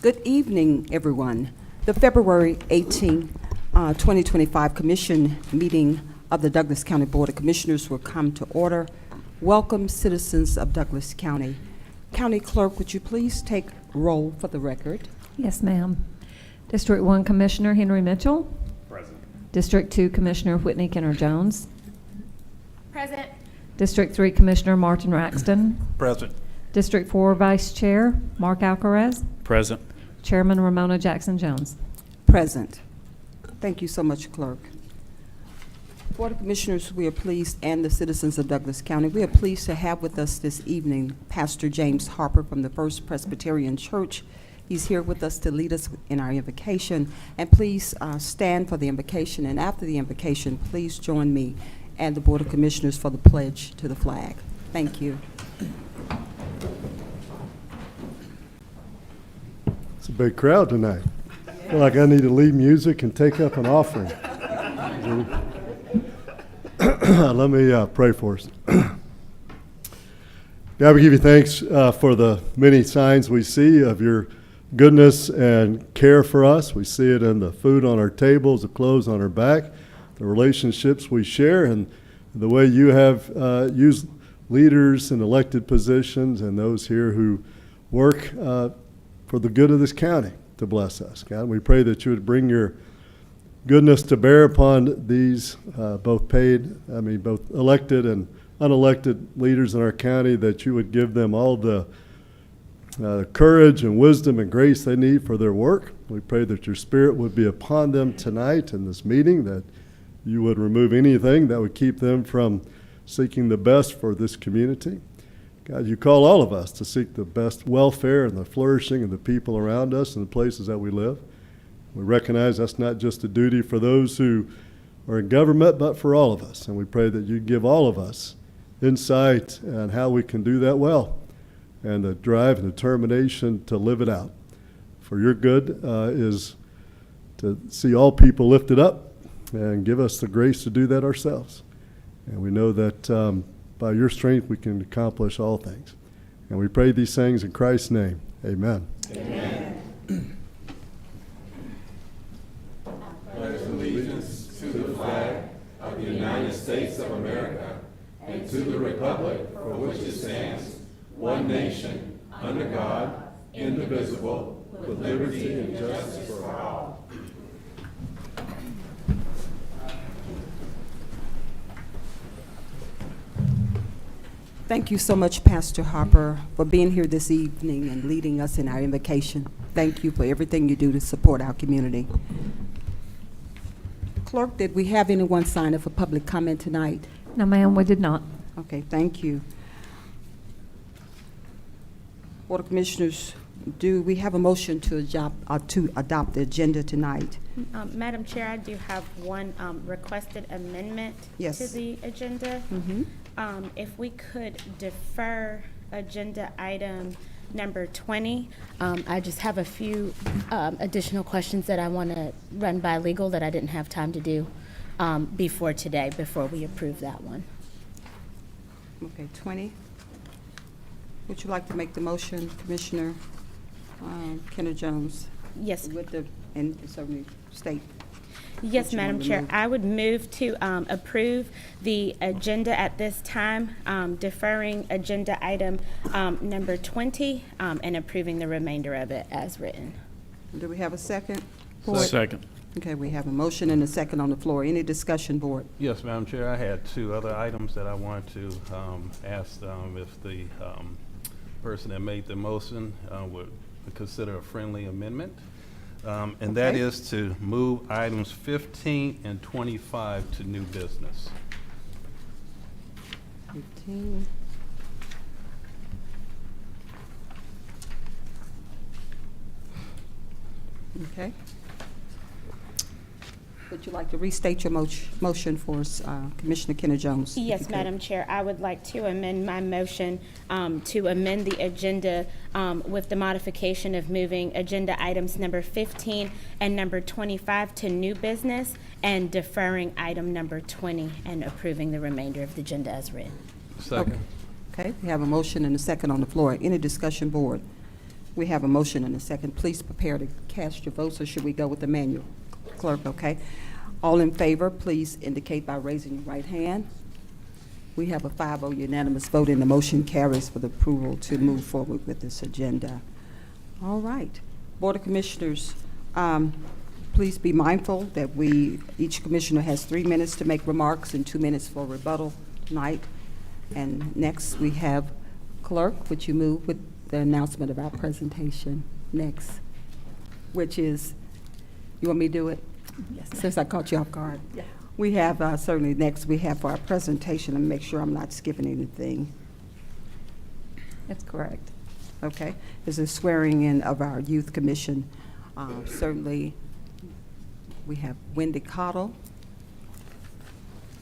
Good evening, everyone. The February 18, 2025 Commission meeting of the Douglas County Board of Commissioners will come to order. Welcome, citizens of Douglas County. County Clerk, would you please take roll for the record? Yes, ma'am. District 1 Commissioner Henry Mitchell. Present. District 2 Commissioner Whitney Kenner Jones. Present. District 3 Commissioner Martin Raxton. Present. District 4 Vice Chair Mark Alcaraz. Present. Chairman Ramona Jackson Jones. Present. Thank you so much, Clerk. Board of Commissioners, we are pleased, and the citizens of Douglas County, we are pleased to have with us this evening Pastor James Harper from the First Presbyterian Church. He's here with us to lead us in our invocation. And please stand for the invocation, and after the invocation, please join me and the Board of Commissioners for the pledge to the flag. Thank you. It's a big crowd tonight. I feel like I need to lead music and take up an offering. Let me pray for us. God, we give you thanks for the many signs we see of your goodness and care for us. We see it in the food on our tables, the clothes on our back, the relationships we share, and the way you have used leaders in elected positions and those here who work for the good of this county to bless us. God, we pray that you would bring your goodness to bear upon these both elected and unelected leaders in our county, that you would give them all the courage and wisdom and grace they need for their work. We pray that your spirit would be upon them tonight in this meeting, that you would remove anything that would keep them from seeking the best for this community. God, you call all of us to seek the best welfare and the flourishing of the people around us and the places that we live. We recognize that's not just a duty for those who are in government, but for all of us. And we pray that you give all of us insight on how we can do that well, and the drive and determination to live it out. For your good is to see all people lifted up, and give us the grace to do that ourselves. And we know that by your strength we can accomplish all things. And we pray these things in Christ's name. Amen. Amen. Pledge allegiance to the flag of the United States of America and to the republic for which it stands, one nation, under God, indivisible, with liberty and justice for all. Thank you so much, Pastor Harper, for being here this evening and leading us in our invocation. Thank you for everything you do to support our community. Clerk, did we have anyone sign up for public comment tonight? No, ma'am, we did not. Okay, thank you. Board of Commissioners, do we have a motion to adopt the agenda tonight? Madam Chair, I do have one requested amendment Yes. to the agenda. Mm-hmm. If we could defer agenda item number 20. I just have a few additional questions that I want to run by legal that I didn't have time to do before today, before we approve that one. Okay, 20. Would you like to make the motion, Commissioner Kenner Jones? Yes. With the, and certainly state. Yes, What you Madam want to Chair. move? I would move to approve the agenda at this time, deferring agenda item number 20 and approving the remainder of it as written. Do we have a second? Second. Okay, we have a motion and a second on the floor. Any discussion, board? Yes, Madam Chair, I had two other items that I wanted to ask if the person that made the motion would consider a friendly amendment. And that Okay. is to move items 15 and 25 to new business. 15. Okay. Would you like to restate your motion for us, Commissioner Kenner Jones? if you Yes, could? Madam Chair, I would like to amend my motion to amend the agenda with the modification of moving agenda items number 15 and number 25 to new business and deferring item number 20 and approving the remainder of the agenda as written. Second. Okay, we have a motion and a second on the floor. Any discussion, board? We have a motion and a second. Please prepare to cast your votes, or should we go with the manual? Clerk, okay. All in favor, please indicate by raising your right hand. We have a 5-0 unanimous vote, and the motion carries for the approval to move forward with this agenda. All right. Board of Commissioners, please be mindful that each commissioner has 3 minutes to make remarks and 2 minutes for rebuttal tonight. And next, we have Clerk, would you move with the announcement of our presentation next, which is, you want me to do it? Yes. Since I caught you off guard. Yeah. We have, certainly next, we have for our presentation, and make sure I'm not skipping anything. That's correct. Okay, is a swearing in of our Youth Commission. Certainly, we have Wendy Cottle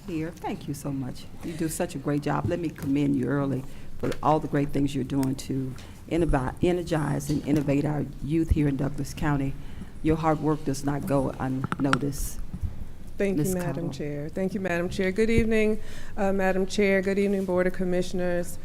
here. Thank you so much. You do such a great job. Let me commend you early for all the great things you're doing to energize and innovate our youth here in Douglas County. Your hard work does not go unnoticed. Thank Ms. you, Madam Cottle. Chair. Thank you, Madam Chair. Good evening, Madam Chair. Good evening, Board of Commissioners,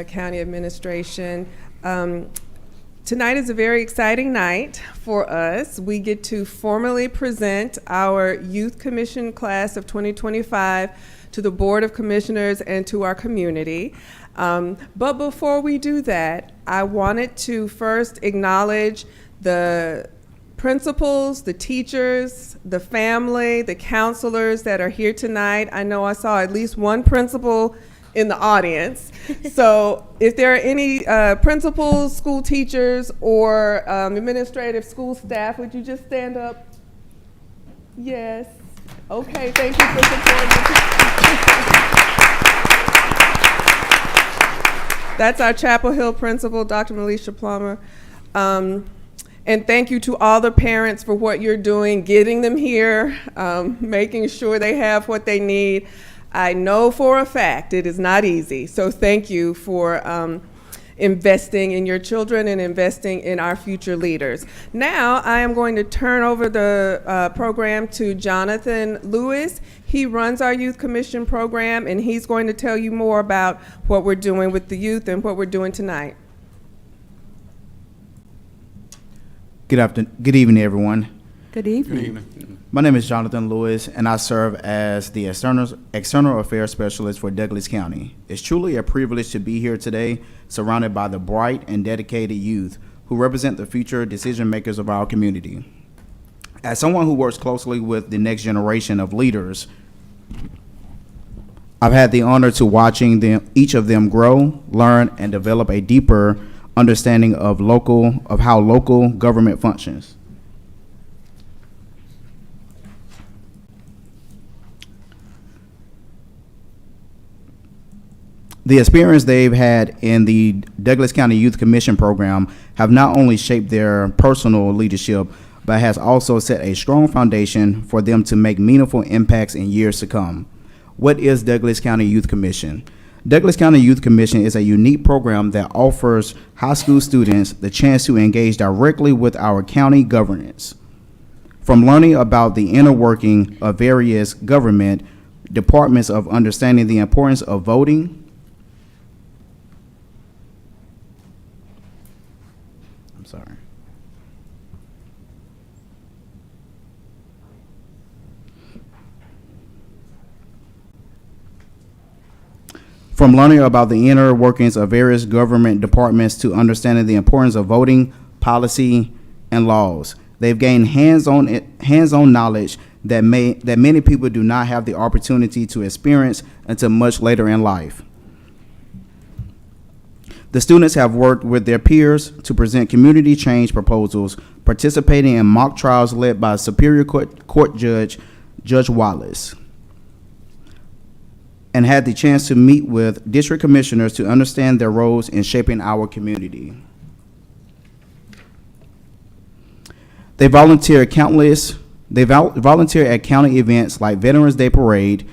County Administration. Tonight is a very exciting night for us. We get to formally present our Youth Commission class of 2025 to the Board of Commissioners and to our community. But before we do that, I wanted to first acknowledge the principals, the teachers, the family, the counselors that are here tonight. I know I saw at least one principal in the audience. So if there are any principals, school teachers, or administrative school staff, would you just stand up? Yes. Okay, thank you for supporting. That's our Chapel Hill principal, Dr. Melisha Plummer. And thank you to all the parents for what you're doing, getting them here, making sure they have what they need. I know for a fact it is not easy, so thank you for investing in your children and investing in our future leaders. Now I am going to turn over the program to Jonathan Lewis. He runs our Youth Commission program, and he's going to tell you more about what we're doing with the youth and what we're doing tonight. Good evening, everyone. Good evening. My name is Jonathan Lewis, and I serve as the External Affairs Specialist for Douglas County. It's truly a privilege to be here today, surrounded by the bright and dedicated youth who represent the future decision makers of our community. As someone who works closely with the next generation of leaders, I've had the honor to watching each of them grow, learn, and develop a deeper understanding of how local government functions. The experience they've had in the Douglas County Youth Commission program have not only shaped their personal leadership, but has also set a strong foundation for them to make meaningful impacts in years to come. What is Douglas County Youth Commission? Douglas County Youth Commission is a unique program that offers high school students the chance to engage directly with our county governance. From learning about the inner working of various government departments of understanding the importance of voting, From learning about the inner workings of various government departments to understanding the importance of voting, policy, and laws. They've gained hands-on knowledge that many people do not have the opportunity to experience until much later in life. The students have worked with their peers to present community change proposals, participating in mock trials led by Superior Court Judge Wallace, and had the chance to meet with district commissioners to understand their roles in shaping our community. They volunteer at county events like Veterans Day Parade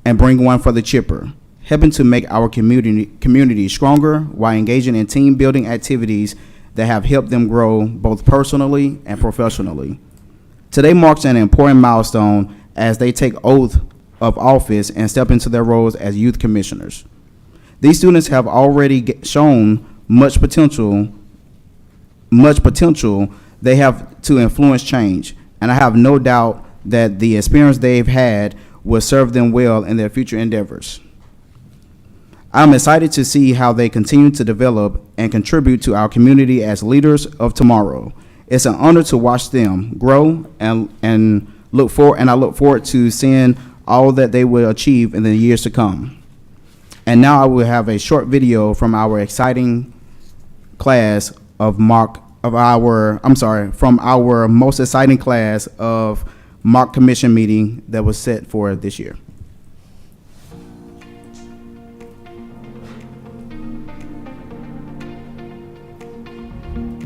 and Bring One for the Chipper, helping to make our community stronger while engaging in team building activities that have helped them grow both personally and professionally. Today marks an important milestone as they take oath of office and step into their roles as youth commissioners. These students have already shown much potential they have to influence change, and I have no doubt that the experience they've had will serve them well in their future endeavors. I'm excited to see how they continue to develop and contribute to our community as leaders of tomorrow. It's an honor to watch them grow and I look forward to seeing all that they will achieve in the years to come. And now I will have a short video from our exciting class from our most exciting class of mock commission meeting that was set for this year.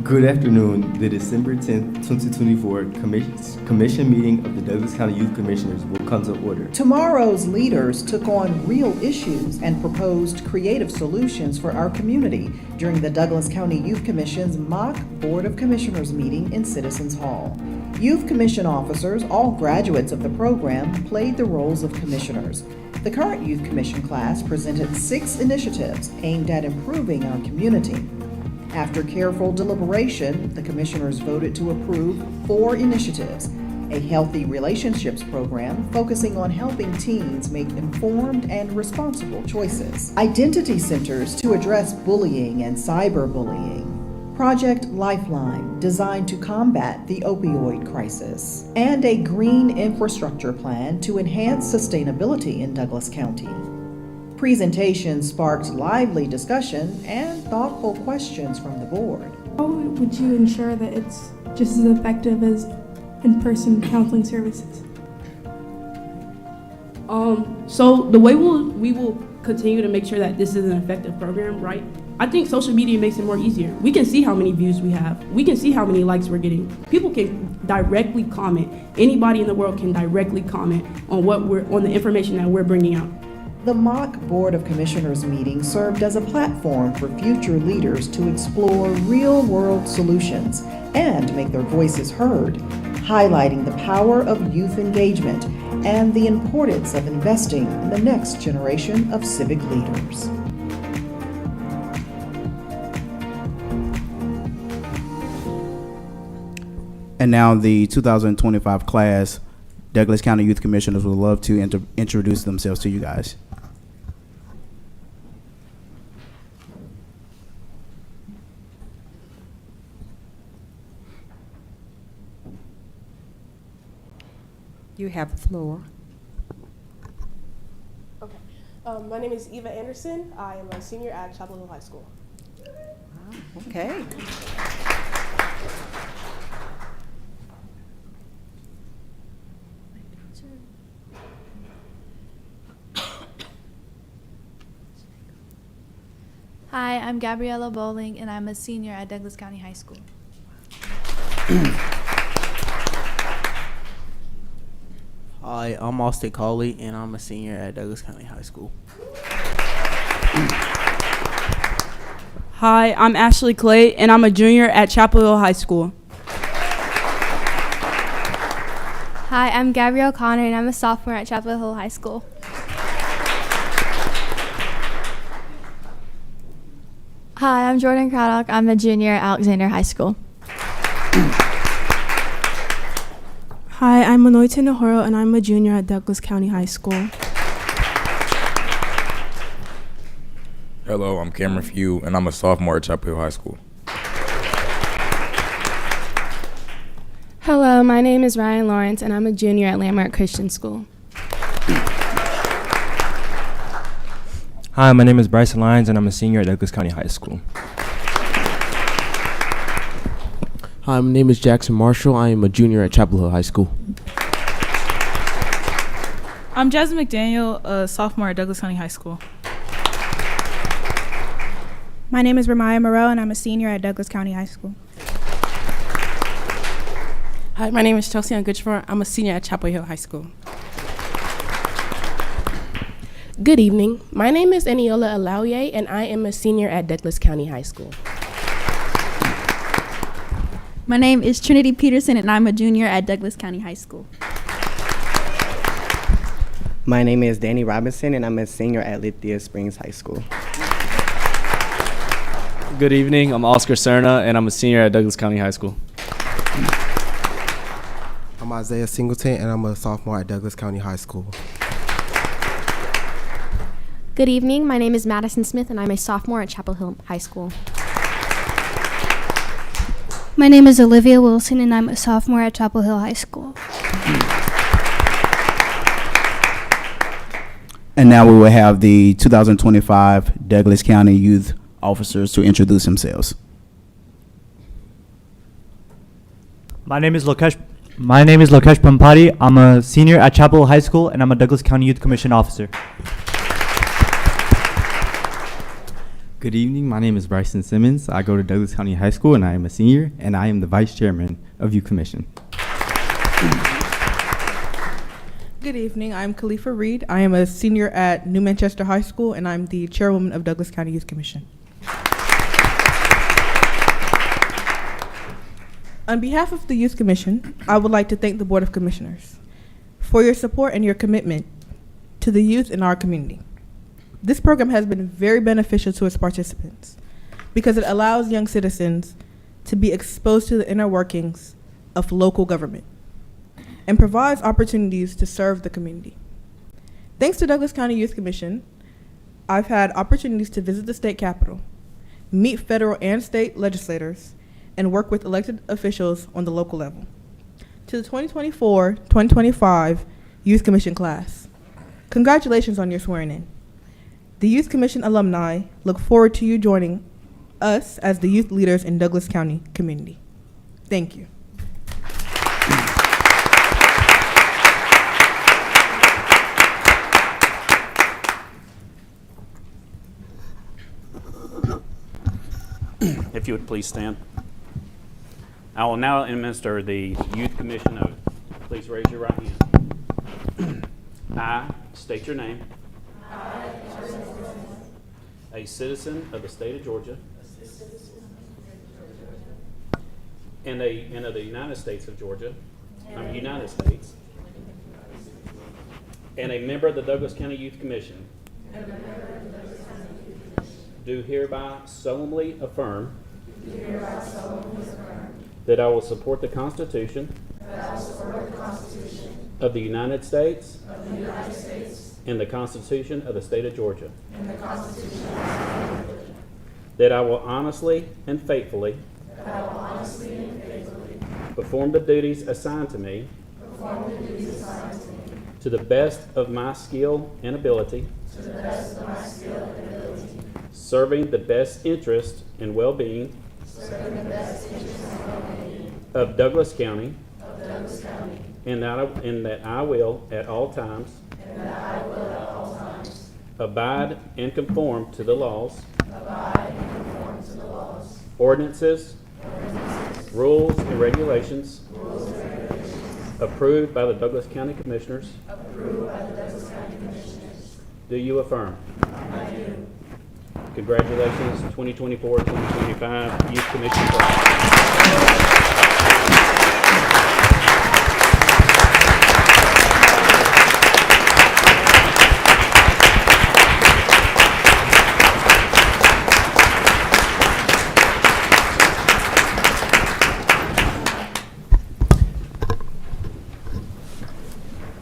Good afternoon. The December 10th, 2024 Commission meeting of the Douglas County Youth Commissioners will come to order. Tomorrow's leaders took on real issues and proposed creative solutions for our community during the Douglas County Youth Commission's mock Board of Commissioners meeting in Citizens Hall. Youth Commission officers, all graduates of the program, played the roles of commissioners. The current Youth Commission class presented 6 initiatives aimed at improving our community. After careful deliberation, the commissioners voted to approve 4 initiatives: a healthy relationships program focusing on helping teens make informed and responsible choices, identity centers to address bullying and cyberbullying, Project Lifeline designed to combat the opioid crisis, and a green infrastructure plan to enhance sustainability in Douglas County. Presentations sparked lively discussion and thoughtful questions from the board. How would you ensure that it's just as effective as in-person counseling services? So the way we will continue to make sure that this is an effective program, right? I think social media makes it more easier. We can see how many views we have. We can see how many likes we're getting. People can directly comment. Anybody in the world can directly comment on on the information that we're bringing out. The mock Board of Commissioners meeting served as a platform for future leaders to explore real-world solutions and make their voices heard, highlighting the power of youth engagement and the importance of investing in the next generation of civic leaders. And now the 2025 class, Douglas County Youth Commissioners would love to introduce themselves to you guys. You have the floor. Okay. My name is Eva Anderson. I am a senior at Chapel Hill High School. Okay. Hi, I'm Gabriella Bowling, and I'm a senior at Douglas County High School. Hi, I'm Austin Cawley, and I'm a senior at Douglas County High School. Hi, I'm Ashley Clay, and I'm a junior at Chapel Hill High School. Hi, I'm Gabrielle Connor, and I'm a sophomore at Chapel Hill High School. Hi, I'm Jordan Craddock. I'm a junior at Alexander High School. Hi, I'm Manoy Tinahoro, and I'm a junior at Douglas County High School. Hello, I'm Cameron Few, and I'm a sophomore at Chapel Hill High School. My name is Ryan Lawrence, and I'm a junior at Landmark Christian School. Hi, my name is Bryson Lyons, and I'm a senior at Douglas County High School. Hi, my name is Jackson Marshall. I am a junior at Chapel Hill High School. I'm Jasmine McDaniel, a sophomore at Douglas County High School. My name is Ramaya Moreau, and I'm a senior at Douglas County High School. Hi, my name is Chelsea Ann Goodford. I'm a senior at Chapel Hill High School. Good evening. My name is Eniola Alaoye, and I am a senior at Douglas County High School. My name is Trinity Peterson, and I'm a junior at Douglas County High School. My name is Danny Robinson, and I'm a senior at Lithia Springs High School. Good evening. I'm Oscar Serna, and I'm a senior at Douglas County High School. I'm Isaiah Singleton, and I'm a sophomore at Douglas County High School. Good evening. My name is Madison Smith, and I'm a sophomore at Chapel Hill High School. My name is Olivia Wilson, and I'm a sophomore at Chapel Hill High School. And now we will have the 2025 Douglas County Youth Officers to introduce themselves. My name is Lokesh Pampati. I'm a senior at Chapel High School, and I'm a Douglas County Youth Commission officer. Good evening. My name is Bryson Simmons. I go to Douglas County High School, and I am a senior, and I am the vice chairman of Youth Commission. Good evening. I'm Khalifa Reed. I am a senior at New Manchester High School, and I'm the chairwoman of Douglas County Youth Commission. On behalf of the Youth Commission, I would like to thank the Board of Commissioners for your support and your commitment to the youth in our community. This program has been very beneficial to its participants because it allows young citizens to be exposed to the inner workings of local government and provides opportunities to serve the community. Thanks to Douglas County Youth Commission, I've had opportunities to visit the state capitol, meet federal and state legislators, and work with elected officials on the local level. To the 2024-2025 Youth Commission class, congratulations on your swearing in. The Youth Commission alumni look forward to you joining us as the youth leaders in Douglas County community. Thank you. If you would please stand. I will now administer the Youth Commission oath. Please raise your right hand. I state your name. A citizen of the state of Georgia and of the United States of Georgia, United States, and a member of the Douglas County Youth Commission, do hereby solemnly affirm that I will support the Constitution of the United States and the Constitution of the State of Georgia. That I will honestly and faithfully perform the duties assigned to me to the best of my skill and ability, serving the best interest and well-being of Douglas County, and that I will at all times abide and conform to the laws, ordinances, rules, and regulations approved by the Douglas County Commissioners. Do you affirm? I do. Congratulations, 2024-2025 Youth Commission Class.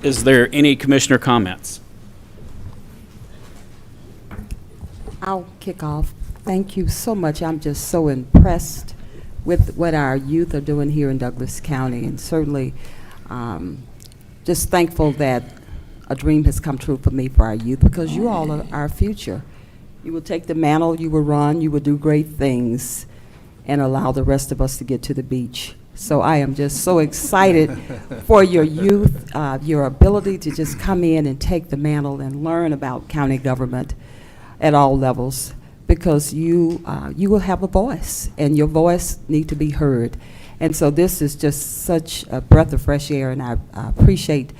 Is there any commissioner comments? I'll kick off. Thank you so much. I'm just so impressed with what our youth are doing here in Douglas County, and certainly just thankful that a dream has come true for me for our youth, because you all are our future. You will take the mantle, you will run, you will do great things, and allow the rest of us to get to the beach. So I am just so excited for your youth, your ability to just come in and take the mantle and learn about county government at all levels, because you will have a voice, and your voice need to be heard. And so this is just such a breath of fresh air, and I appreciate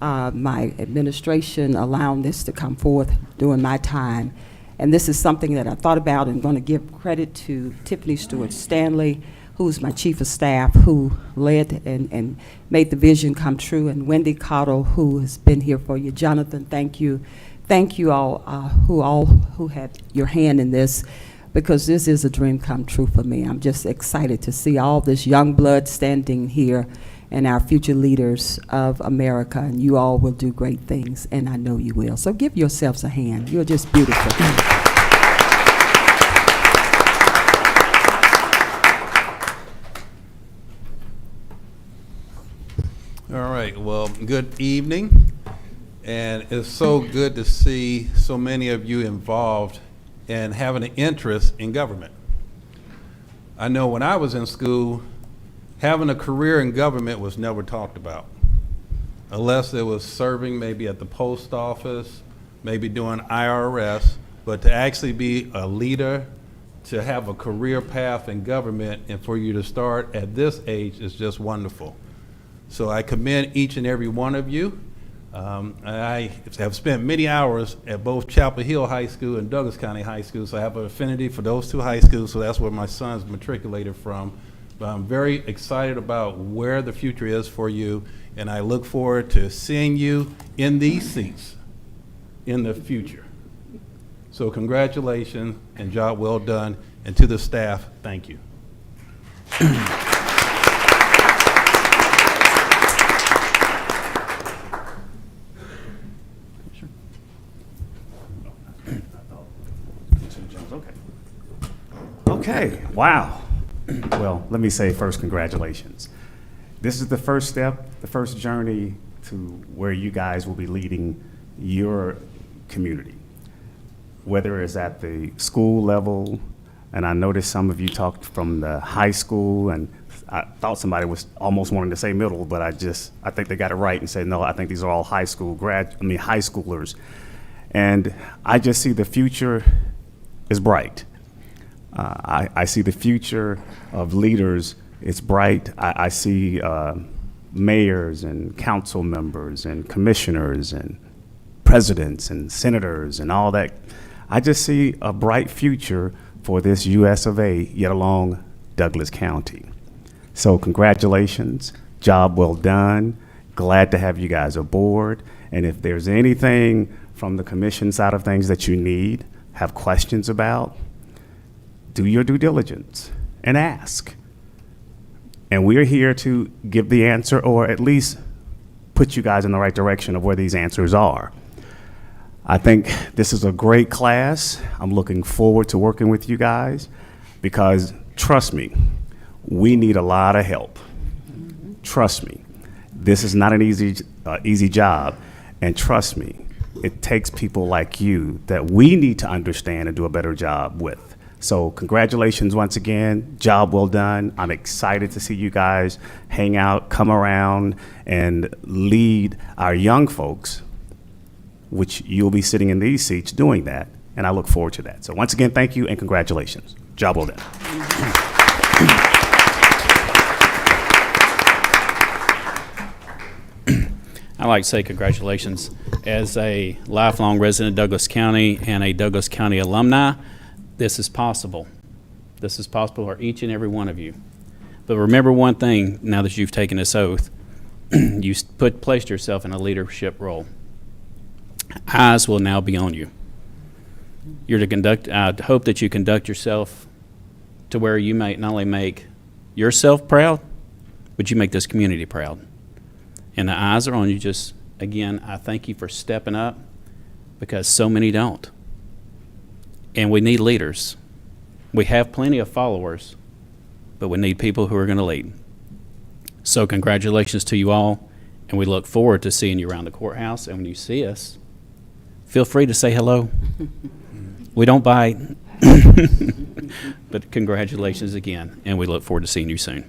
my administration allowing this to come forth during my time. And this is something that I thought about, and going to give credit to Tiffany Stewart Stanley, who's my chief of staff, who led and made the vision come true, and Wendy Cottle, who has been here for you. Jonathan, thank you. Thank you all who had your hand in this, because this is a dream come true for me. I'm just excited to see all this young blood standing here and our future leaders of America, and you all will do great things, and I know you will. So give yourselves a hand. You're just beautiful. All right, well, good evening, and it's so good to see so many of you involved and having an interest in government. I know when I was in school, having a career in government was never talked about, unless it was serving maybe at the post office, maybe doing IRS, but to actually be a leader, to have a career path in government, and for you to start at this age is just wonderful. So I commend each and every one of you. I have spent many hours at both Chapel Hill High School and Douglas County High School, so I have an affinity for those two high schools, so that's where my son's matriculated from. But I'm very excited about where the future is for you, and I look forward to seeing you in these seats in the future. So congratulations and job well done, and to the staff, thank you. Okay, wow. Well, let me say first, congratulations. This is the first step, the first journey to where you guys will be leading your community, whether it's at the school level, and I noticed some of you talked from the high school, and I thought somebody was almost wanting to say middle, but I think they got it right and said, no, I think these are all high schoolers. And I just see the future is bright. I see the future of leaders, it's bright. I see mayors and council members and commissioners and presidents and senators and all that. I just see a bright future for this US of A, yet along Douglas County. So congratulations, job well done. Glad to have you guys aboard. And if there's anything from the commission side of things that you need, have questions about, do your due diligence and ask. And we're here to give the answer, or at least put you guys in the right direction of where these answers are. I think this is a great class. I'm looking forward to working with you guys, because trust me, we need a lot of help. Trust me, this is not an easy job, and trust me, it takes people like you that we need to understand and do a better job with. So congratulations once again, job well done. I'm excited to see you guys hang out, come around, and lead our young folks, which you'll be sitting in these seats doing that, and I look forward to that. So once again, thank you and congratulations. Job well done. I'd like to say congratulations. As a lifelong resident of Douglas County and a Douglas County alumni, this is possible. This is possible for each and every one of you. But remember one thing, now that you've taken this oath, you placed yourself in a leadership role. Eyes will now be on you. You're to conduct, I hope that you conduct yourself to where you may not only make yourself proud, but you make this community proud. And the eyes are on you. Just, again, I thank you for stepping up, because so many don't. And we need leaders. We have plenty of followers, but we need people who are going to lead. So congratulations to you all, and we look forward to seeing you around the courthouse. And when you see us, feel free to say hello. We don't bite. But congratulations again, and we look forward to seeing you soon.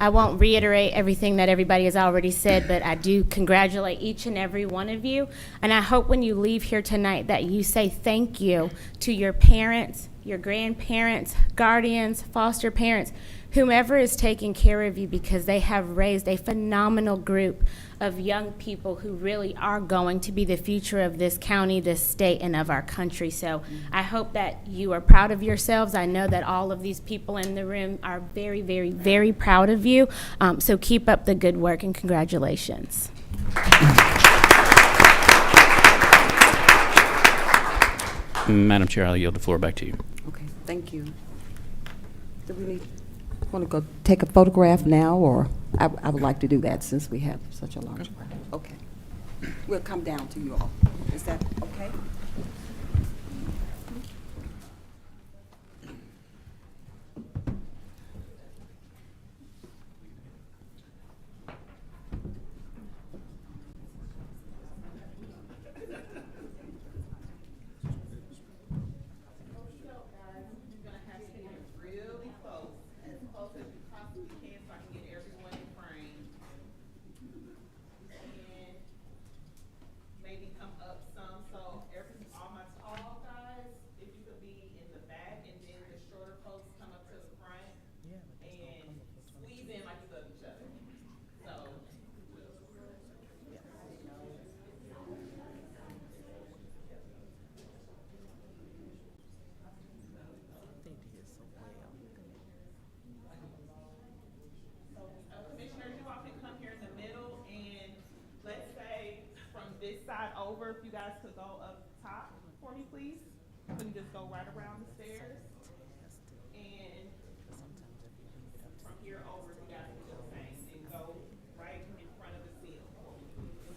I won't reiterate everything that everybody has already said, but I do congratulate each and every one of you. And I hope when you leave here tonight that you say thank you to your parents, your grandparents, guardians, foster parents, whomever is taking care of you, because they have raised a phenomenal group of young people who really are going to be the future of this county, this state, and of our country. So I hope that you are proud of yourselves. I know that all of these people in the room are very, very, very proud of you. So keep up the good work, and congratulations. Madam Chair, I'll yield the floor back to you. Okay, thank you. Do we want to go take a photograph now, or I would like to do that since we have such a large crowd. Okay. We'll come down to you all. Is that okay? This side over, if you guys could go up top for me, please. You can just go right around the stairs. And from here over, you guys can do the same and go right in front of the seal. So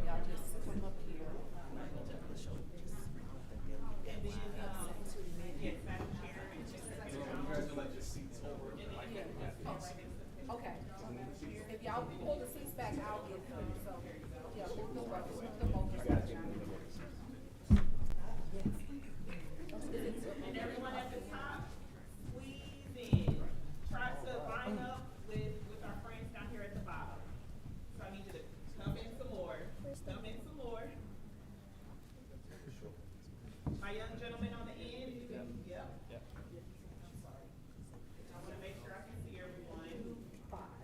y'all just come up here. And then, yes, Madam Chair, and just congratulate your seats over. Okay. If y'all pull the seats back, I'll get them. So, yeah, move them over. And everyone at the top, squeeze in. Try to line up with our friends down here at the bottom. So I need you to come in some more. Come in some more. My young gentleman on the end, you can, yep. I'm sorry. I want to make sure I can see everyone.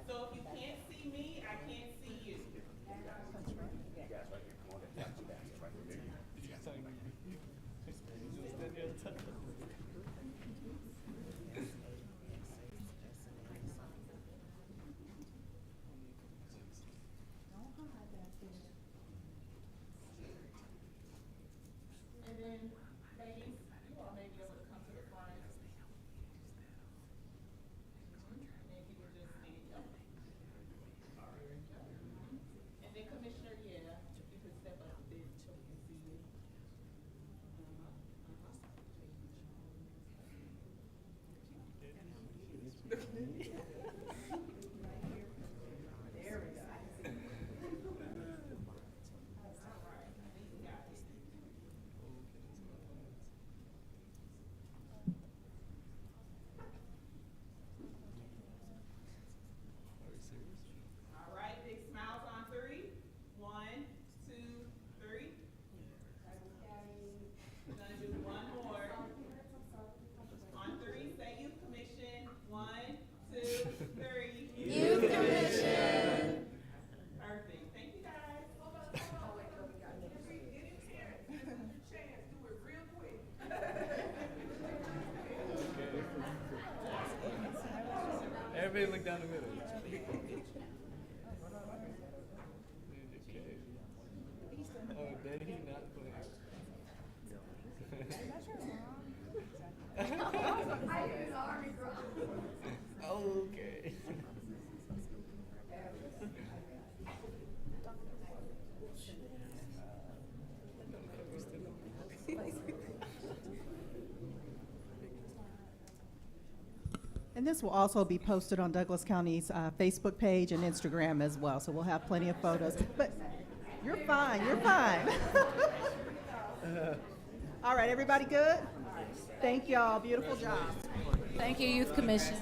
So if you can't see me, I can't see you. And this will also be posted on Douglas County's Facebook page and Instagram as well, so we'll have plenty of photos. But you're fine, you're fine. All right, everybody good? Thank y'all, beautiful job. Thank you, Youth Commission.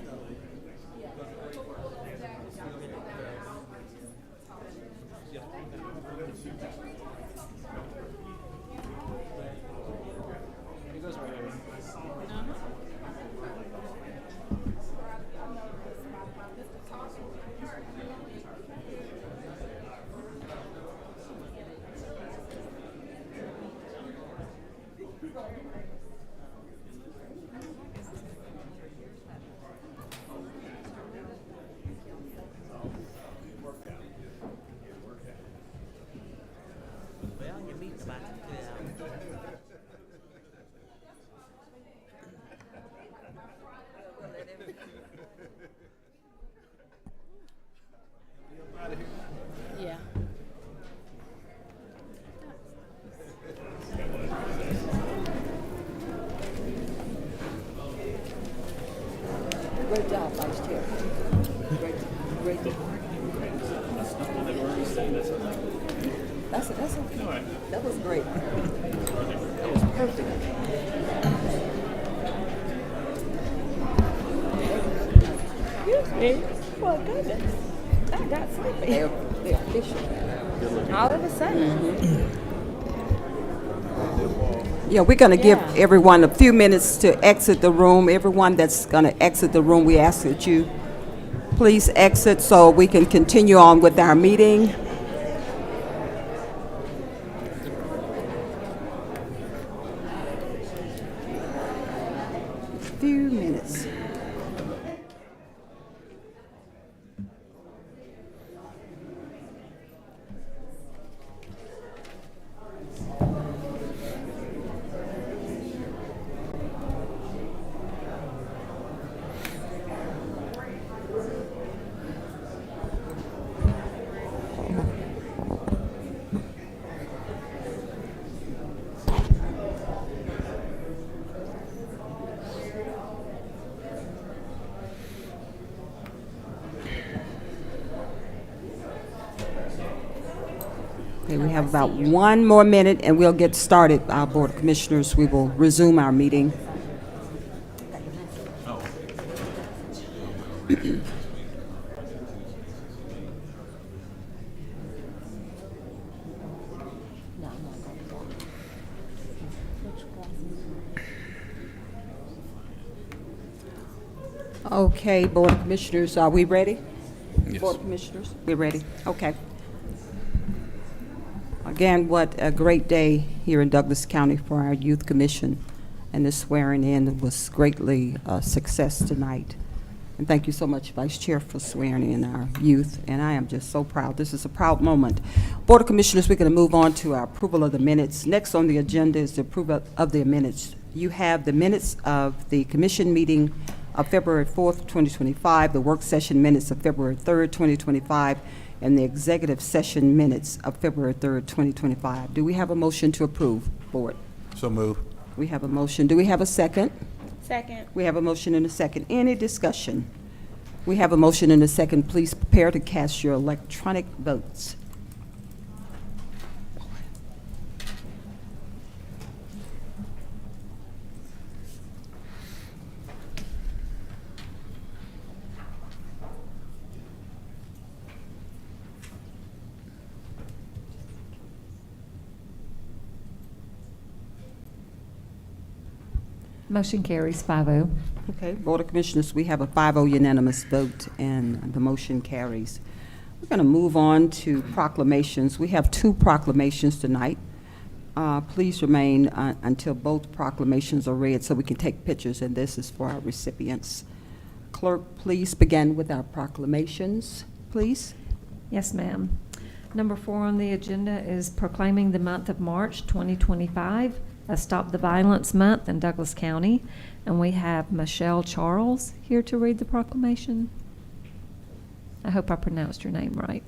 Yeah. Great job, Vice Chair. Great job. That's okay. That was great. That was perfect. Excuse me. My goodness. I got sleepy. They're official. All of a sudden. Yeah, we're going to give everyone a few minutes to exit the room. Everyone that's going to exit the room, we ask that you please exit so we can continue on with our meeting. Few minutes. Okay, we have about 1 more minute and we'll get started. Our Board of Commissioners, we will resume our meeting. Okay, Board of Commissioners, are we ready? Yes. Board of Commissioners, we're ready. Okay. Again, what a great day here in Douglas County for our Youth Commission, and the swearing in was greatly a success tonight. And thank you so much, Vice Chair, for swearing in our youth, and I am just so proud. This is a proud moment. Board of Commissioners, we're going to move on to our approval of the minutes. Next on the agenda is the approval of the minutes. You have the minutes of the commission meeting of February 4th, 2025, the work session minutes of February 3rd, 2025, and the executive session minutes of February 3rd, 2025. Do we have a motion to approve, Board? So move. We have a motion. Do we have a second? Second. We have a motion and a second. Any discussion? We have a motion and a second. Please prepare to cast your electronic votes. Motion carries 5-0. Okay, Board of Commissioners, we have a 5-0 unanimous vote, and the motion carries. We're going to move on to proclamations. We have 2 proclamations tonight. Please remain until both proclamations are read so we can take pictures, and this is for our recipients. Clerk, please begin with our proclamations, please. Yes, ma'am. Number 4 on the agenda is proclaiming the month of March 2025 as Stop the Violence Month in Douglas County. And we have Michelle Charles here to read the proclamation. I hope I pronounced your name right.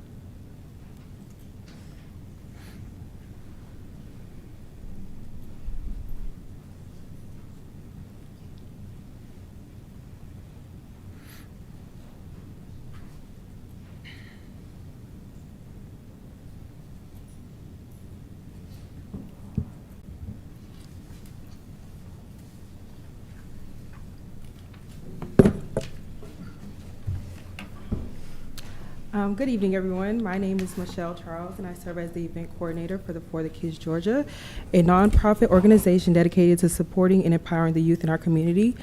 Good evening, everyone. My name is Michelle Charles, and I serve as the event coordinator For the Kids Georgia, a nonprofit organization dedicated to supporting and empowering the youth in our community.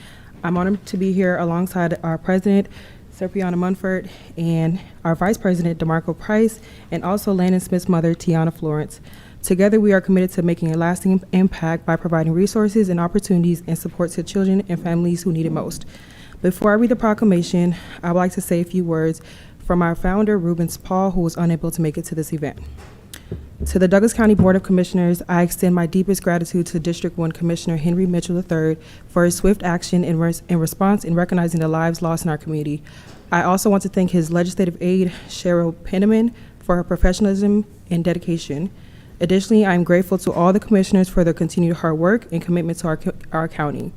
I'm honored to be here alongside our president, Serpiana Munford, and our vice president, DeMarco Price, and also Landon Smith's mother, Tiana Florence. Together, we are committed to making a lasting impact by providing resources and opportunities and support to children and families who need it most. Before I read the proclamation, I would like to say a few words from our founder, Rubens Paul, who was unable to make it to this event. To the Douglas County Board of Commissioners, I extend my deepest gratitude to District 1 Commissioner Henry Mitchell III for his swift action in response in recognizing the lives lost in our community. I also want to thank his legislative aide, Cheryl Penniman, for her professionalism and dedication. Additionally, I am grateful to all the commissioners for their continued hard work and commitment to our county.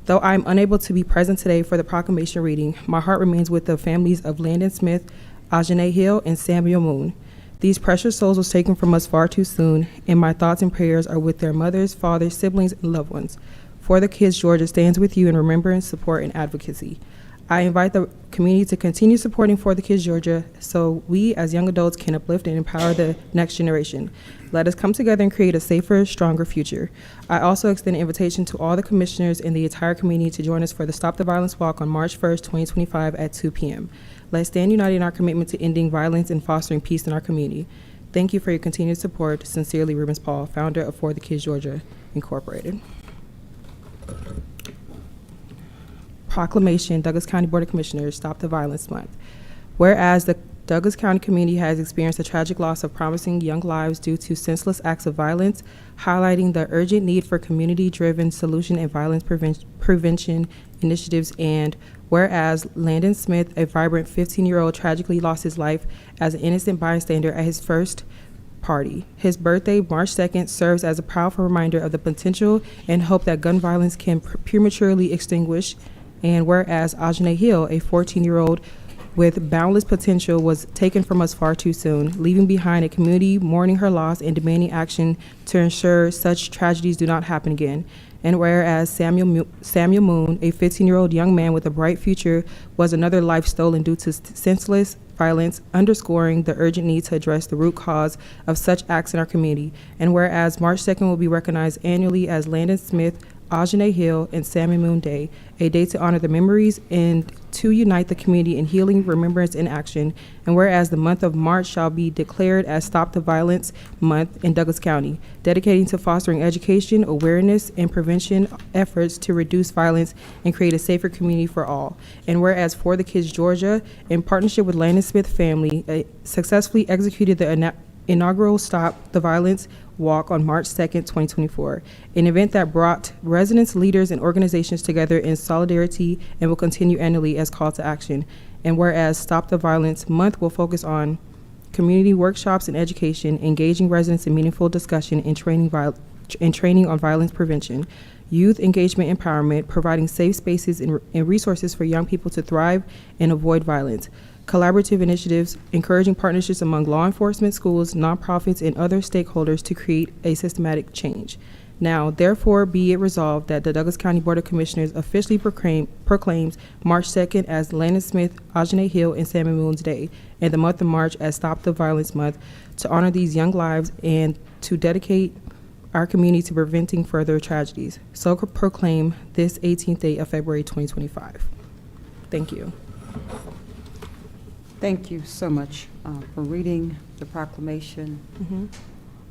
Though I am unable to be present today for the proclamation reading, my heart remains with the families of Landon Smith, Ajane Hill, and Samuel Moon. These precious souls was taken from us far too soon, and my thoughts and prayers are with their mothers, fathers, siblings, and loved ones. For the Kids Georgia stands with you in remembrance, support, and advocacy. I invite the community to continue supporting For the Kids Georgia so we as young adults can uplift and empower the next generation. Let us come together and create a safer, stronger future. I also extend an invitation to all the commissioners and the entire community to join us for the Stop the Violence Walk on March 1st, 2025 at 2 p.m. Let's stand united in our commitment to ending violence and fostering peace in our community. Thank you for your continued support. Sincerely, Rubens Paul, founder of For the Kids Georgia, Incorporated. Proclamation, Douglas County Board of Commissioners, Stop the Violence Month. Whereas the Douglas County community has experienced a tragic loss of promising young lives due to senseless acts of violence, highlighting the urgent need for community-driven solution and violence prevention initiatives, and whereas Landon Smith, a vibrant 15-year-old, tragically lost his life as an innocent bystander at his first party. His birthday, March 2nd, serves as a powerful reminder of the potential and hope that gun violence can prematurely extinguish. And whereas Ajane Hill, a 14-year-old with boundless potential, was taken from us far too soon, leaving behind a community mourning her loss and demanding action to ensure such tragedies do not happen again. And whereas Samuel Moon, a 15-year-old young man with a bright future, was another life stolen due to senseless violence, underscoring the urgent need to address the root cause of such acts in our community. And whereas March 2nd will be recognized annually as Landon Smith, Ajane Hill, and Samuel Moon Day, a day to honor the memories and to unite the community in healing, remembrance, and action. And whereas the month of March shall be declared as Stop the Violence Month in Douglas County, dedicating to fostering education, awareness, and prevention efforts to reduce violence and create a safer community for all. And whereas For the Kids Georgia, in partnership with Landon Smith family, successfully executed the inaugural Stop the Violence Walk on March 2nd, 2024, an event that brought residents, leaders, and organizations together in solidarity and will continue annually as call to action. And whereas Stop the Violence Month will focus on community workshops and education, engaging residents in meaningful discussion and training on violence prevention, youth engagement empowerment, providing safe spaces and resources for young people to thrive and avoid violence, collaborative initiatives, encouraging partnerships among law enforcement, schools, nonprofits, and other stakeholders to create a systematic change. Now, therefore, be it resolved that the Douglas County Board of Commissioners officially proclaims March 2nd as Landon Smith, Ajane Hill, and Samuel Moon's Day, and the month of March as Stop the Violence Month, to honor these young lives and to dedicate our community to preventing further tragedies. So proclaim this 18th day of February 2025. Thank you. Thank you so much for reading the proclamation.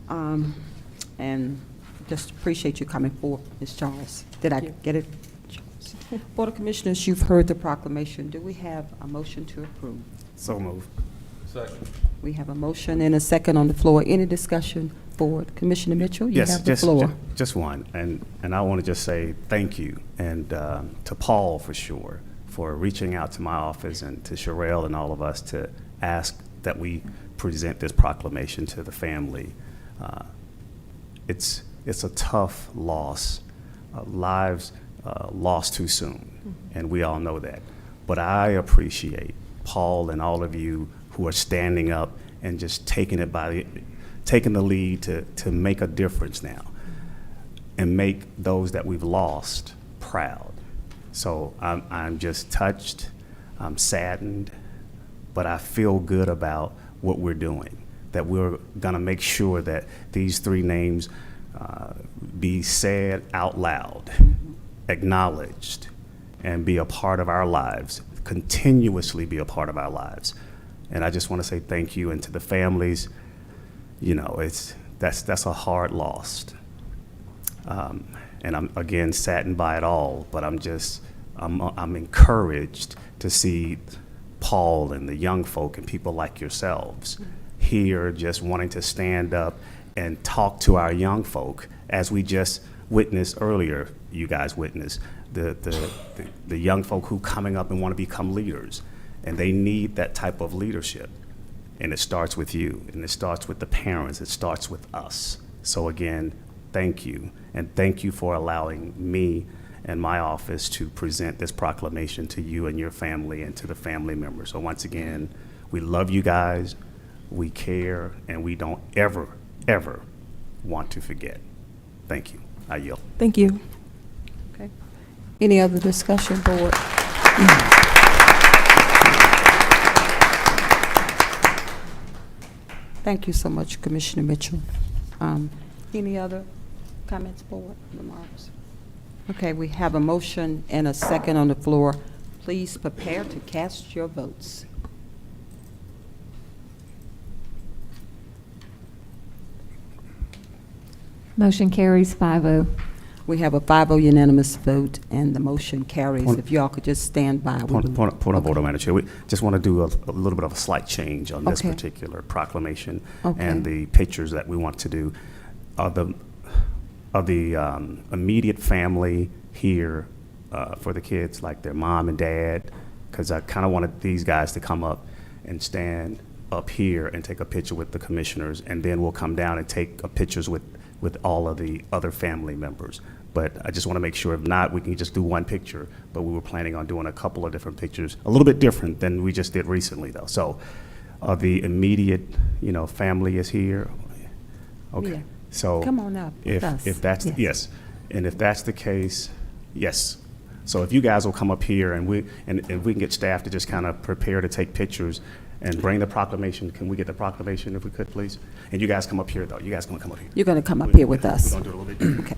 And just appreciate you coming forward, Ms. Charles. Did I get it? Board of Commissioners, you've heard the proclamation. Do we have a motion to approve? So moved. Second. We have a motion and a second on the floor. Any discussion? Board. Commissioner Mitchell, you have the floor. Just one. And I want to just say thank you, and to Paul for sure, for reaching out to my office, and to Sherelle and all of us to ask that we present this proclamation to the family. It's a tough loss, lives lost too soon, and we all know that. But I appreciate Paul and all of you who are standing up and just taking the lead to make a difference now and make those that we've lost proud. So I'm just touched, I'm saddened, but I feel good about what we're doing, that we're going to make sure that these three names be said out loud, acknowledged, and be a part of our lives, continuously be a part of our lives. And I just want to say thank you, and to the families, you know, that's a hard loss. And I'm, again, saddened by it all, but I'm encouraged to see Paul and the young folk and people like yourselves here just wanting to stand up and talk to our young folk, as we just witnessed earlier, you guys witnessed, the young folk who coming up and want to become leaders, and they need that type of leadership. And it starts with you, and it starts with the parents, it starts with us. So again, thank you, and thank you for allowing me and my office to present this proclamation to you and your family and to the family members. So once again, we love you guys, we care, and we don't ever, ever want to forget. Thank you. I yield. Thank you. Okay. Any other discussion, board? Thank you so much, Commissioner Mitchell. Any other comments, board, remarks? Okay, we have a motion and a second on the floor. Please prepare to cast your votes. Motion carries 5-0. We have a 5-0 unanimous vote, and the motion carries. If y'all could just stand by. Point of order, Madam Chair. We just want to do a little bit of a slight change on this Okay. particular proclamation Okay. and the pictures that we want to do. Of the immediate family here for the kids, like their mom and dad, because I kind of wanted these guys to come up and stand up here and take a picture with the commissioners, and then we'll come down and take pictures with all of the other family members. But I just want to make sure, if not, we can just do one picture, but we were planning on doing a couple of different pictures, a little bit different than we just did recently, though. So the immediate, family is here. Okay. Yeah. So Come on up with us. if that's Yes. yes, and if that's the case, yes. So if you guys will come up here, and we can get staff to just kind of prepare to take pictures and bring the proclamation. Can we get the proclamation if we could, please? And you guys come up here, though. You guys gonna come up here. You're going to come up here with us. We're gonna do it a little bit different. Okay.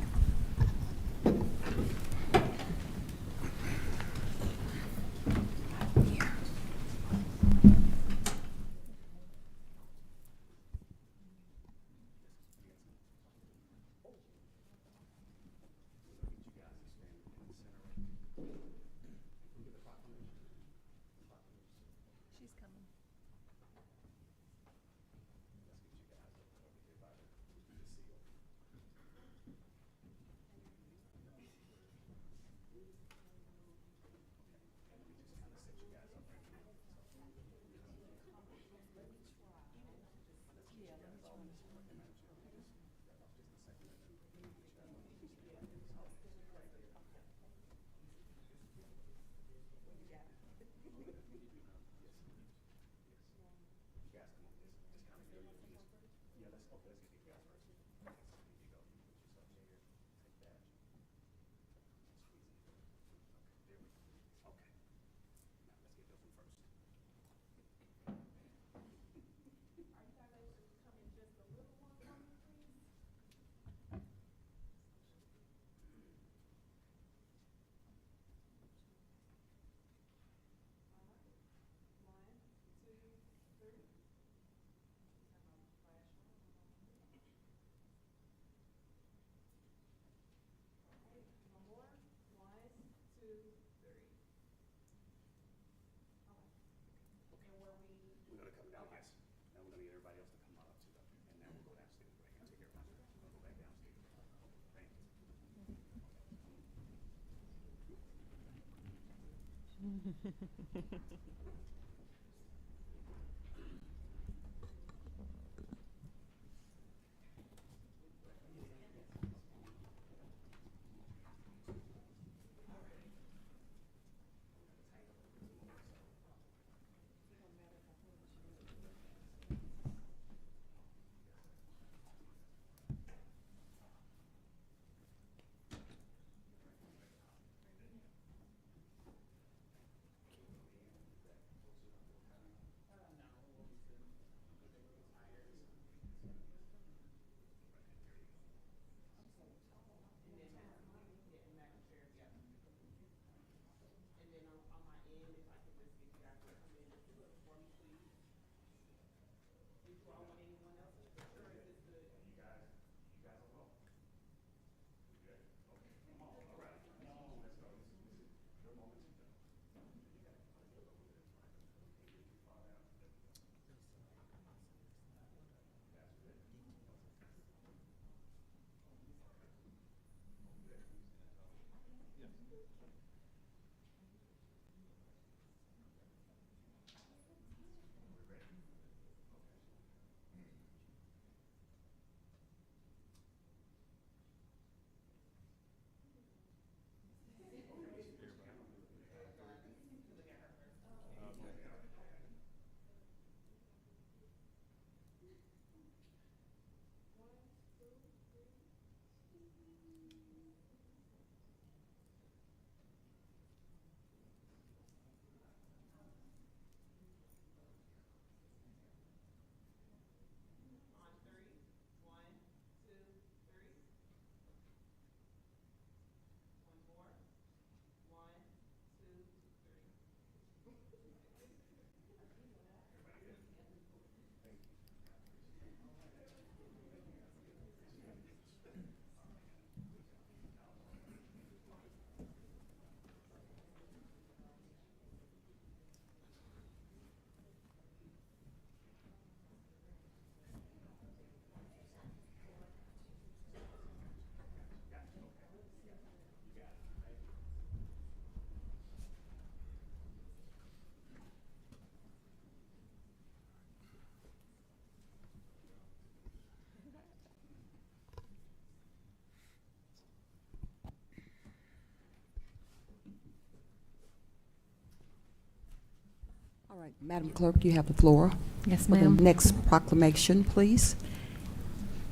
right, Madam Clerk, you have the floor. Yes, For the ma'am. next proclamation, please.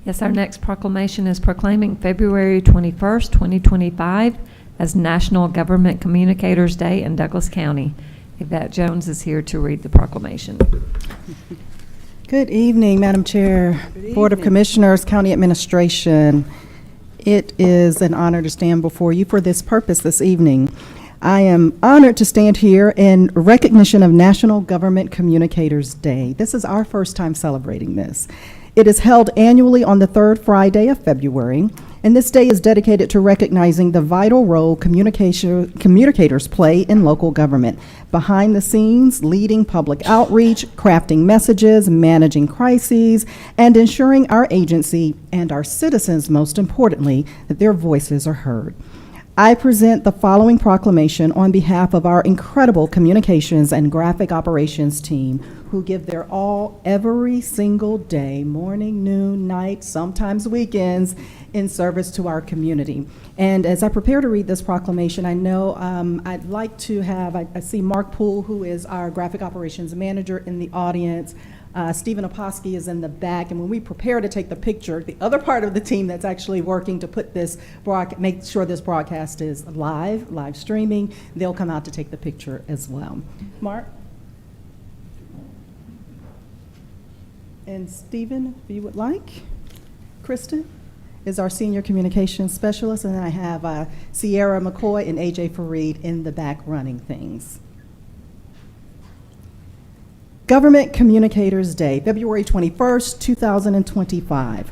Yes, our next proclamation is proclaiming February 21st, 2025 as National Government Communicators Day in Douglas County. Yvette Jones is here to read the proclamation. Good evening, Madam Chair, Board of evening. Commissioners, County Administration. It is an honor to stand before you for this purpose this evening. I am honored to stand here in recognition of National Government Communicators Day. This is our first time celebrating this. It is held annually on the third Friday of February, and this day is dedicated to recognizing the vital role communicators play in local government. Behind the scenes, leading public outreach, crafting messages, managing crises, and ensuring our agency and our citizens, most importantly, that their voices are heard. I present the following proclamation on behalf of our incredible communications and graphic operations team who give their all every single day, morning, noon, night, sometimes weekends, in service to our community. And as I prepare to read this proclamation, I know I'd like to have, I see Mark Poole, who is our graphic operations manager, in the audience. Stephen Aposky is in the back, and when we prepare to take the picture, the other part of the team that's actually working to put this make sure this broadcast is live streaming, they'll come out to take the picture as well. Mark? And Stephen, if you would like. Kristen is our senior communications specialist, and then I have Sierra McCoy and AJ Fareed in the back running things. Government Communicators Day, February 21st, 2025.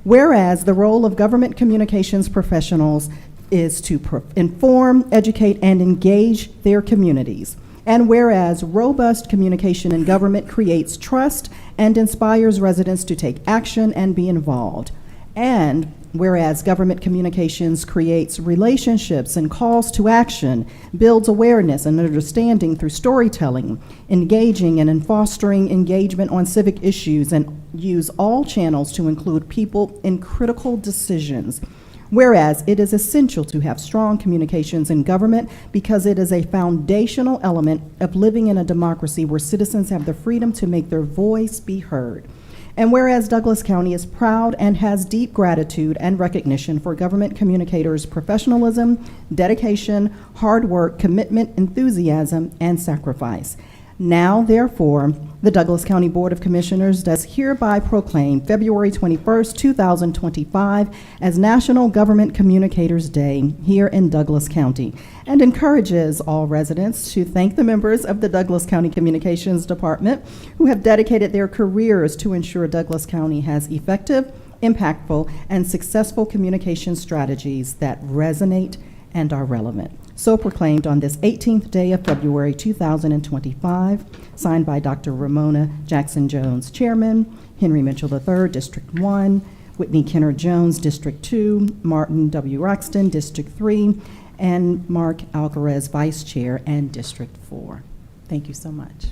Whereas the role of government communications professionals is to inform, educate, and engage their communities. And whereas robust communication in government creates trust and inspires residents to take action and be involved. And whereas government communications creates relationships and calls to action, builds awareness and understanding through storytelling, engaging and in fostering engagement on civic issues, and use all channels to include people in critical decisions. Whereas it is essential to have strong communications in government because it is a foundational element of living in a democracy where citizens have the freedom to make their voice be heard. And whereas Douglas County is proud and has deep gratitude and recognition for government communicators' professionalism, dedication, hard work, commitment, enthusiasm, and sacrifice. Now, therefore, the Douglas County Board of Commissioners does hereby proclaim February 21st, 2025 as National Government Communicators Day here in Douglas County, and encourages all residents to thank the members of the Douglas County Communications Department who have dedicated their careers to ensure Douglas County has effective, impactful, and successful communication strategies that resonate and are relevant. So proclaimed on this 18th day of February 2025, signed by Dr. Ramona Jackson Jones, Chairman, Henry Mitchell III, District 1, Whitney Kenner Jones, District 2, Martin W. Roxton, District 3, and Mark Alcarez, Vice Chair, and District 4. Thank you so much.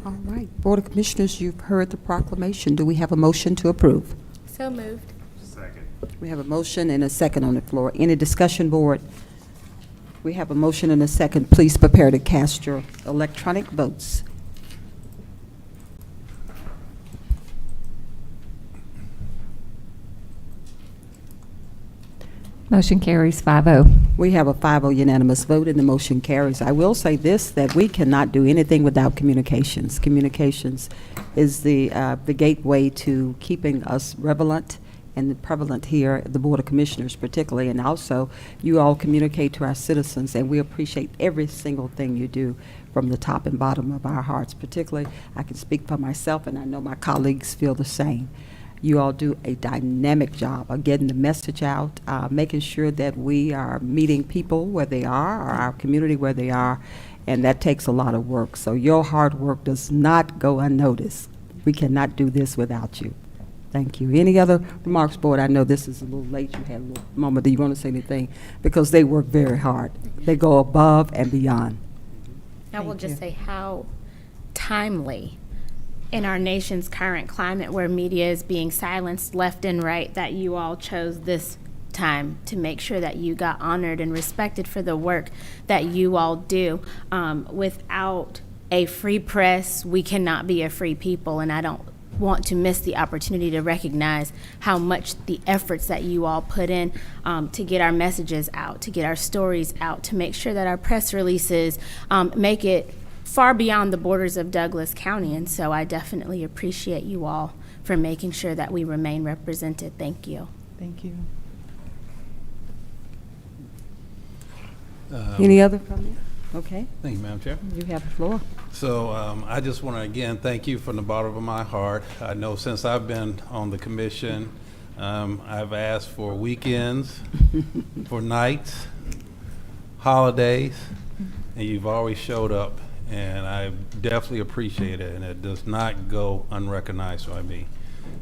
All right, Board of Commissioners, you've heard the proclamation. Do we have a motion to approve? So moved. We have a motion and a second on the floor. Any discussion, Board? We have a motion and a second. Please prepare to cast your electronic votes. Motion carries 5-0. We have a 5-0 unanimous vote, and the motion carries. I will say this, that we cannot do anything without communications. Communications is the gateway to keeping us relevant and prevalent here at the Board of Commissioners particularly, and also you all communicate to our citizens, and we appreciate every single thing you do from the top and bottom of our hearts. Particularly, I can speak for myself, and I know my colleagues feel the same. You all do a dynamic job of getting the message out, making sure that we are meeting people where they are, or our community where they are, and that takes a lot of work. So your hard work does not go unnoticed. We cannot do this without you. Thank you. Any other remarks, Board? I know this is a little late. You had a little moment. Do you want to say anything? Because they work very hard. They go above and beyond. I will just say how timely in our nation's current climate where media is being silenced left and right that you all chose this time to make sure that you got honored and respected for the work that you all do. Without a free press, we cannot be a free people, and I don't want to miss the opportunity to recognize how much the efforts that you all put in to get our messages out, to get our stories out, to make sure that our press releases make it far beyond the borders of Douglas County. And so I definitely appreciate you all for making sure that we remain represented. Thank you. Thank you. Any other comments? Okay, Thank you, Madam Chair. you have the floor. So I just want to again thank you from the bottom of my heart. I know since I've been on the commission, I've asked for weekends, for nights, holidays, and you've always showed up, and I definitely appreciate it, and it does not go unrecognized by me.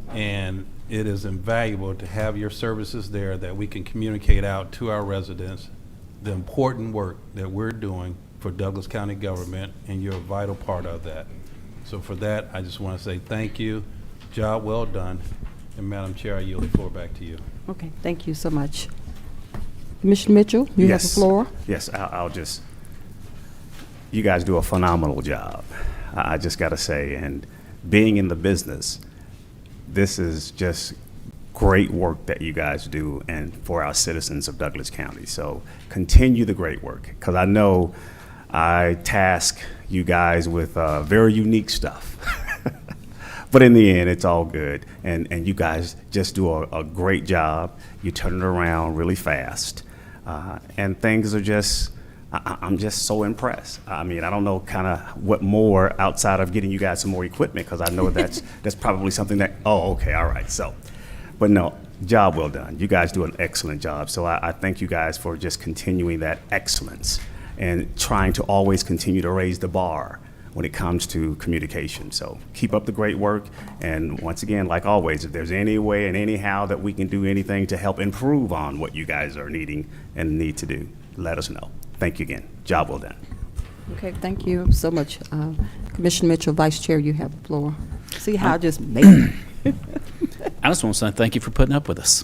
And it is invaluable to have your services there that we can communicate out to our residents the important work that we're doing for Douglas County government, and you're a vital part of that. So for that, I just want to say thank you, job well done, and Madam Chair, I yield the floor back to you. Okay, thank you so much. Commissioner Mitchell, you have the Yes. floor. Yes, I'll just, you guys do a phenomenal job. I just got to say, and being in the business, this is just great work that you guys do and for our citizens of Douglas County. So continue the great work, because I know I task you guys with very unique stuff. But in the end, it's all good. And you guys just do a great job. You turn it around really fast. And things are just, I'm just so impressed. I mean, I don't know kind of what more outside of getting you guys some more equipment, because I know that's probably something that, oh, okay, all right. So, but no, job well done. You guys do an excellent job. So I thank you guys for just continuing that excellence and trying to always continue to raise the bar when it comes to communication. So keep up the great work. And once again, like always, if there's any way and anyhow that we can do anything to help improve on what you guys are needing and need to do, let us know. Thank you again. Job well done. Okay, thank you so much. Commissioner Mitchell, Vice Chair, you have the floor. See how I just made it? I just want to say thank you for putting up with us.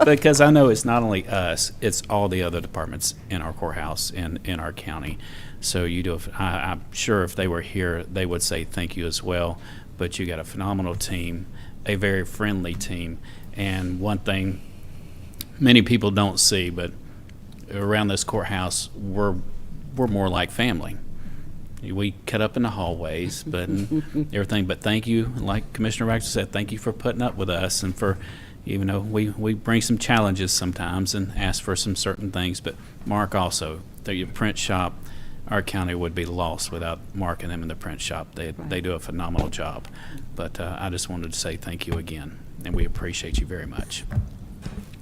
Because I know it's not only us, it's all the other departments in our courthouse and in our county. So you do, I'm sure if they were here, they would say thank you as well. But you got a phenomenal team, a very friendly team. And one thing many people don't see, but around this courthouse, we're more like family. We cut up in the hallways, but everything. But thank you, like Commissioner Baxter said, thank you for putting up with us, and for, even though we bring some challenges sometimes and ask for some certain things. But Mark also, the print shop, our county would be lost without Mark and them in the print shop. They do a phenomenal job. But I just wanted to say thank you again, and we appreciate you very much.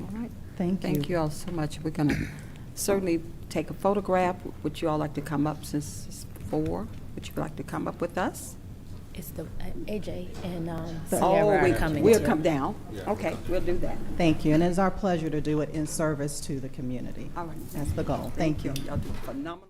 All right. Thank you. Thank you all so much. We're going to certainly take a photograph. Would you all like to come up since it's 4? Would you like to come up with us? It's the AJ and We'll come down. Okay, we'll do that. Thank you. And it's our pleasure to do it in service to the community. All right. That's the goal. Thank you. Y'all do phenomenal.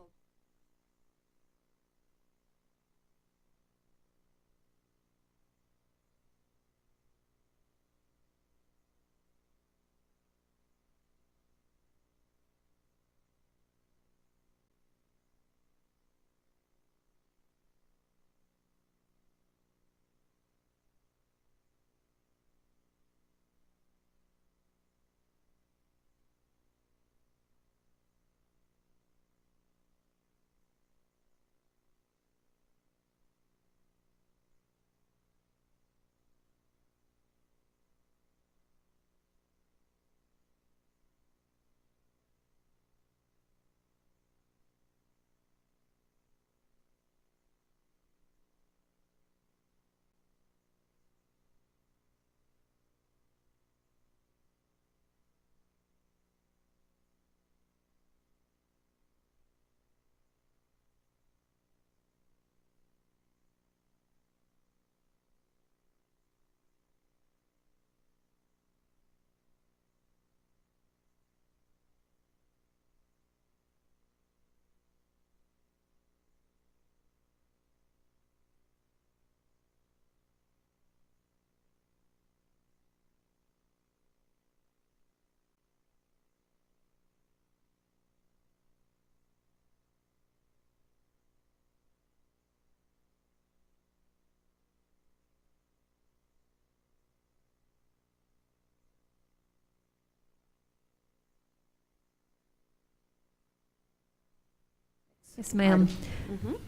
Yes, ma'am.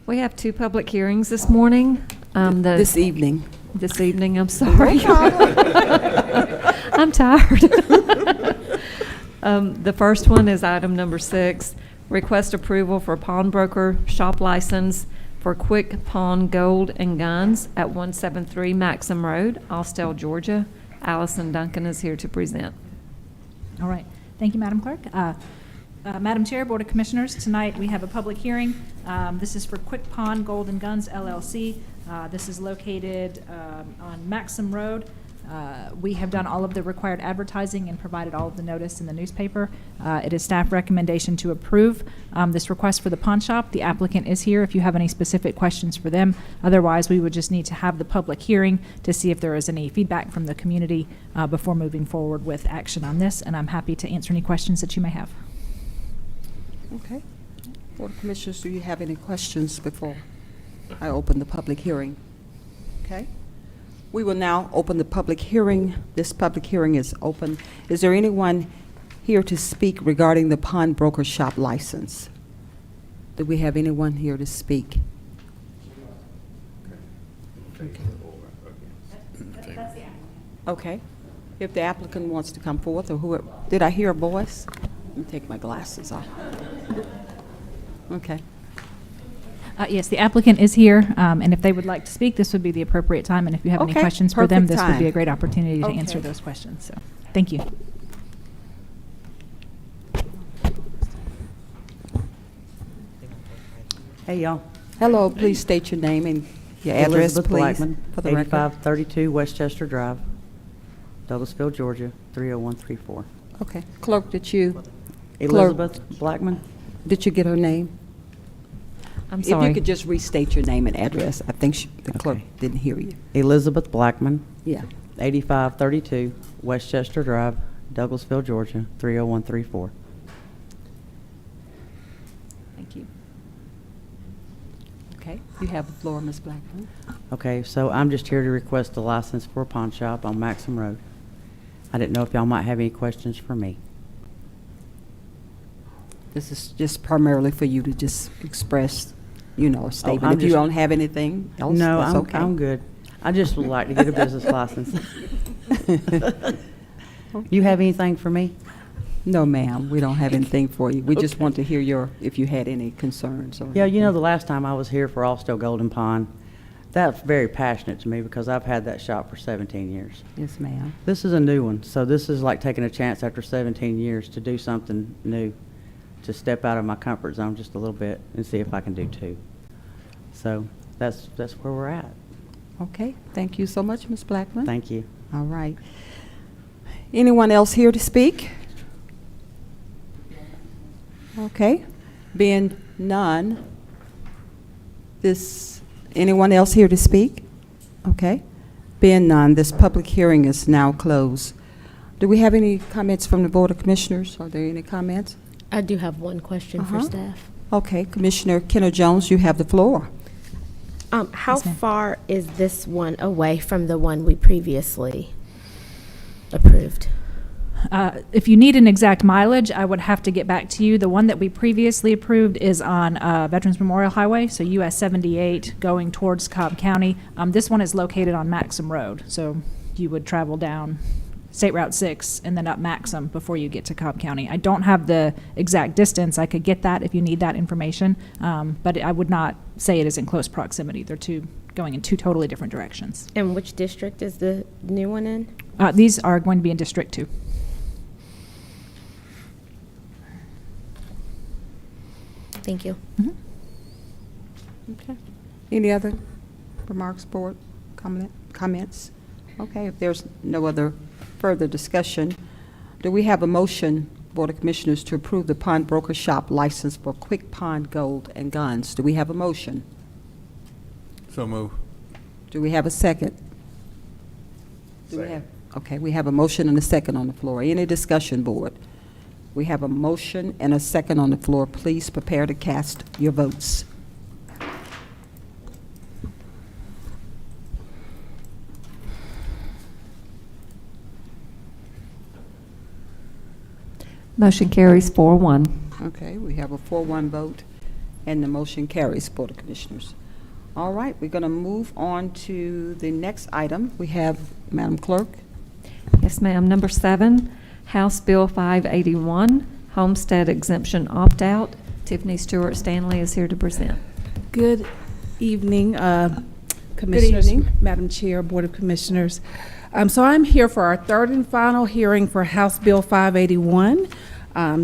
We have two public hearings this morning. This evening. This evening, I'm sorry. I'm tired. The first one is item number 6, request approval for pawnbroker shop license for Quick Pawn Gold and Guns at 173 Maxim Road, Austell, Georgia. Allison Duncan is here to present. All right. Thank you, Madam Clerk. Madam Chair, Board of Commissioners, tonight we have a public hearing. This is for Quick Pawn Gold and Guns LLC. This is located on Maxim Road. We have done all of the required advertising and provided all of the notice in the newspaper. It is staff recommendation to approve this request for the pawn shop. The applicant is here if you have any specific questions for them. Otherwise, we would just need to have the public hearing to see if there is any feedback from the community before moving forward with action on this, and I'm happy to answer any questions that you may have. Okay. Board of Commissioners, do you have any questions before I open the public hearing? Okay. We will now open the public hearing. This public hearing is open. Is there anyone here to speak regarding the pawnbroker shop license? Do we have anyone here to speak? Okay. If the applicant wants to come forth, or whoever. Did I hear a voice? Let me take my glasses off. Okay. Yes, the applicant is here, and if they would like to speak, this would be the appropriate time. And if you have any Okay, questions for them, perfect this would be time. a great opportunity to answer Okay. those questions. So, thank you. Hey, y'all. Hello, please state your name and your address, Elizabeth please, Blackman, for the record. 8532 Westchester Drive, Douglasville, Georgia, 30134. Okay. Clerk, did you? Elizabeth Blackman. Did you get her name? I'm If sorry. you could just restate your name and address. I think the clerk didn't hear you. Elizabeth Blackman. Yeah. 8532 Westchester Drive, Douglasville, Georgia, 30134. Thank you. Okay. You have the floor, Ms. Blackman. Okay, so I'm just here to request a license for a pawn shop on Maxim Road. I didn't know if y'all might have any questions for me. This is just primarily for you to just express, a I'm statement. If you just- don't have anything else, No, that's okay. I'm good. I just would like to get a business license. You have anything for me? No, ma'am, we don't have anything for you. We just want to hear if you had any concerns or. Yeah, the last time I was here for Austell Golden Pond, that's very passionate to me because I've had that shop for 17 years. Yes, ma'am. This is a new one, so this is like taking a chance after 17 years to do something new, to step out of my comfort zone just a little bit and see if I can do two. So that's where we're at. Okay, thank you so much, Ms. Blackman. Thank you. All right. Anyone else here to speak? Okay, being none, anyone else here to speak? Okay, being none, this public hearing is now closed. Do we have any comments from the Board of Commissioners? Are there any comments? I do have one question for staff. Okay, Commissioner Kenner Jones, you have the floor. How far is this one away from the one we previously approved? If you need an exact mileage, I would have to get back to you. The one that we previously approved is on Veterans Memorial Highway, so US 78 going towards Cobb County. This one is located on Maxim Road, so you would travel down State Route 6 and then up Maxim before you get to Cobb County. I don't have the exact distance. I could get that if you need that information, but I would not say it is in close proximity. They're going in two totally different directions. And which district is the new one in? These are going to be in District 2. Thank you. Okay. Any other remarks, Board, comments? Okay, if there's no other further discussion, do we have a motion, Board of Commissioners, to approve the pawnbroker shop license for Quick Pawn Gold and Guns? Do we have a motion? So move. Do we have a second? Okay, we have a motion and a second on the floor. Any discussion, Board? We have a motion and a second on the floor. Please prepare to cast your votes. Motion carries 4-1. Okay, we have a 4-1 vote. And the motion carries, Board of Commissioners. All right, we're going to move on to the next item. We have, Madam Clerk. Yes, ma'am. Number 7, House Bill 581, Homestead Exemption Opt-out. Tiffany Stewart Stanley is here to present. Good evening, Commissioners, evening. Madam Chair, Board of Commissioners. So I'm here for our third and final hearing for House Bill 581.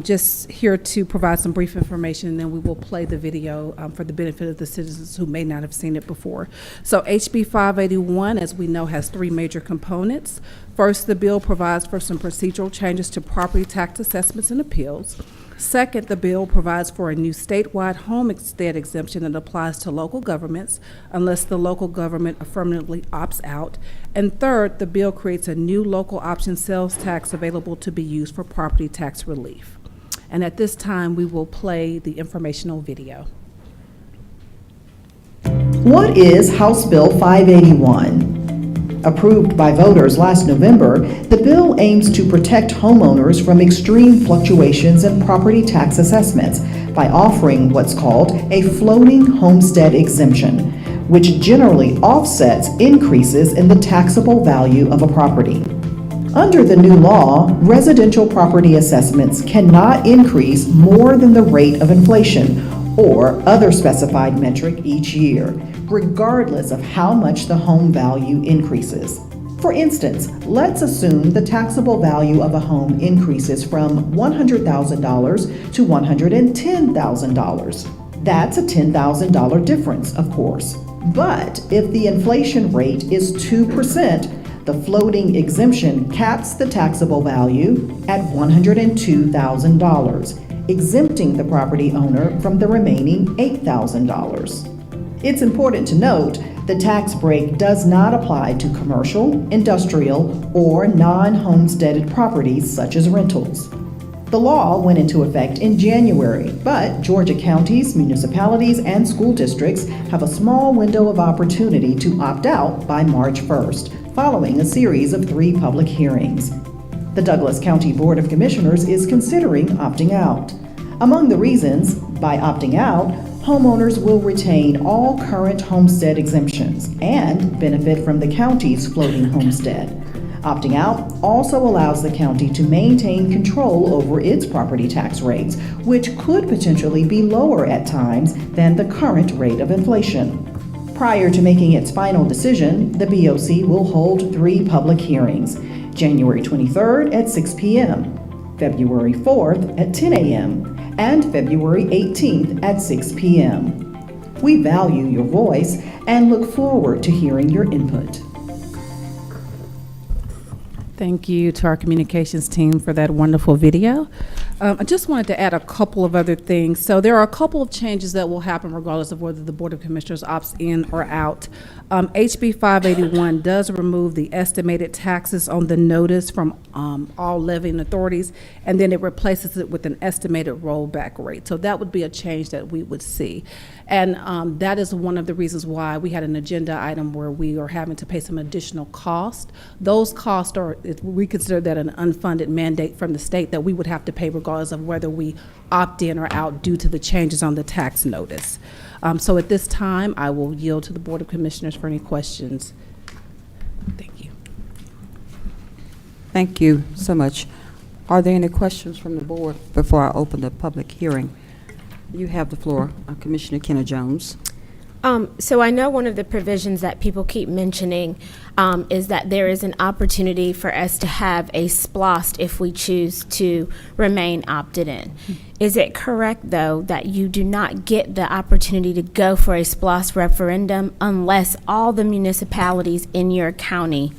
Just here to provide some brief information, and then we will play the video for the benefit of the citizens who may not have seen it before. So HB 581, as we know, has 3 major components. First, the bill provides for some procedural changes to property tax assessments and appeals. Second, the bill provides for a new statewide homestead exemption that applies to local governments unless the local government affirmatively opts out. And third, the bill creates a new local option sales tax available to be used for property tax relief. And at this time, we will play the informational video. What is House Bill 581? Approved by voters last November, the bill aims to protect homeowners from extreme fluctuations in property tax assessments by offering what's called a floating homestead exemption, which generally offsets increases in the taxable value of a property. Under the new law, residential property assessments cannot increase more than the rate of inflation or other specified metric each year, regardless of how much the home value increases. For instance, let's assume the taxable value of a home increases from $100,000 to $110,000. That's a $10,000 difference, of course. But if the inflation rate is 2%, the floating exemption caps the taxable value at $102,000, exempting the property owner from the remaining $8,000. It's important to note the tax break does not apply to commercial, industrial, or non-homesteaded properties such as rentals. The law went into effect in January, but Georgia counties, municipalities, and school districts have a small window of opportunity to opt out by March 1st, following a series of 3 public hearings. The Douglas County Board of Commissioners is considering opting out. Among the reasons, by opting out, homeowners will retain all current homestead exemptions and benefit from the county's floating homestead. Opting out also allows the county to maintain control over its property tax rates, which could potentially be lower at times than the current rate of inflation. Prior to making its final decision, the BOC will hold 3 public hearings, January 23rd at 6 p.m., February 4th at 10 a.m., and February 18th at 6 p.m. We value your voice and look forward to hearing your input. Thank you to our communications team for that wonderful video. I just wanted to add a couple of other things. So there are a couple of changes that will happen regardless of whether the Board of Commissioners opts in or out. HB 581 does remove the estimated taxes on the notice from all levying authorities, and then it replaces it with an estimated rollback rate. So that would be a change that we would see. And that is one of the reasons why we had an agenda item where we are having to pay some additional cost. Those costs are, we consider that an unfunded mandate from the state that we would have to pay regardless of whether we opt in or out due to the changes on the tax notice. So at this time, I will yield to the Board of Commissioners for any questions. Thank you. Thank you so much. Are there any questions from the board before I open the public hearing? You have the floor, Commissioner Kenna Jones. So I know one of the provisions that people keep mentioning is that there is an opportunity for us to have a SPLOST if we choose to remain opted in. Is it correct, though, that you do not get the opportunity to go for a SPLOST referendum unless all the municipalities in your county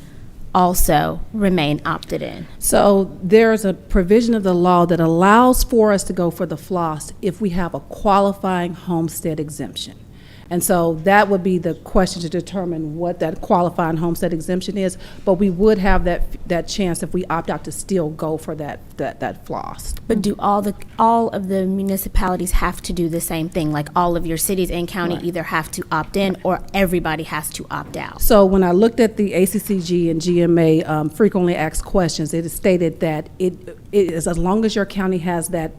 also remain opted in? So there's a provision of the law that allows for us to go for the FLOST if we have a qualifying homestead exemption. And so that would be the question to determine what that qualifying homestead exemption is, but we would have that chance if we opt out to still go for that FLOST. But do all of the municipalities have to do the same thing? Like all of your cities and county either have to opt in or everybody has to opt out? So when I looked at the ACCG and GMA frequently asked questions, it is stated that it is as long as your county has that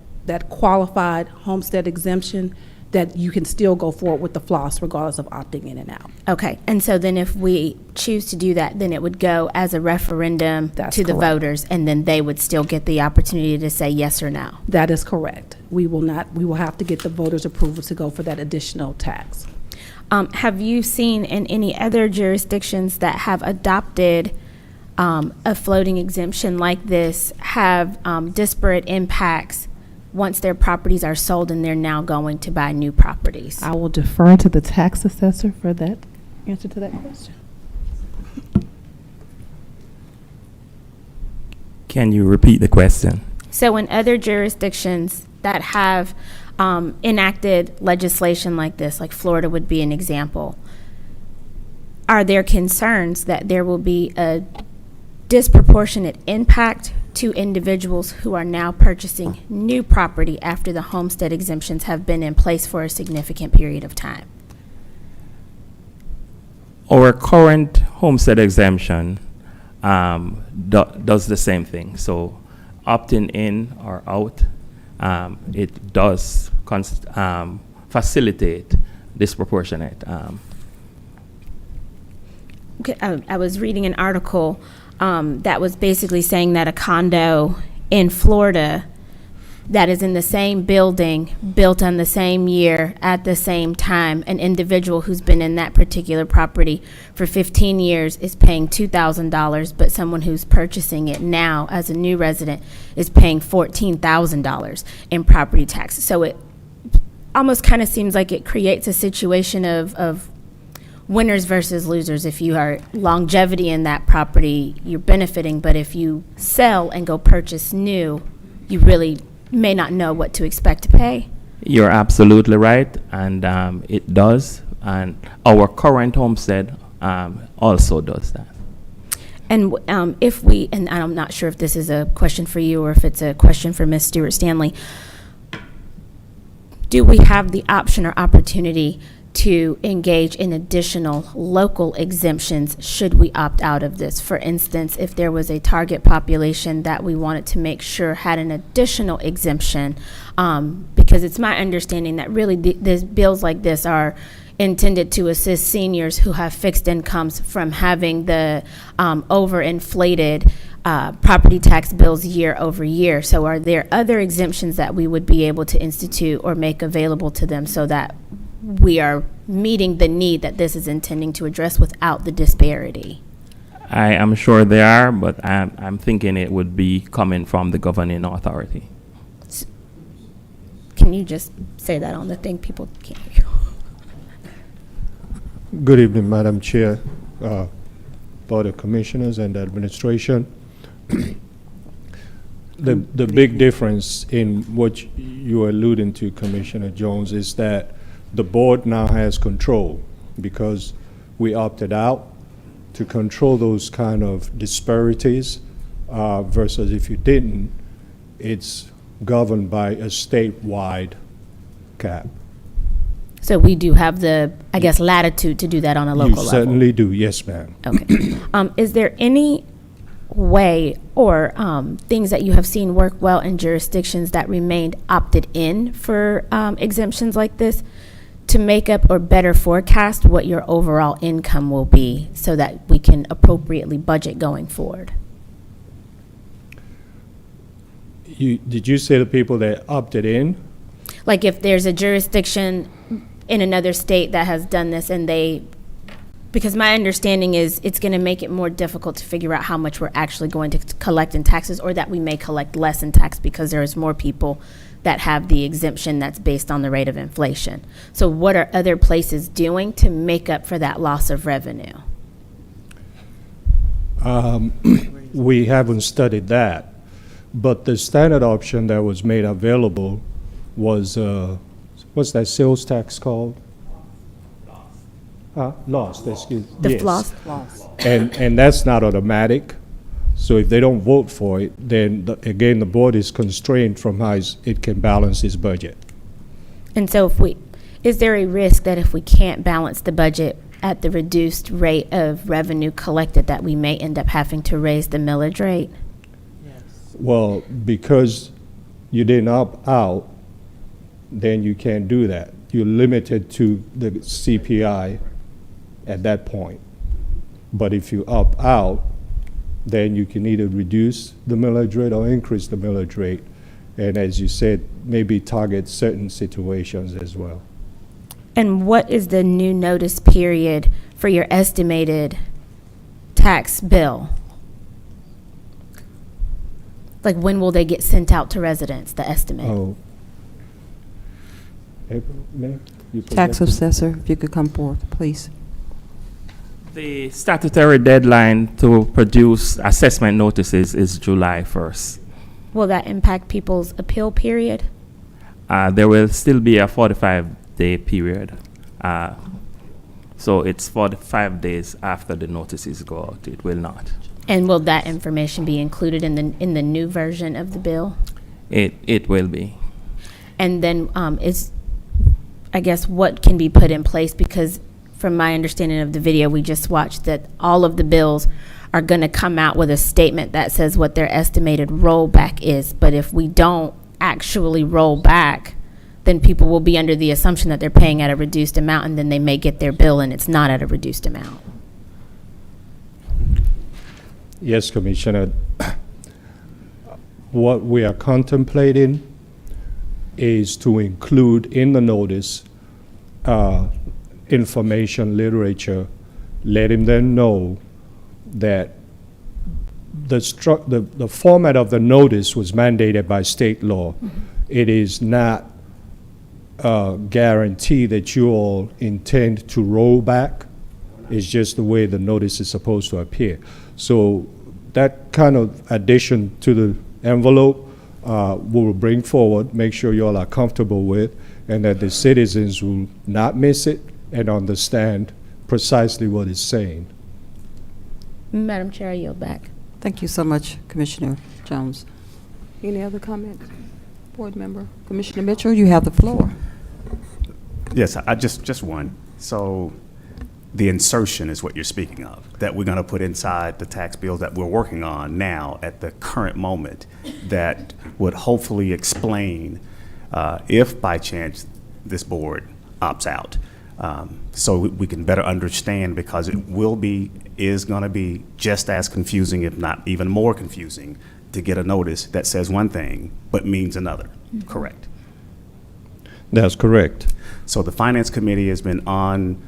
qualified homestead exemption, that you can still go forward with the floss regardless of opting in and out. Okay, and so then if we choose to do that, then it would go as a referendum That's to the correct. voters, and then they would still get the opportunity to say yes or no. That is correct. We will have to get the voters' approval to go for that additional tax. Have you seen in any other jurisdictions that have adopted a floating exemption like this have disparate impacts once their properties are sold and they're now going to buy new properties? I will defer to the tax assessor for that answer to that question. Can you repeat the question? So in other jurisdictions that have enacted legislation like this, like Florida would be an example, are there concerns that there will be a disproportionate impact to individuals who are now purchasing new property after the homestead exemptions have been in place for a significant period of time? Our current homestead exemption does the same thing. So opting in or out, it does facilitate disproportionate. Okay, I was reading an article that was basically saying that a condo in Florida that is in the same building, built on the same year, at the same time, an individual who's been in that particular property for 15 years is paying $2,000, but someone who's purchasing it now as a new resident is paying $14,000 in property tax. So it almost kind of seems like it creates a situation of winners versus losers. If you are longevity in that property, you're benefiting, but if you sell and go purchase new, you really may not know what to expect to pay. You're absolutely right, and it does. And our current homestead also does that. And if we, and I'm not sure if this is a question for you or if it's a question for Ms. Stewart-Stanley, do we have the option or opportunity to engage in additional local exemptions should we opt out of this? For instance, if there was a target population that we wanted to make sure had an additional exemption, because it's my understanding that really these bills like this are intended to assist seniors who have fixed incomes from having the overinflated property tax bills year over year. So are there other exemptions that we would be able to institute or make available to them so that we are meeting the need that this is intending to address without the disparity? I am sure there are, but I'm thinking it would be coming from the governing authority. Can you just say that on the thing? People can't hear you. Good evening, Madam Chair, Board of Commissioners and the administration. The big difference in what you are alluding to, Commissioner Jones, is that the board now has control because we opted out to control those kind of disparities versus if you didn't, it's governed by a statewide cap. So we do have the, I guess, latitude to do that on a local level? You certainly do, yes, ma'am. Okay. Is there any way or things that you have seen work well in jurisdictions that remained opted in for exemptions like this to make up or better forecast what your overall income will be so that we can appropriately budget going forward? Did you say the people that opted in? Like if there's a jurisdiction in another state that has done this and they, because my understanding is it's going to make it more difficult to figure out how much we're actually going to collect in taxes, or that we may collect less in tax because there's more people that have the exemption that's based on the rate of inflation. So what are other places doing to make up for that loss of revenue? We haven't studied that, but the standard option that was made available was, what's that sales tax called? Lost, excuse me. The yes. loss. And that's not automatic. So if they don't vote for it, then again, the board is constrained from how it can balance its budget. And so is there a risk that if we can't balance the budget at the reduced rate of revenue collected that we may end up having to raise the millage rate? Well, because you didn't opt out, then you can't do that. you're limited to the CPI at that point. But if you opt out, then you can either reduce the millage rate or increase the millage rate. And as you said, maybe target certain situations as well. And what is the new notice period for your estimated tax bill? Like, when will they get sent out to residents, the estimate? Oh. April, May? You Tax project- assessor, if you could come forth, please. The statutory deadline to produce assessment notices is July 1st. Will that impact people's appeal period? There will still be a 45-day period. So it's 45 days after the notices go out. It will not. And will that information be included in the new version of the bill? It will be. And then I guess what can be put in place, because from my understanding of the video we just watched, that all of the bills are going to come out with a statement that says what their estimated rollback is. But if we don't actually roll back, then people will be under the assumption that they're paying at a reduced amount, and then they may get their bill and it's not at a reduced amount. Yes, Commissioner. What we are contemplating is to include in the notice information literature, letting them know that the format of the notice was mandated by state law. Mm-hmm. It is not guarantee that you all intend to roll back. It's just the way the notice is supposed to appear. So that kind of addition to the envelope we will bring forward, make sure you all are comfortable with, and that the citizens will not miss it and understand precisely what it's saying. Madam Chair, I yield back. Thank you so much, Commissioner Jones. Any other comments? Board member? Commissioner Mitchell, you have the floor. Yes, I just one. So the insertion is what you're speaking of, that we're going to put inside the tax bills that we're working on now at the current moment, that would hopefully explain if by chance this board opts out. So we can better understand, because it is going to be just as confusing, if not even more confusing, to get a notice that says one thing but means another. Mm-hmm. Correct? That's correct. So the Finance Committee has been on,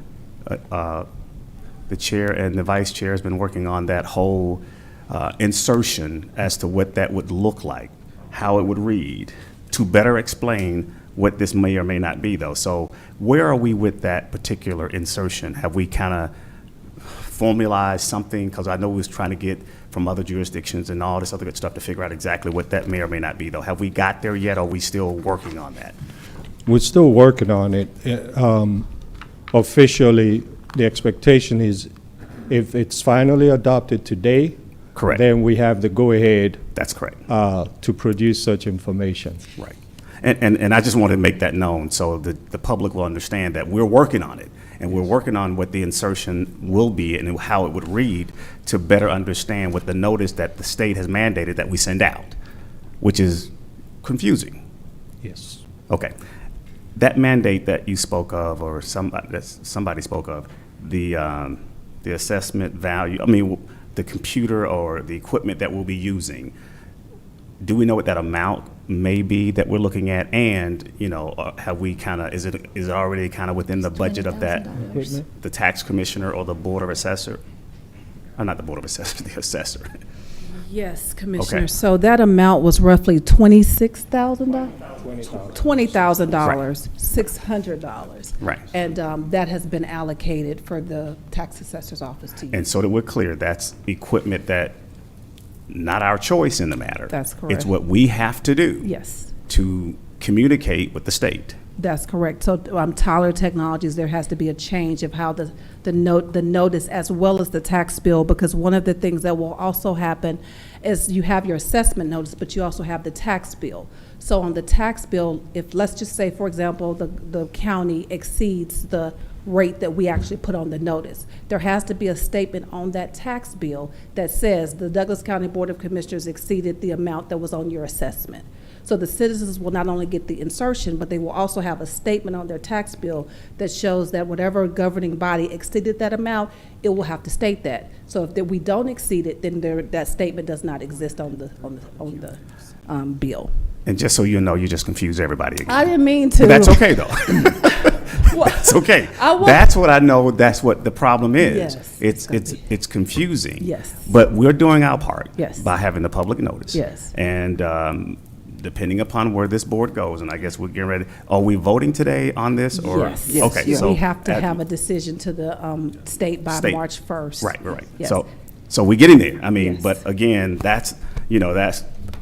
the chair and the vice chair has been working on that whole insertion as to what that would look like, how it would read, to better explain what this may or may not be, though. So where are we with that particular insertion? Have we kind of formalized something? Because I know we was trying to get from other jurisdictions and all this other good stuff to figure out exactly what that may or may not be, though. Have we got there yet, or are we still working on that? We're still working on it. Officially, the expectation is if it's finally adopted today, correct, then we have the go-ahead. That's correct. To produce such information. Right. And I just want to make that known so the public will understand that we're working on it, and we're working on what the insertion will be and how it would read, to better understand what the notice that the state has mandated that we send out, which is confusing. Yes. Okay. That mandate that you spoke of, or somebody spoke of, the assessment value, I mean, the computer or the equipment that we'll be using, do we know what that amount may be that we're looking at? And, you know, have we kind of, is it already kind of within the budget of that, the tax commissioner or the board of assessor? Not the board of assessors, the assessor. Yes, Commissioner. Okay. So that amount was roughly $26,000? $20,000, $600. Right. And that has been allocated for the tax assessor's office to use. And so that we're clear, that's equipment that, not our choice in the matter. That's correct. It's what we have to do. Yes. To communicate with the state. That's correct. So Tyler Technologies, there has to be a change of how the notice as well as the tax bill, because one of the things that will also happen is you have your assessment notice, but you also have the tax bill. So on the tax bill, if, let's just say, for example, the county exceeds the rate that we actually put on the notice, there has to be a statement on that tax bill that says the Douglas County Board of Commissioners exceeded the amount that was on your assessment. So the citizens will not only get the insertion, but they will also have a statement on their tax bill that shows that whatever governing body exceeded that amount, it will have to state that. So if we don't exceed it, then that statement does not exist on the bill. And just so you know, you just confused everybody again. I didn't mean to. But that's okay, though. That's okay. That's what I know. That's what the problem is. Yes, it's confusing. Yes. But we're doing our part. Yes. By having the public notice. Yes. And depending upon where this board goes, and I guess we're getting ready. Are we voting today on this? Or Yes. Yes. Okay. Yeah. So We have to have a decision to the state by March 1st. Right. Yes. So we're getting there. I mean, Yes. but again, that's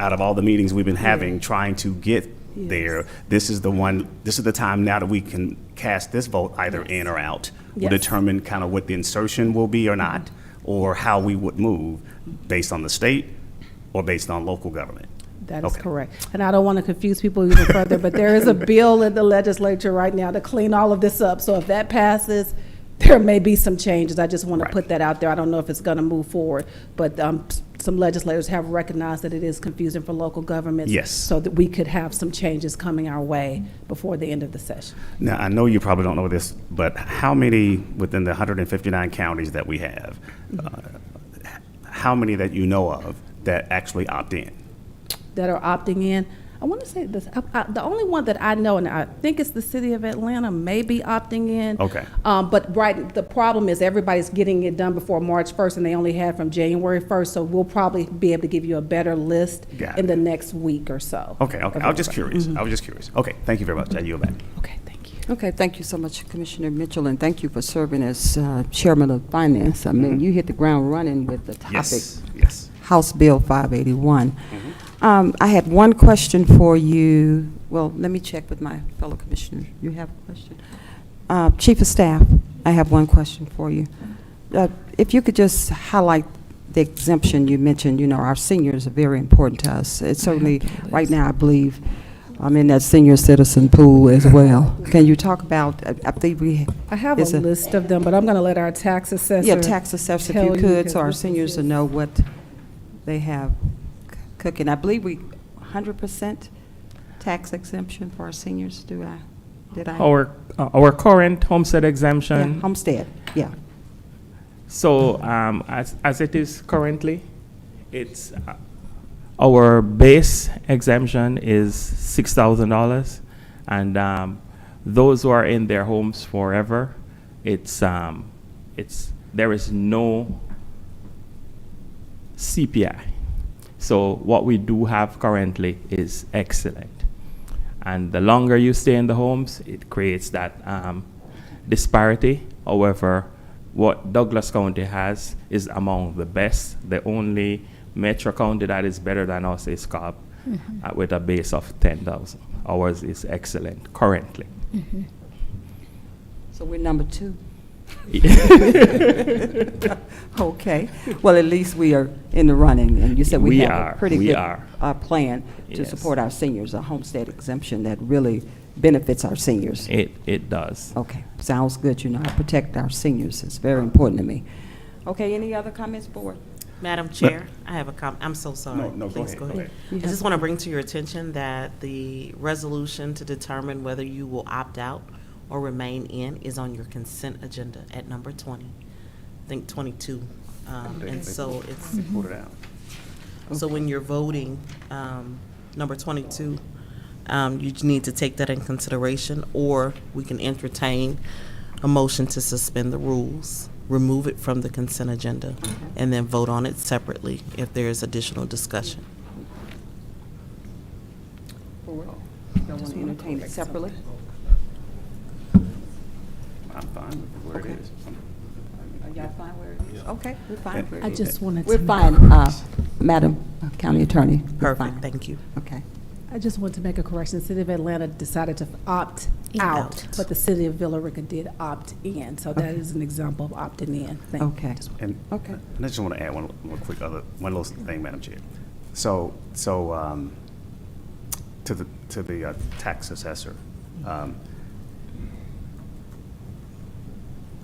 out of all the meetings we've been having, trying to get there. This is the time now that we can cast this vote either in or out. We'll determine kind of what the insertion will be or not, or how we would move based on the state or based on local government. That is correct. And I don't want to confuse people even further, but there is a bill in the legislature right now to clean all of this up. So if that passes, there may be some changes. I just want to put that out there. I don't know if it's going to move forward, but some legislators have recognized that it is confusing for local governments. Yes. So that we could have some changes coming our way before the end of the session. Now, I know you probably don't know this, but how many within the 159 counties that we have, how many that you know of that actually opt in? That are opting in. I want to say this, the only one that I know, and I think it's the city of Atlanta, may be opting in. Okay. But the problem is everybody's getting it done before March 1st, and they only had from January 1st, so we'll probably be able to give you a better list in the next week or so. Okay. I was just curious. Okay, thank you very much. I yield back. Okay, thank you. Okay, thank you so much, Commissioner Mitchell, and thank you for serving as Chairman of Finance. I mean, you hit the ground running with the topic. Yes. House Bill 581. I had one question for you. Well, let me check with my fellow commissioners. You have a question? Chief of Staff, I have one question for you. If you could just highlight the exemption you mentioned. You know, our seniors are very important to us. It's certainly, right now, I believe, I'm in that senior citizen pool as well. Can you talk about, I believe I have a list of them, but I'm going to let our tax assessor. Yeah, tax assessor, if you could, so our seniors will know what they have cooking. I believe 100% tax exemption for our seniors. Did I? Our current homestead exemption. Yeah, homestead. Yeah. So as it is currently, it's our base exemption is $6,000, and those who are in their homes forever, there is no CPI. So what we do have currently is excellent. And the longer you stay in the homes, it creates that disparity. However, what Douglas County has is among the best. The only metro county that is better than us is Cobb, with a base of 10,000. Ours is excellent currently. So we're number 2. Okay. Well, at least we are in the running, and you said we have a pretty good plan to support our seniors, a homestead exemption that really benefits our seniors. It does. Okay. Sounds good. You know, I protect our seniors. It's very important to me. Okay. Any other comments, board? Madam Chair, I have a comment. I'm so sorry. No, Please go ahead. I just want to bring to your attention that the resolution to determine whether you will opt out or remain in is on your consent agenda at number 20. I think 22. And so it's so when you're voting, number 22, you need to take that in consideration, or we can entertain a motion to suspend the rules, remove it from the consent agenda, and then vote on it separately if there is additional discussion. Don't want to entertain it separately? I'm fine with where it is. Are y'all fine where it is? Okay, we're fine where it I is. just wanted to. We're fine, Madam County Attorney. We're Perfect, fine. thank you. Okay. I just want to make a correction. The city of Atlanta decided to opt out, but the city of Villa Rica did opt in. So that is an example of opting in. Okay. And Okay. I just want to add one quick one little thing, Madam Chair. So to the tax assessor,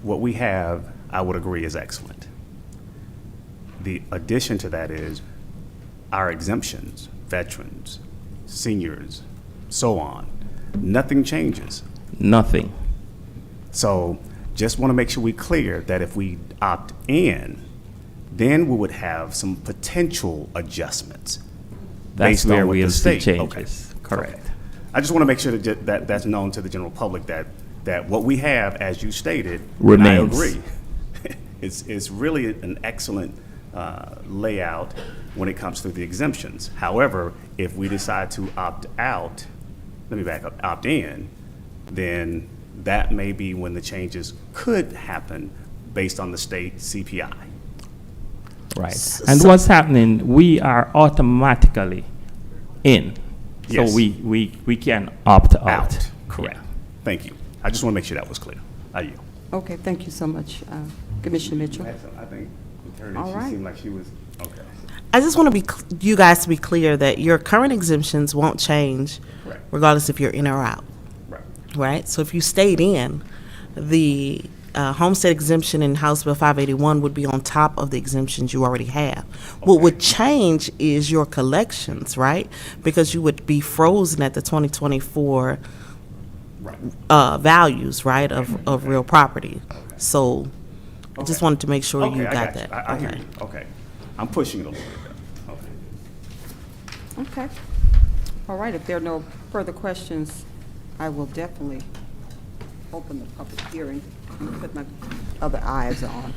what we have, I would agree, is excellent. The addition to that is our exemptions, veterans, seniors, so on. Nothing changes. Nothing. So just want to make sure we're clear that if we opt in, then we would have some potential adjustments. That's based where on what the we'll see state. changes. Correct. Okay. I just want to make sure that that's known to the general public that what we have, as you stated, Remains. and I agree, it's really an excellent layout when it comes to the exemptions. However, if we decide to opt out, let me back up, opt in, then that may be when the changes could happen based on the state CPI. Right. And what's happening, we are automatically in. Yes. So we can opt out. Correct. Yeah. Thank you. I just want to make sure that was clear. I yield. Okay, thank you so much, Commissioner Mitchell. I think Attorney, All she right. seemed like she was, okay. I just want to you guys to be clear that your current exemptions won't change Correct. regardless if you're in or out. Right. Right? So if you stayed in, the homestead exemption in House Bill 581 would be on top of the exemptions you already have. What would change is your collections, right? Because you would be frozen at the 2024 values, right, of real property. So I just wanted to make sure Okay, you I got you. that. I hear you. Okay. I'm pushing it a little bit. Okay. Okay. All right, if there are no further questions, I will definitely open the public hearing and put my other eyes on.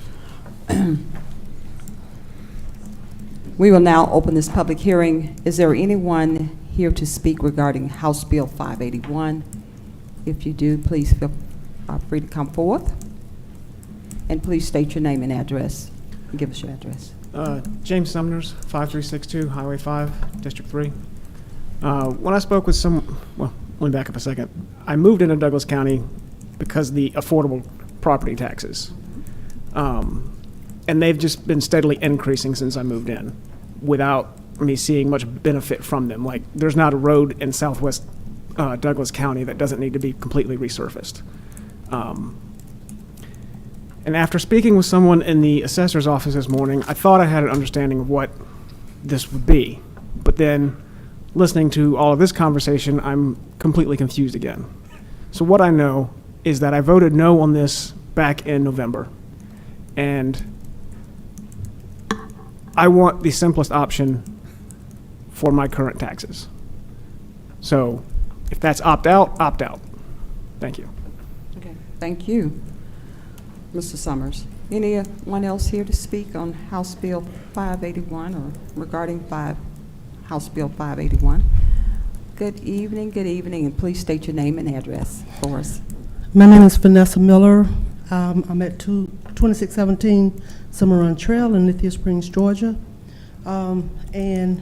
We will now open this public hearing. Is there anyone here to speak regarding House Bill 581? If you do, please feel free to come forth. And please state your name and address. Give us your address. James Sumners, 5362 Highway 5, District 3. When I spoke with well, let me back up a second. I moved into Douglas County because of the affordable property taxes. And they've just been steadily increasing since I moved in without me seeing much benefit from them. Like, there's not a road in southwest Douglas County that doesn't need to be completely resurfaced. And after speaking with someone in the assessor's office this morning, I thought I had an understanding of what this would be. But then, listening to all of this conversation, I'm completely confused again. So what I know is that I voted no on this back in November. And I want the simplest option for my current taxes. So if that's opt out, opt out. Thank you. Okay, thank you. Mr. Summers, anyone else here to speak on House Bill 581 or regarding House Bill 581? Good evening, and please state your name and address for us. My name is Vanessa Miller. I'm at 2617 Summer Run Trail in Lithia Springs, Georgia. And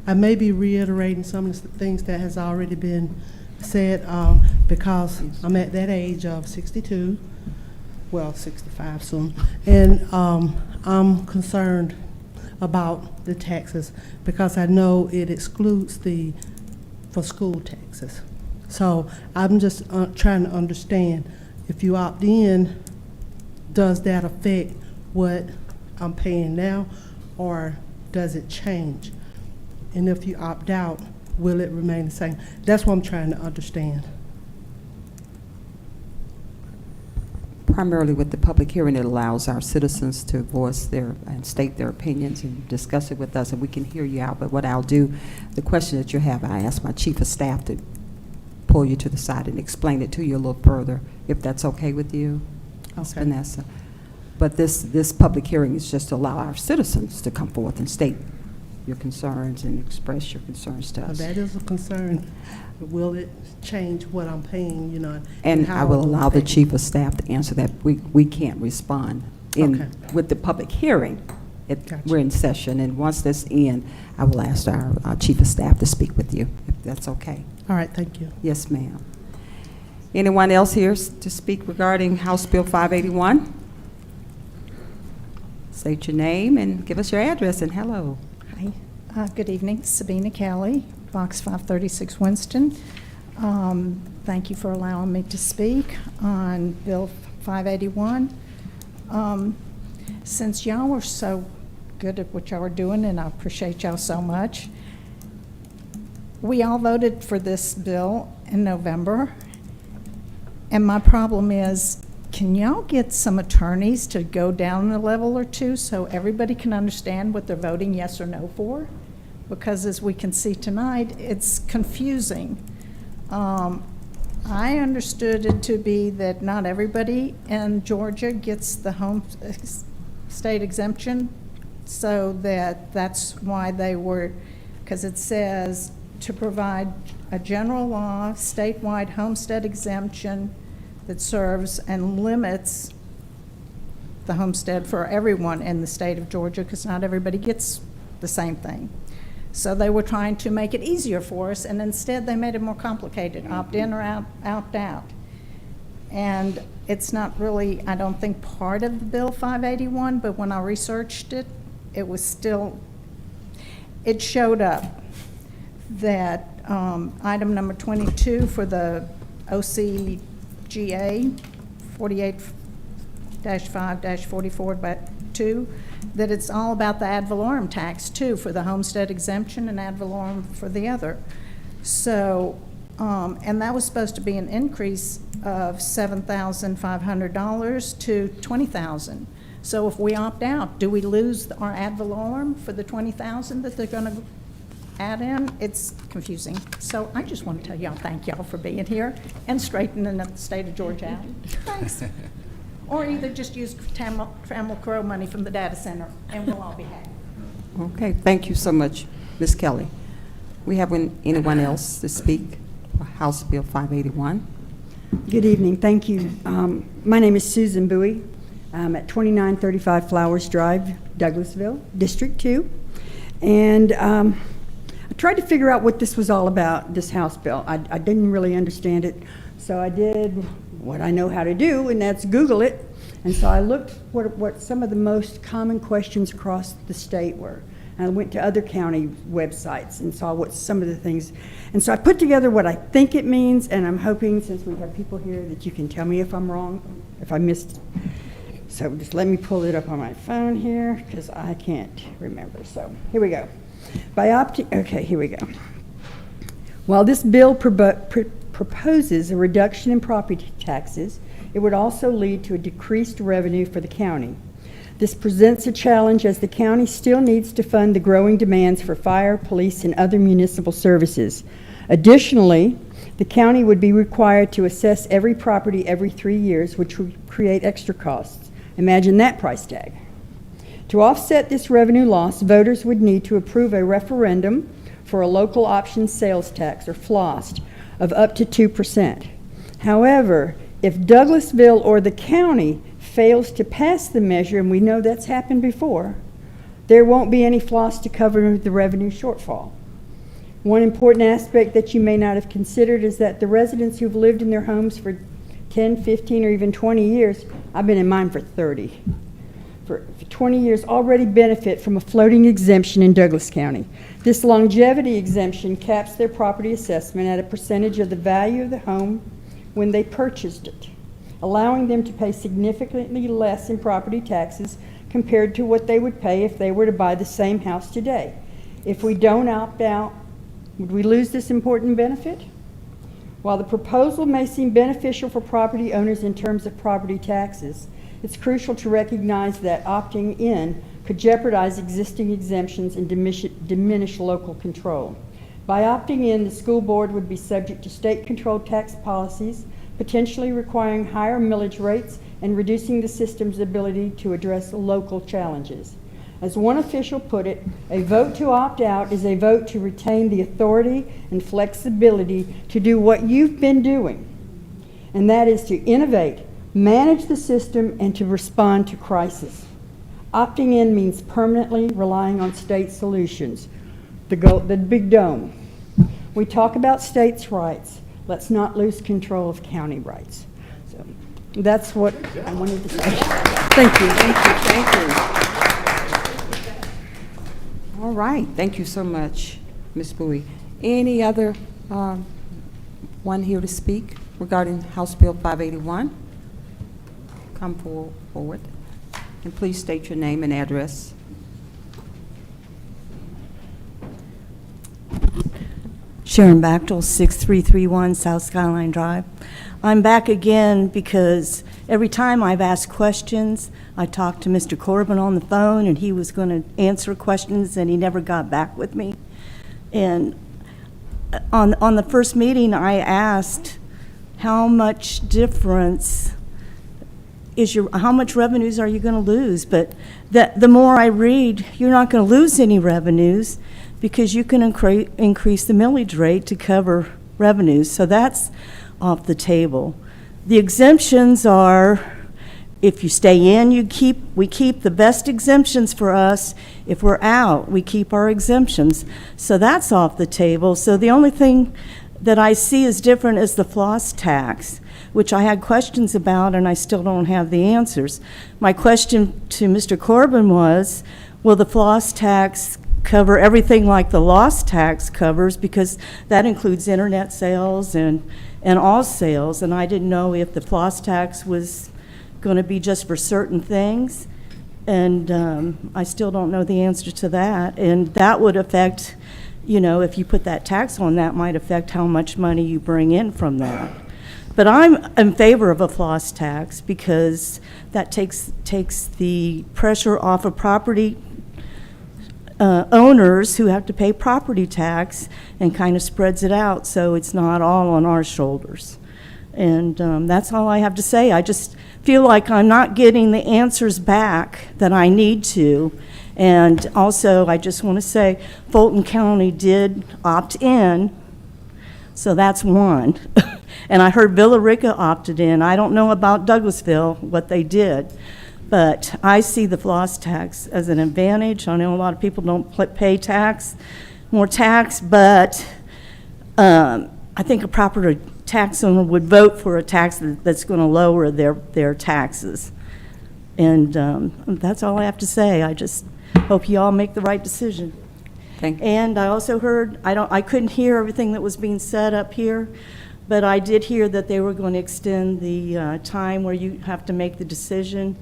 I may be reiterating some of the things that has already been said because I'm at that age of 62. Well, 65 soon, and I'm concerned about the taxes because I know it excludes for school taxes. So I'm just trying to understand, if you opt in, does that affect what I'm paying now, or does it change? And if you opt out, will it remain the same? That's what I'm trying to understand. Primarily with the public hearing, it allows our citizens to voice and state their opinions and discuss it with us, and we can hear you out. But what I'll do, the question that you have, I ask my chief of staff to pull you to the side and explain it to you a little further, if that's okay with you, Ms. Vanessa. But this public hearing is just to allow our citizens to come forth and state your concerns and express your concerns to us. That is a concern. Will it change what I'm paying, you know? And how I will I'm allow the paying? chief of staff to answer that. We can't respond with the public hearing. We're in session, and once that's in, I will ask our chief of staff to speak with you, if that's okay. All right, thank you. Yes, ma'am. Anyone else here to speak regarding House Bill 581? State your name and give us your address, and hello. Hi, good evening, Sabina Kelly, Box 536 Winston. Thank you for allowing me to speak on Bill 581. Since y'all were so good at what y'all were doing, and I appreciate y'all so much, we all voted for this bill in November, and my problem is, can y'all get some attorneys to go down a level or two so everybody can understand what they're voting yes or no for? Because as we can see tonight, it's confusing. I understood it to be that not everybody in Georgia gets the home state exemption, so that's why they were, because it says to provide a general law statewide homestead exemption that serves and limits the homestead for everyone in the state of Georgia, because not everybody gets the same thing. So they were trying to make it easier for us, and instead they made it more complicated, opt in or opt out. And it's not really, I don't think, part of the Bill 581, but when I researched it, it was still, it showed up that item number 22 for the OCGA 48-5-44-2, that it's all about the ad valorem tax too, for the homestead exemption and ad valorem for the other. So, and that was supposed to be an increase of $7,500 to $20,000. So if we opt out, do we lose our ad valorem for the $20,000 that they're going to add in? It's confusing. So I just want to tell y'all, thank y'all for being here and straightening the state of Georgia out. Thanks. Or either just use Trammell Crow money from the data center, and we'll all be happy. Okay, thank you so much, Ms. Kelly. We have anyone else to speak for House Bill 581? Good evening, thank you. My name is Susan Bowie. I'm at 2935 Flowers Drive, Douglasville, District 2. And I tried to figure out what this was all about, this House bill. I didn't really understand it, so I did what I know how to do, and that's Google it. And so I looked what some of the most common questions across the state were. And I went to other county websites and saw what some of the things. And so I put together what I think it means, and I'm hoping, since we have people here, that you can tell me if I'm wrong, if I missed. So just let me pull it up on my phone here, because I can't remember. So here we go. By opting, okay, here we go. While this bill proposes a reduction in property taxes, it would also lead to a decreased revenue for the county. This presents a challenge as the county still needs to fund the growing demands for fire, police, and other municipal services. Additionally, the county would be required to assess every property every 3 years, which would create extra costs. Imagine that price tag. To offset this revenue loss, voters would need to approve a referendum for a local option sales tax, or FLOST, of up to 2%. However, if Douglasville or the county fails to pass the measure, and we know that's happened before, there won't be any FLOST to cover the revenue shortfall. One important aspect that you may not have considered is that the residents who've lived in their homes for 10, 15, or even 20 years, I've been in mine for 30, for 20 years, already benefit from a floating exemption in Douglas County. This longevity exemption caps their property assessment at a percentage of the value of the home when they purchased it, allowing them to pay significantly less in property taxes compared to what they would pay if they were to buy the same house today. If we don't opt out, would we lose this important benefit? While the proposal may seem beneficial for property owners in terms of property taxes, it's crucial to recognize that opting in could jeopardize existing exemptions and diminish local control. By opting in, the school board would be subject to state-controlled tax policies, potentially requiring higher millage rates and reducing the system's ability to address local challenges. As one official put it, a vote to opt out is a vote to retain the authority and flexibility to do what you've been doing, and that is to innovate, manage the system, and to respond to crisis. Opting in means permanently relying on state solutions. The big dome. We talk about states' rights. Let's not lose control of county rights. So that's what I wanted to say. Thank you. Thank you, thank you. All right, thank you so much, Ms. Bowie. Any other one here to speak regarding House Bill 581? Come forward, and please state your name and address. Sharon Bachtel, 6331 South Skyline Drive. I'm back again because every time I've asked questions, I talked to Mr. Corbin on the phone, and he was going to answer questions, and he never got back with me. And on the first meeting, I asked how much difference how much revenues are you going to lose? But the more I read, you're not going to lose any revenues because you can increase the millage rate to cover revenues. So that's off the table. The exemptions are, if you stay in, we keep the best exemptions for us. If we're out, we keep our exemptions. So that's off the table. So the only thing that I see is different is the floss tax, which I had questions about, and I still don't have the answers. My question to Mr. Corbin was, will the floss tax cover everything like the loss tax covers? Because that includes internet sales and all sales, and I didn't know if the floss tax was going to be just for certain things, and I still don't know the answer to that. And that would affect, if you put that tax on, that might affect how much money you bring in from that. But I'm in favor of a floss tax because that takes the pressure off of property owners who have to pay property tax and kind of spreads it out so it's not all on our shoulders. And that's all I have to say. I just feel like I'm not getting the answers back that I need to. And also, I just want to say Fulton County did opt in, so that's one. And I heard Villa Rica opted in. I don't know about Douglasville, what they did. But I see the floss tax as an advantage. I know a lot of people don't pay more tax, but I think a proper tax owner would vote for a tax that's going to lower their taxes. And that's all I have to say. I just hope you all make the right decision. Thank you. And I also heard, I couldn't hear everything that was being said up here, but I did hear that they were going to extend the time where you have to make the decision.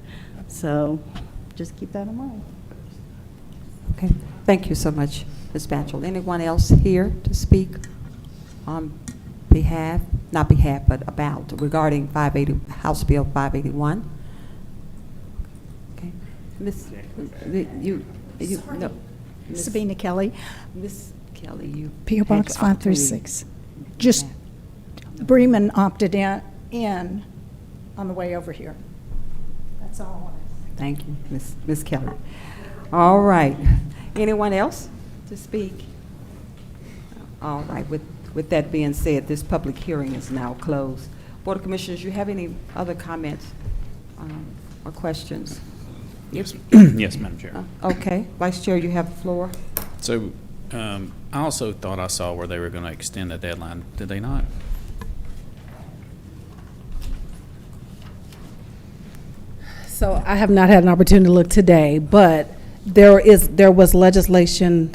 So just keep that in mind. Okay, thank you so much, Ms. Batchel. Anyone else here to speak on behalf, not behalf, but about regarding House Bill 581? Okay, Ms. No. Sabina Kelly. Ms. Kelly, you. P.O. Box 536. Just Bremen opted in on the way over here. That's all I want. Thank you, Ms. Kelly. All right. Anyone else to speak? All right. With that being said, this public hearing is now closed. Board of Commissioners, you have any other comments or questions? Yes, yes, Madam Chair. Okay. Vice Chair, you have the floor. So I also thought I saw where they were going to extend the deadline. Did they not? So I have not had an opportunity to look today, but there was legislation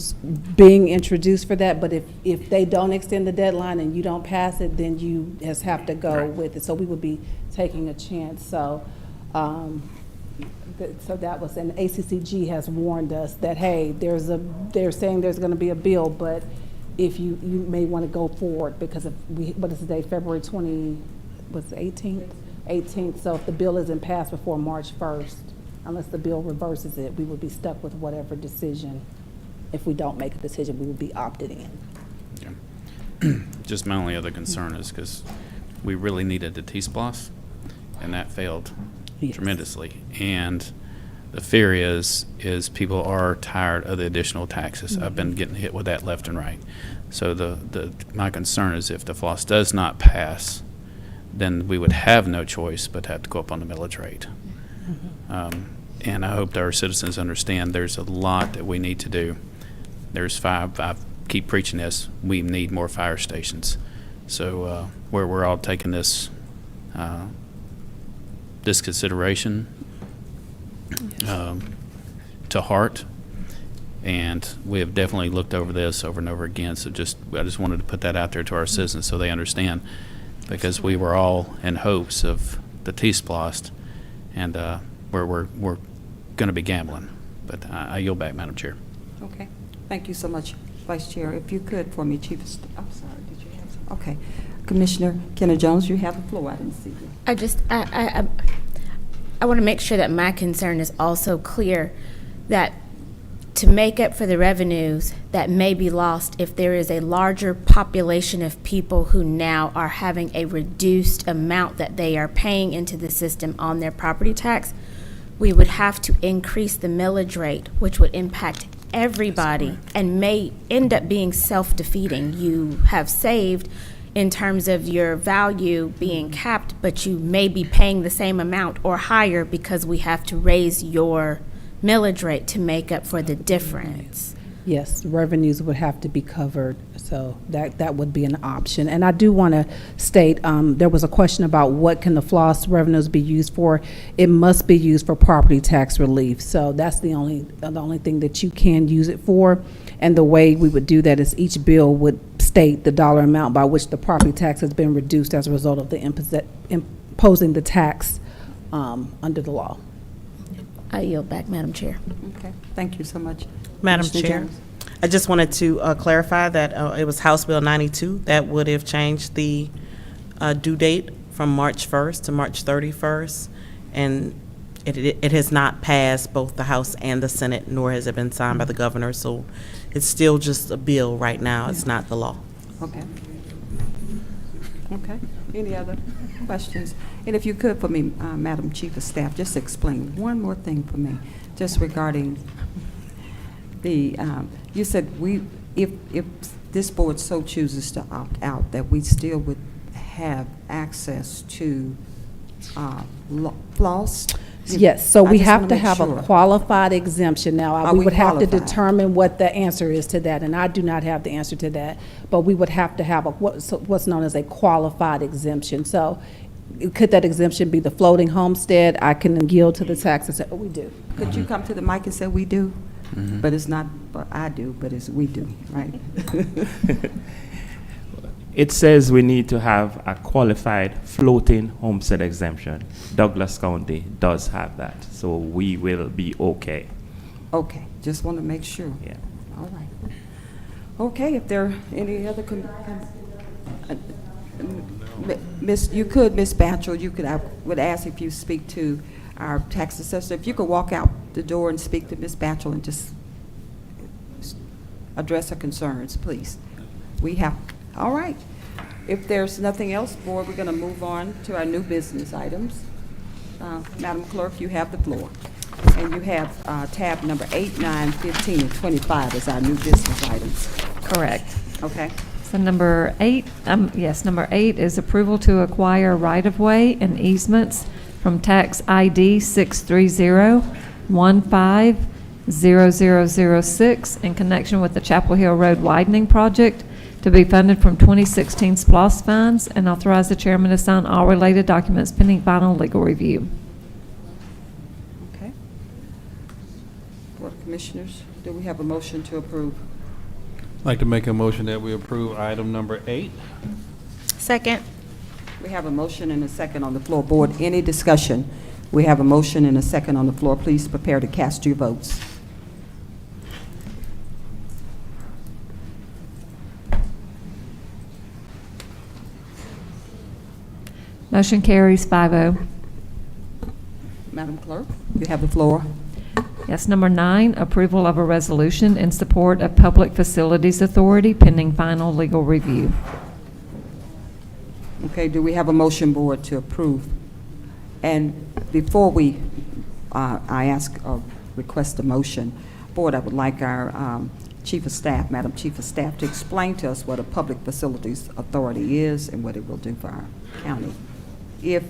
being introduced for that, but if they don't extend the deadline and you don't pass it, then you just have to go with it. So we would be taking a chance. So so that was, and ACCG has warned us that, hey, they're saying there's going to be a bill, but if you may want to go forward because of, what is the date, February 20, what's the 18th? 18th, so if the bill isn't passed before March 1st, unless the bill reverses it, we would be stuck with whatever decision. If we don't make a decision, we would be opted in. Okay. Just my only other concern is because we really needed the T-Splosh, and that failed tremendously. And the fear is people are tired of the additional taxes. I've been getting hit with that left and right. So my concern is if the floss does not pass, then we would have no choice but have to go up on the millage rate. And I hope that our citizens understand there's a lot that we need to do. There's I keep preaching this, we need more fire stations. So where we're all taking this consideration to heart, and we have definitely looked over this over and over again. So I just wanted to put that out there to our citizens so they understand, because we were all in hopes of the T-Splosh, and we're going to be gambling. But I yield back, Madam Chair. Okay. Thank you so much, Vice Chair, if you could for me, Chief of Staff. I'm sorry, did you have some? Okay. Commissioner Kenneth Jones, you have the floor. I didn't see you. I want to make sure that my concern is also clear, that to make up for the revenues that may be lost if there is a larger population of people who now are having a reduced amount that they are paying into the system on their property tax, we would have to increase the millage rate, which would impact everybody and may end up being self-defeating. You have saved in terms of your value being capped, but you may be paying the same amount or higher because we have to raise your millage rate to make up for the difference. Yes, revenues would have to be covered, so that would be an option. And I do want to state, there was a question about what can the floss revenues be used for. It must be used for property tax relief. So that's the only thing that you can use it for. And the way we would do that is each bill would state the dollar amount by which the property tax has been reduced as a result of the imposing the tax under the law. I yield back, Madam Chair. Okay, thank you so much. Madam Commissioner Chair, Jones? I just wanted to clarify that it was House Bill 92 that would have changed the due date from March 1st to March 31st, and it has not passed both the House and the Senate, nor has it been signed by the governor, so it's still just a bill right now. It's not the law. Okay. Okay. Any other questions? And if you could for me, Madam Chief of Staff, just explain one more thing for me, just regarding the, you said if this board so chooses to opt out, that we still would have access to floss? Yes, so I we just have wanna to make have sure. a qualified exemption. Now, Are we we would have to qualified? determine what the answer is to that, and I do not have the answer to that. But we would have to have what's known as a qualified exemption. So could that exemption be the floating homestead? I can yield to the tax and say, oh, we do. Could you come to the mic and say we do? But it's not, but I do, but it's we do, right? It says we need to have a qualified floating homestead exemption. Douglas County does have that, so we will be okay. Okay, just want to make sure. Yeah. All right. Okay, if there are any other, Miss Batchel, you could, I would ask if you speak to our tax assessor. If you could walk out the door and speak to Miss Batchel and just address her concerns, please. We have, all right. If there's nothing else, board, we're going to move on to our new business items. Madam Clerk, you have the floor. And you have tab number 8, 9, 15, and 25 as our new business items. Correct. Okay. So number 8, number 8 is approval to acquire right-of-way and easements from tax ID 630-150006 in connection with the Chapel Hill Road widening project to be funded from 2016 SPLOST funds, and authorize the chairman to sign all related documents pending final legal review. Okay. Board of Commissioners, do we have a motion to approve? I'd like to make a motion that we approve item number 8. Second. We have a motion and a second on the floor. Board, any discussion? We have a motion and a second on the floor. Please prepare to cast your votes. Motion carries 5-0. Madam Clerk, you have the floor. Yes, number 9, approval of a resolution in support of Public Facilities Authority pending final legal review. Okay, do we have a motion, Board, to approve? And before I ask or request a motion, Board, I would like our Chief of Staff, Madam Chief of Staff, to explain to us what a Public Facilities Authority is and what it will do for our county. If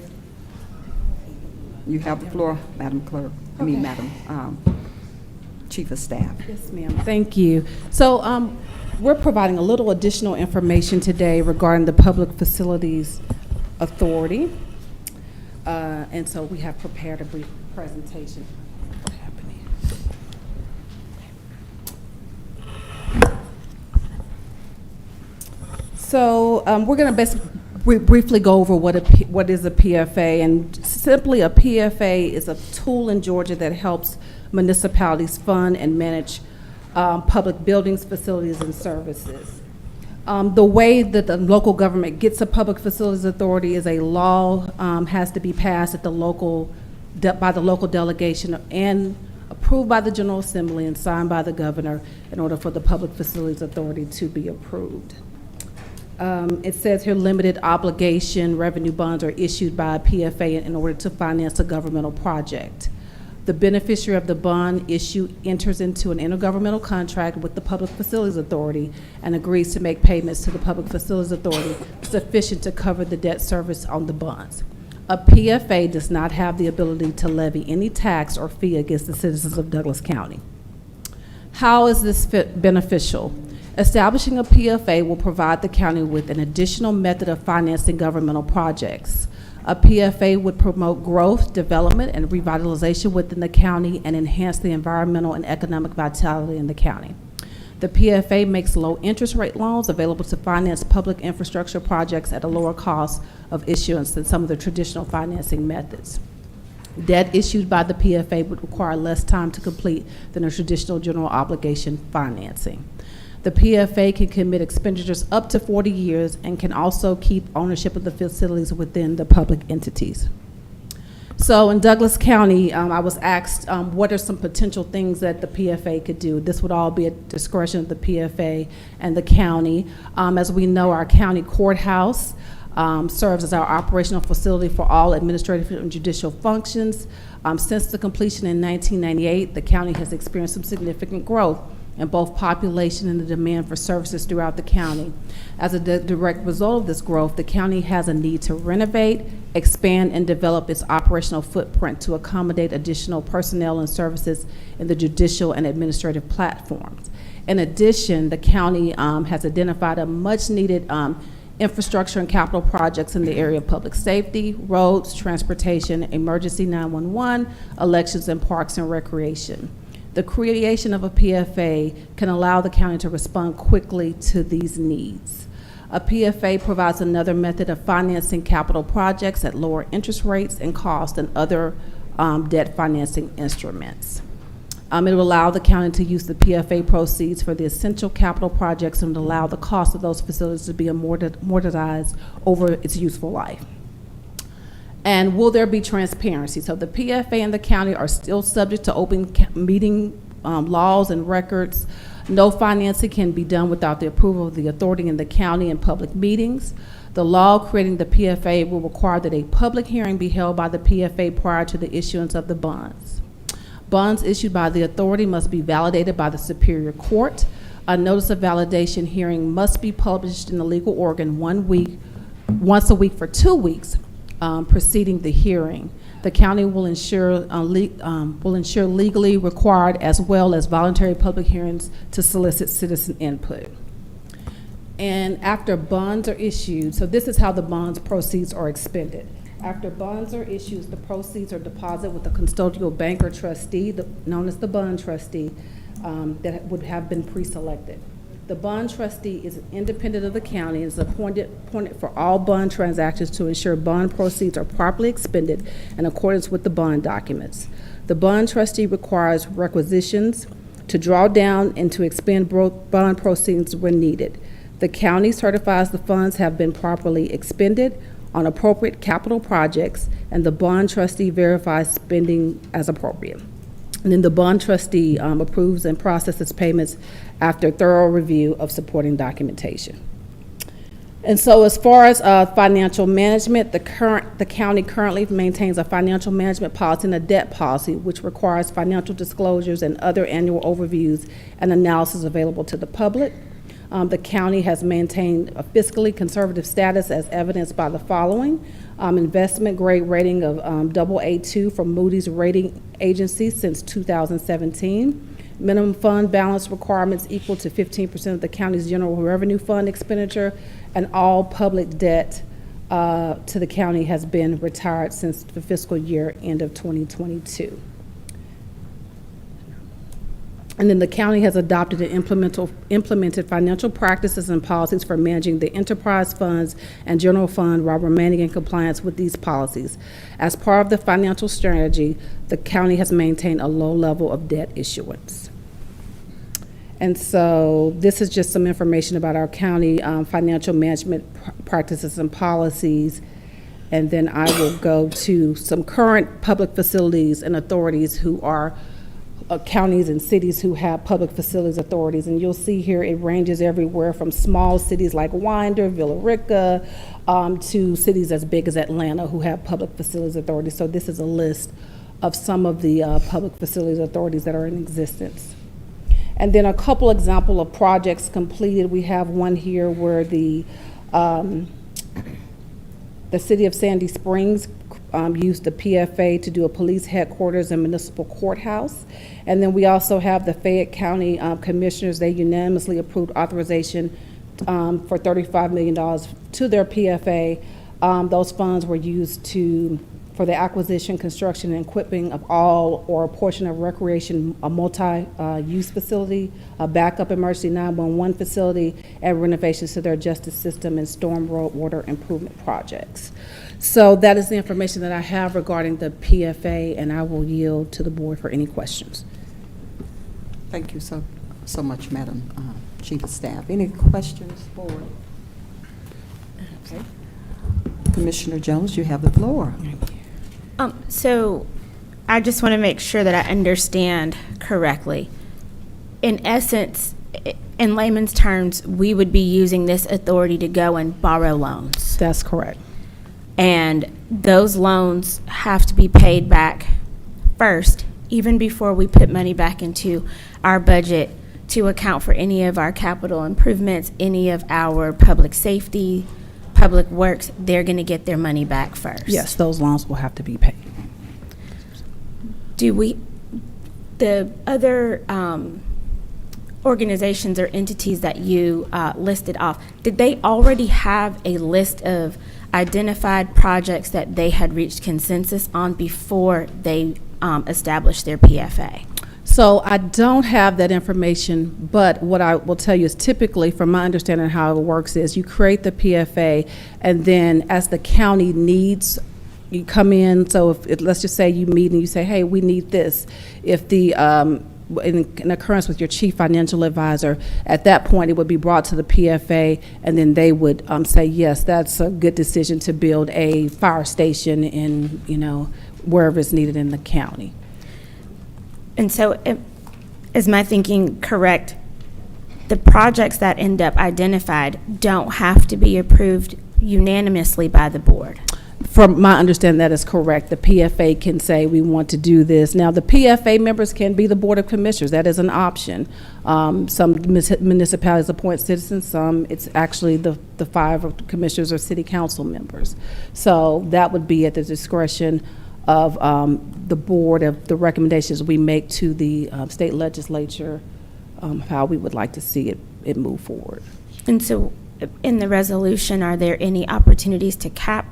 you have the floor, Madam Clerk, Madam Chief of Staff. Yes, ma'am. Thank you. So we're providing a little additional information today regarding the Public Facilities Authority. And so we have prepared a brief presentation. What happened here? So we're going to briefly go over what is a PFA. And simply a PFA is a tool in Georgia that helps municipalities fund and manage public buildings, facilities, and services. The way that the local government gets a public facilities authority is a law has to be passed at the local, by the local delegation and approved by the General Assembly and signed by the governor in order for the public facilities authority to be approved. It says here limited obligation revenue bonds are issued by a PFA in order to finance a governmental project. The beneficiary of the bond issue enters into an intergovernmental contract with the Public Facilities Authority and agrees to make payments to the Public Facilities Authority sufficient to cover the debt service on the bonds. A PFA does not have the ability to levy any tax or fee against the citizens of Douglas County. How is this beneficial? Establishing a PFA will provide the county with an additional method of financing governmental projects. A PFA would promote growth, development, and revitalization within the county and enhance the environmental and economic vitality in the county. The PFA makes low interest rate loans available to finance public infrastructure projects at a lower cost of issuance than some of the traditional financing methods. Debt issued by the PFA would require less time to complete than a traditional general obligation financing. The PFA can commit expenditures up to 40 years and can also keep ownership of the facilities within the public entities. So in Douglas County, I was asked what are some potential things that the PFA could do. This would all be at discretion of the PFA and the county. As we know, our county courthouse serves as our operational facility for all administrative and judicial functions. Since the completion in 1998, the county has experienced some significant growth in both population and the demand for services throughout the county. As a direct result of this growth, the county has a need to renovate, expand, and develop its operational footprint to accommodate additional personnel and services in the judicial and administrative platforms. In addition, the county has identified a much-needed infrastructure and capital projects in the area of public safety, roads, transportation, emergency 911, elections, and parks and recreation. The creation of a PFA can allow the county to respond quickly to these needs. A PFA provides another method of financing capital projects at lower interest rates and costs than other debt financing instruments. It will allow the county to use the PFA proceeds for the essential capital projects and allow the cost of those facilities to be amortized over its useful life. And will there be transparency? So the PFA and the county are still subject to open meeting laws and records. No financing can be done without the approval of the authority in the county in public meetings. The law creating the PFA will require that a public hearing be held by the PFA prior to the issuance of the bonds. Bonds issued by the authority must be validated by the Superior Court. A notice of validation hearing must be published in the legal organ once a week for 2 weeks preceding the hearing. The county will ensure legally required as well as voluntary public hearings to solicit citizen input. And after bonds are issued, so this is how the bonds proceeds are expended. After bonds are issued, the proceeds are deposited with a custodial bank or trustee, known as the bond trustee, that would have been pre-selected. The bond trustee is independent of the county and is appointed for all bond transactions to ensure bond proceeds are properly expended in accordance with the bond documents. The bond trustee requires requisitions to draw down and to expend bond proceeds when needed. The county certifies the funds have been properly expended on appropriate capital projects, and the bond trustee verifies spending as appropriate. And then the bond trustee approves and processes payments after thorough review of supporting documentation. And so as far as financial management, the county currently maintains a financial management policy and a debt policy, which requires financial disclosures and other annual overviews and analysis available to the public. The county has maintained a fiscally conservative status as evidenced by the following. Investment grade rating of AA2 from Moody's rating agency since 2017. Minimum fund balance requirements equal to 15% of the county's general revenue fund expenditure, and all public debt to the county has been retired since the fiscal year end of 2022. And then the county has adopted and implemented financial practices and policies for managing the enterprise funds and general fund while remaining in compliance with these policies. As part of the financial strategy, the county has maintained a low level of debt issuance. And so this is just some information about our county financial management practices and policies. And then I will go to some current public facilities and authorities who are counties and cities who have public facilities authorities. And you'll see here it ranges everywhere from small cities like Winder, Villa Rica, to cities as big as Atlanta who have public facilities authorities. So this is a list of some of the public facilities authorities that are in existence. And then a couple example of projects completed. We have one here where the city of Sandy Springs used the PFA to do a police headquarters and municipal courthouse. And then we also have the Fayette County Commissioners. They unanimously approved authorization for $35 million to their PFA. Those funds were used for the acquisition, construction, and equipping of all or a portion of recreation, a multi-use facility, a backup emergency 911 facility, and renovations to their justice system and storm road water improvement projects. So that is the information that I have regarding the PFA, and I will yield to the board for any questions. Thank you so much, Madam Chief of Staff. Any questions for? Okay. Commissioner Jones, you have the floor. So I just want to make sure that I understand correctly. In essence, in layman's terms, we would be using this authority to go and borrow loans. That's correct. And those loans have to be paid back first, even before we put money back into our budget to account for any of our capital improvements, any of our public safety, public works. They're going to get their money back first. Yes, those loans will have to be paid. The other organizations or entities that you listed off, did they already have a list of identified projects that they had reached consensus on before they established their PFA? So I don't have that information, but what I will tell you is typically, from my understanding how it works, is you create the PFA, and then as the county needs, you come in. So if let's just say you meet and you say, hey, we need this. If the in occurrence with your chief financial advisor, at that point it would be brought to the PFA, and then they would say, yes, that's a good decision to build a fire station in, wherever it's needed in the county. And so is my thinking correct? The projects that end up identified don't have to be approved unanimously by the board? From my understanding, that is correct. The PFA can say, we want to do this. Now, the PFA members can be the Board of Commissioners. That is an option. Some municipalities appoint citizens. Some, it's actually the 5 commissioners or city council members. So that would be at the discretion of the board, of the recommendations we make to the state legislature, how we would like to see it move forward. And so in the resolution, are there any opportunities to cap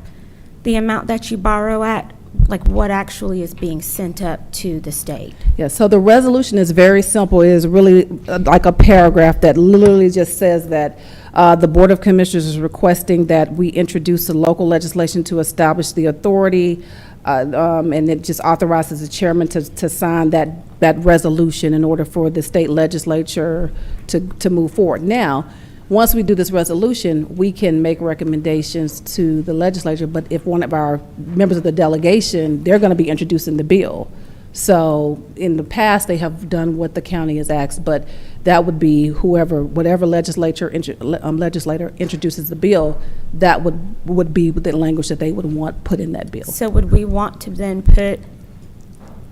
the amount that you borrow at? Like what actually is being sent up to the state? Yeah, so the resolution is very simple. It is really like a paragraph that literally just says that the Board of Commissioners is requesting that we introduce the local legislation to establish the authority, and it just authorizes the chairman to sign that resolution in order for the state legislature to move forward. Now, once we do this resolution, we can make recommendations to the legislature, but if one of our members of the delegation, they're going to be introducing the bill. So in the past, they have done what the county has asked, but that would be whatever legislator introduces the bill, that would be the language that they would want put in that bill. So would we want to then put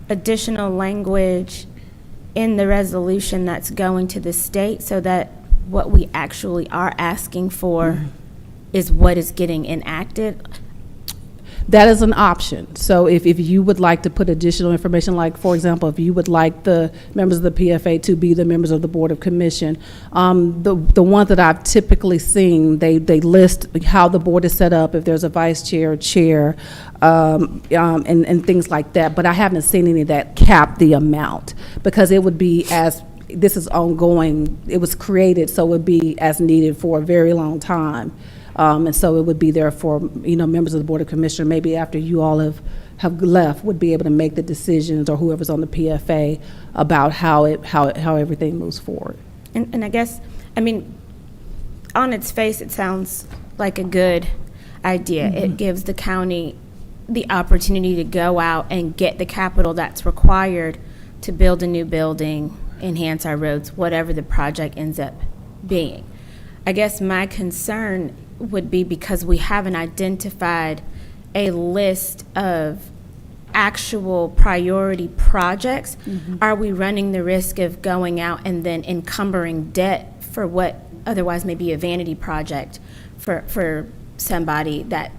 additional language in the resolution that's going to the state so that what we actually are asking for is what is getting enacted? That is an option. So if you would like to put additional information, like, for example, if you would like the members of the PFA to be the members of the Board of Commission, the ones that I've typically seen, they list how the board is set up, if there's a vice chair, chair, and things like that. But I haven't seen any that cap the amount, because it would be this is ongoing. It was created, so it would be as needed for a very long time. And so it would be there for, members of the Board of Commissioners, maybe after you all have left, would be able to make the decisions, or whoever's on the PFA, about how everything moves forward. And I guess, I mean, on its face, it sounds like a good idea. It gives the county the opportunity to go out and get the capital that's required to build a new building, enhance our roads, whatever the project ends up being. I guess my concern would be because we haven't identified a list of actual priority projects, are we running the risk of going out and then encumbering debt for what otherwise may be a vanity project for somebody that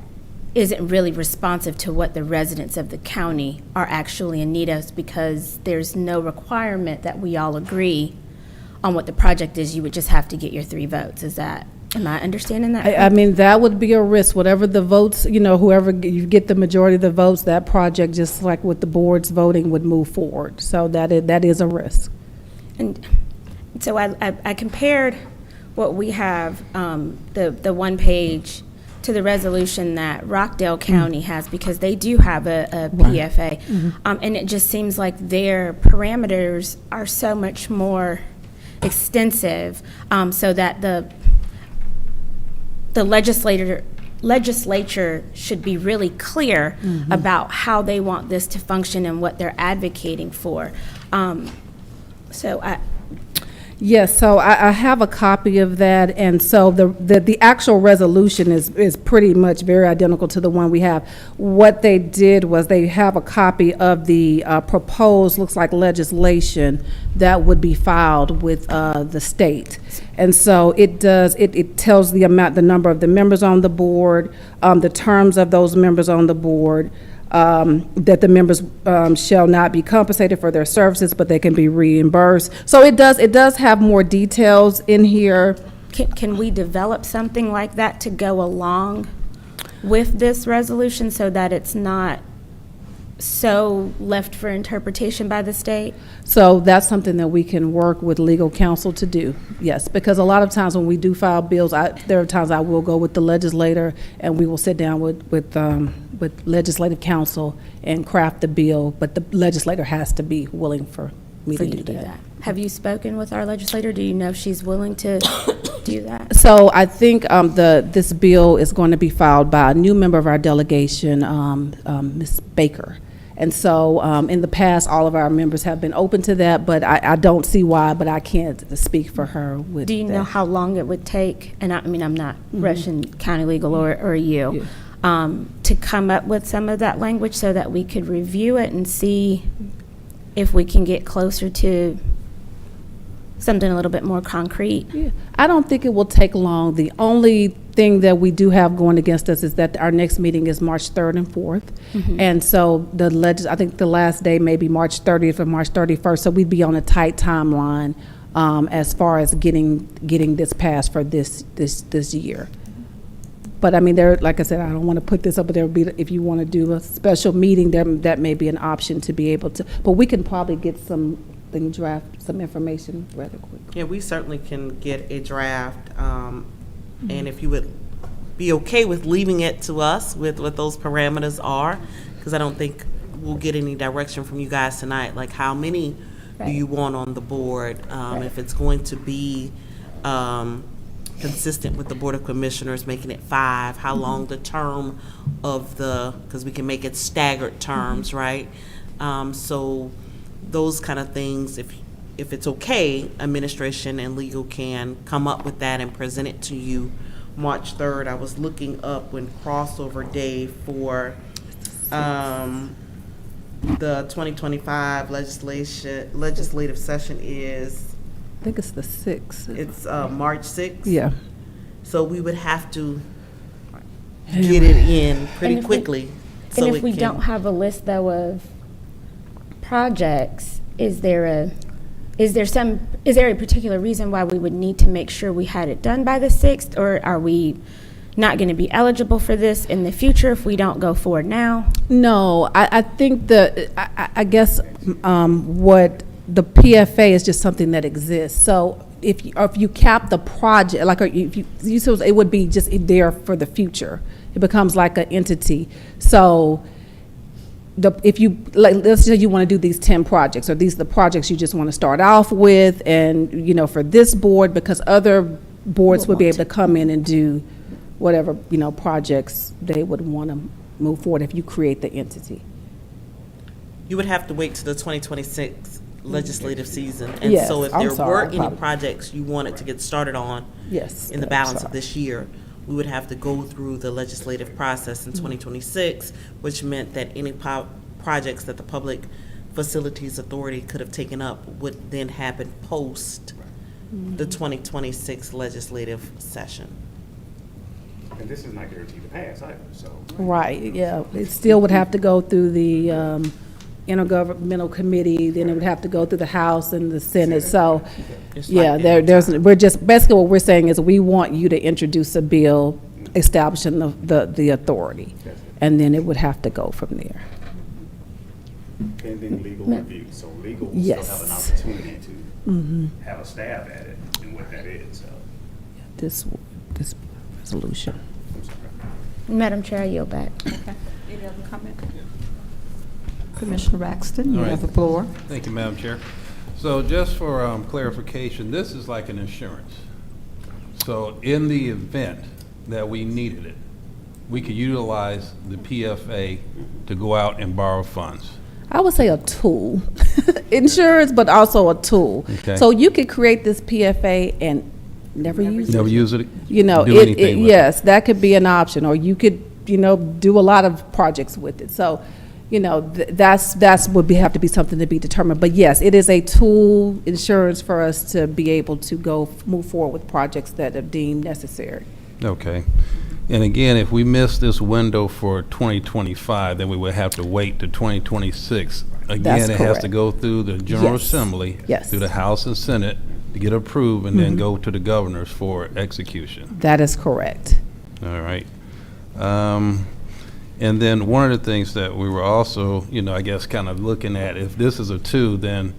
isn't really responsive to what the residents of the county are actually in need of, because there's no requirement that we all agree on what the project is. You would just have to get your 3 votes. Am I understanding that? I mean, that would be a risk. Whatever the votes, whoever, you get the majority of the votes, that project, just like with the board's voting, would move forward. So that is a risk. And so I compared what we have, the one page, to the resolution that Rockdale County has, because they do have a PFA. And it just seems like their parameters are so much more extensive, so that the legislature should be really clear about how they want this to function and what they're advocating for. Yes, so I have a copy of that, and so the actual resolution is pretty much very identical to the one we have. What they did was they have a copy of the proposed, looks like legislation that would be filed with the state. And so it tells the number of the members on the board, the terms of those members on the board, that the members shall not be compensated for their services, but they can be reimbursed. So it does have more details in here. Can we develop something like that to go along with this resolution so that it's not so left for interpretation by the state? So that's something that we can work with legal counsel to do, yes, because a lot of times when we do file bills, there are times I will go with the legislator and we will sit down with legislative counsel and craft the bill, but the legislator has to be willing for me to do that. Have you spoken with our legislator? Do you know if she's willing to do that? So I think this bill is going to be filed by a new member of our delegation, Ms. Baker. And so in the past, all of our members have been open to that, but I don't see why, but I can't speak for her with Do you know how long it would take? And I mean, I'm not rushing county legal or you, to come up with some of that language so that we could review it and see if we can get closer to something a little bit more concrete. Yeah. I don't think it will take long. The only thing that we do have going against us is that our next meeting is March 3rd and 4th. And so I think the last day may be March 30th or March 31st. So we'd be on a tight timeline as far as getting this passed for this year. But I mean, like I said, I don't want to put this up, but there will be, if you want to do a special meeting, that may be an option to be able to, but we can probably get some information rather quick. Yeah, we certainly can get a draft, and if you would be okay with leaving it to us with what those parameters are, because I don't think we'll get any direction from you guys tonight, like how many do you want on the board, if it's going to be consistent with the Board of Commissioners, making it 5, how long the term of because we can make it staggered terms, right? So those kind of things, if it's okay, administration and legal can come up with that and present it to you March 3rd. I was looking up when crossover day for the 2025 legislative session is. I think it's the 6th. It's March 6th. Yeah. So we would have to get it in pretty quickly. And if we don't have a list though of projects, is there a particular reason why we would need to make sure we had it done by the 6th, or are we not going to be eligible for this in the future if we don't go forward now? No, I think I guess what the PFA is just something that exists. So if you cap the project, like if you so it would be just there for the future. It becomes like an entity. So if you, like, let's say you want to do these 10 projects, or these are the projects you just want to start off with, and, you know, for this board, because other boards would be able to come in and do whatever, you know, projects they would want to move forward if you create the entity. You would have to wait till the 2026 legislative season. And Yes, so if I'm there sorry, were I'm any probably- projects you wanted to get started on Yes, in the I'm balance sorry. of this year, we would have to go through the legislative process in 2026, which meant that any projects that the Public Facilities Authority could have taken up would then happen post the 2026 legislative session. And this is not guaranteed to pass either, so. Right, yeah. It still would have to go through the intergovernmental committee, then it would have to go through the House and the Senate. So, It's yeah, like we're just, basically what we're saying is we want you to introduce a bill establishing the authority. And then it would have to go from there. Pending legal review, so legal will still Yes. have an opportunity to Mhm. have a stab at it and what that is, so. This resolution. Madam Chair, I yield back. Any other comment? Commissioner Braxton, you All right. have the floor. Thank you, Madam Chair. So just for clarification, this is like an insurance. So in the event that we needed it, we could utilize the PFA to go out and borrow funds. I would say a tool. Insurance, but also a tool. Okay. So you could create this PFA and never use it. Never use it? You know, do anything with it. yes, that could be an option, or you could, you know, do a lot of projects with it. So, you know, that's would have to be something to be determined. But yes, it is a tool, insurance for us to be able to move forward with projects that are deemed necessary. Okay. And again, if we miss this window for 2025, then we would have to wait to 2026. Again, That's it has to correct. go through the General Yes. Assembly, Yes. through the House and Senate to get approved, and then Mhm. go to the governors for execution. That is correct. All right. And then one of the things that we were also, you know, I guess kind of looking at, if this is a two, then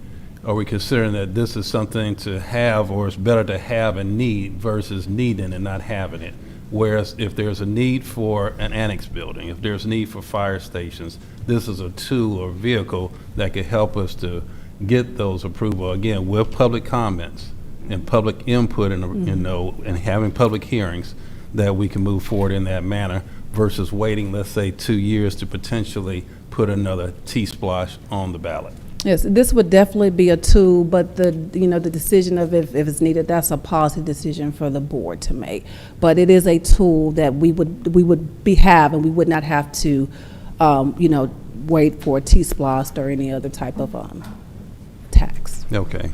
are we considering that this is something to have, or it's better to have and need versus needing and not having it? Whereas if there's a need for an annex building, if there's a need for fire stations, this is a tool or vehicle that could help us to get those approval, again, with public comments and public input and, you know, and having public hearings, that we can move forward in that manner versus waiting, let's say, 2 years to potentially put another T-Splosh on the ballot. Yes, this would definitely be a tool, but the decision of if it's needed, that's a policy decision for the board to make. But it is a tool that we would have, and we would not have to, wait for a T-Splosh or any other type of tax. Okay.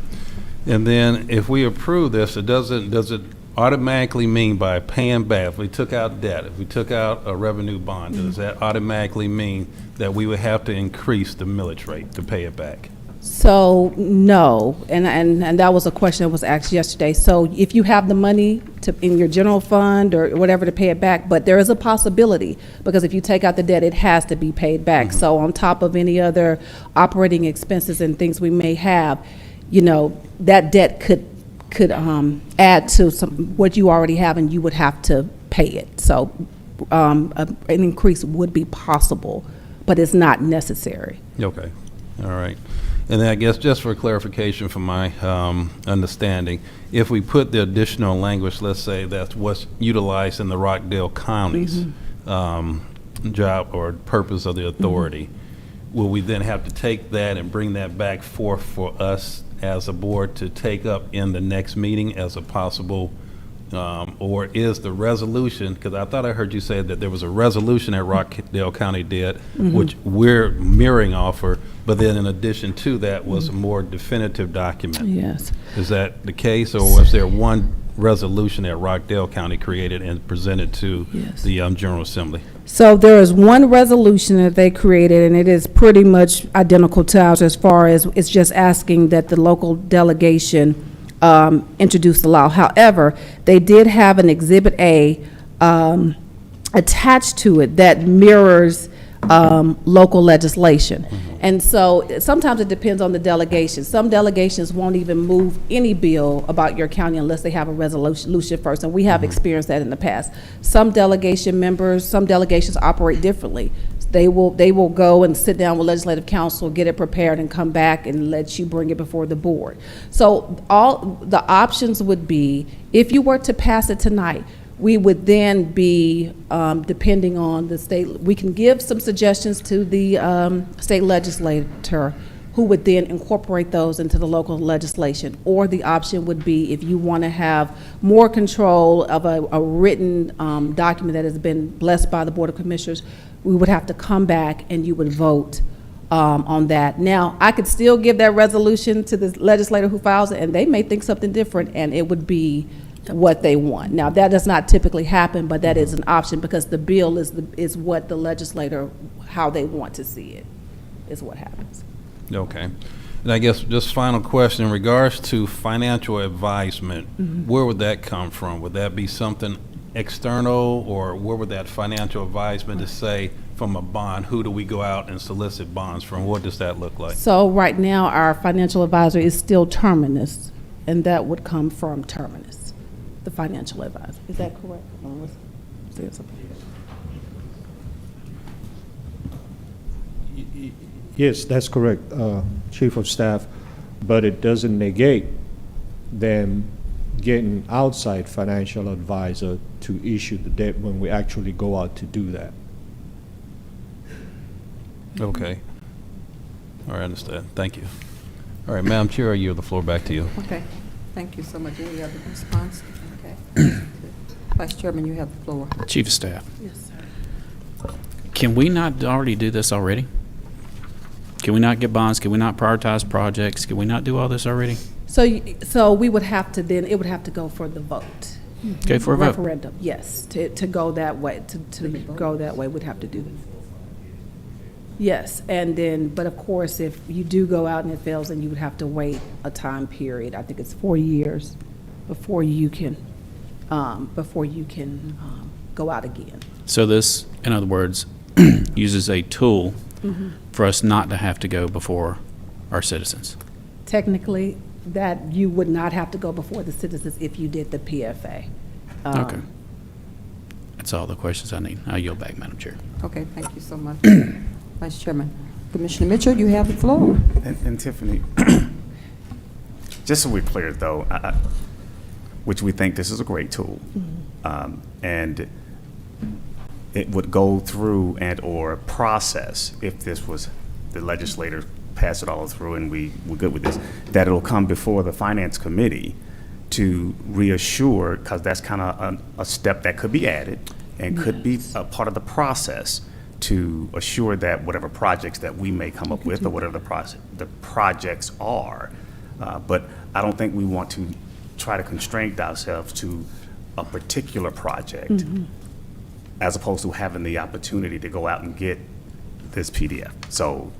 And then if we approve this, does it automatically mean by paying back, if we took out debt, if we took out a revenue bond, does that automatically mean that we would have to increase the millage rate to pay it back? So, no, and that was a question that was asked yesterday. So if you have the money in your general fund or whatever to pay it back, but there is a possibility, because if you take out the debt, it has to be paid back. Mm-hmm. So on top of any other operating expenses and things we may have, that debt could add to what you already have, and you would have to pay it. So an increase would be possible, but it's not necessary. Okay, all right. And then I guess just for clarification from my understanding, if we put the additional language, let's say that's what's utilized in the Rockdale counties job or purpose of the authority, will we then have to take that and bring that back forth for us as a board to take up in the next meeting as a possible, or is the resolution, because I thought I heard you say that there was a resolution that Rockdale County did, which we're mirroring offer, but then in addition to that was a more definitive document. Yes. Is that the case, or was there one resolution that Rockdale County created and presented to the General Assembly? So there is one resolution that they created, and it is pretty much identical to ours as far as it's just asking that the local delegation introduce the law. However, they did have an Exhibit A attached to it that mirrors local legislation. And so sometimes it depends on the delegation. Some delegations won't even move any bill about your county unless they have a resolution first, and we have experienced that in the past. Some delegations operate differently. They will go and sit down with legislative council, get it prepared, and come back and let you bring it before the board. So all the options would be, if you were to pass it tonight, we would then be, depending on the state, we can give some suggestions to the state legislator, who would then incorporate those into the local legislation. Or the option would be, if you want to have more control of a written document that has been blessed by the Board of Commissioners, we would have to come back and you would vote on that. Now, I could still give that resolution to the legislator who files it, and they may think something different, and it would be what they want. Now, that does not typically happen, but that is an option, because the bill is what the legislator, how they want to see it, is what happens. Okay. And I guess just final question, in regards to financial advisement, where would that come from? Would that be something external, or where would that financial advisement to say from a bond? Who do we go out and solicit bonds from? What does that look like? So right now, our financial advisor is still Terminus, and that would come from Terminus, the financial advisor. Is that correct? Yes, that's correct, Chief of Staff, but it doesn't negate them getting outside financial advisor to issue the debt when we actually go out to do that. Okay. All right, I understand. Thank you. All right, Madam Chair, I yield the floor back to you. Okay, thank you so much. Any other response? Okay. Vice Chairman, you have the floor. Chief of Staff, Yes, sir. can we not already do this already? Can we not get bonds? Can we not prioritize projects? Can we not do all this already? So we would have to then, it would have to go for the vote. Okay, for a vote. Referendum, yes, to go that way, to go that way, we'd have to do it. Yes, and then, but of course, if you do go out and it fails, then you would have to wait a time period. I think it's 4 years before you can go out again. So this, in other words, uses a tool for us not to have to go before our citizens. Technically, that you would not have to go before the citizens if you did the PFA. Okay. That's all the questions I need. I yield back, Madam Chair. Okay, thank you so much. Vice Chairman. Commissioner Mitchell, you have the floor. And Tiffany, just so we're clear though, which we think this is a great tool, and it would go through and/or process, if this was, the legislator pass it all through and we're good with this, that it'll come before the Finance Committee to reassure, because that's kind of a step that could be added and could be a part of the process to assure that whatever projects that we may come up with, or whatever the projects are, but I don't think we want to try to constrain ourselves to a particular project, as opposed to having the opportunity to go out and get this PDF. So,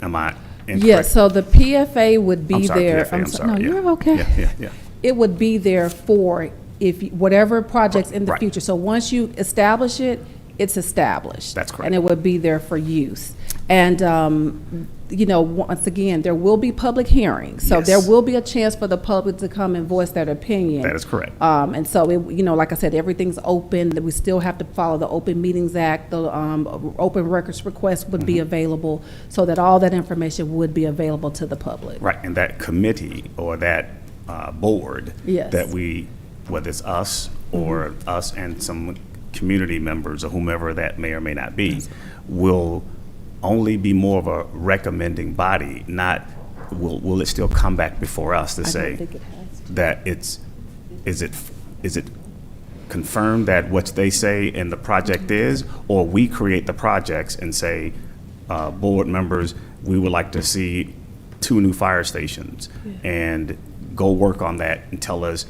am I incorrect? Yes, so the PFA would be I'm sorry, there. PFA, I'm sorry, No, yeah. you're okay. Yeah. It would be there for whatever projects in the Right. future. So once you establish it, it's established. That's correct. And it would be there for use. And, once again, there will be public hearings. So Yes. there will be a chance for the public to come and voice their opinion. That is correct. And so, like I said, everything's open. We still have to follow the Open Meetings Act. The open records request would be available, so that all that information would be available to the public. Right, and that committee or that board Yes. that whether it's us or us and some community members or whomever that may or may not be, will only be more of a recommending body, not, will it still come back before us to say that is it confirmed that what they say in the project is, or we create the projects and say, board members, we would like to see 2 new fire stations, and go work on that and tell us,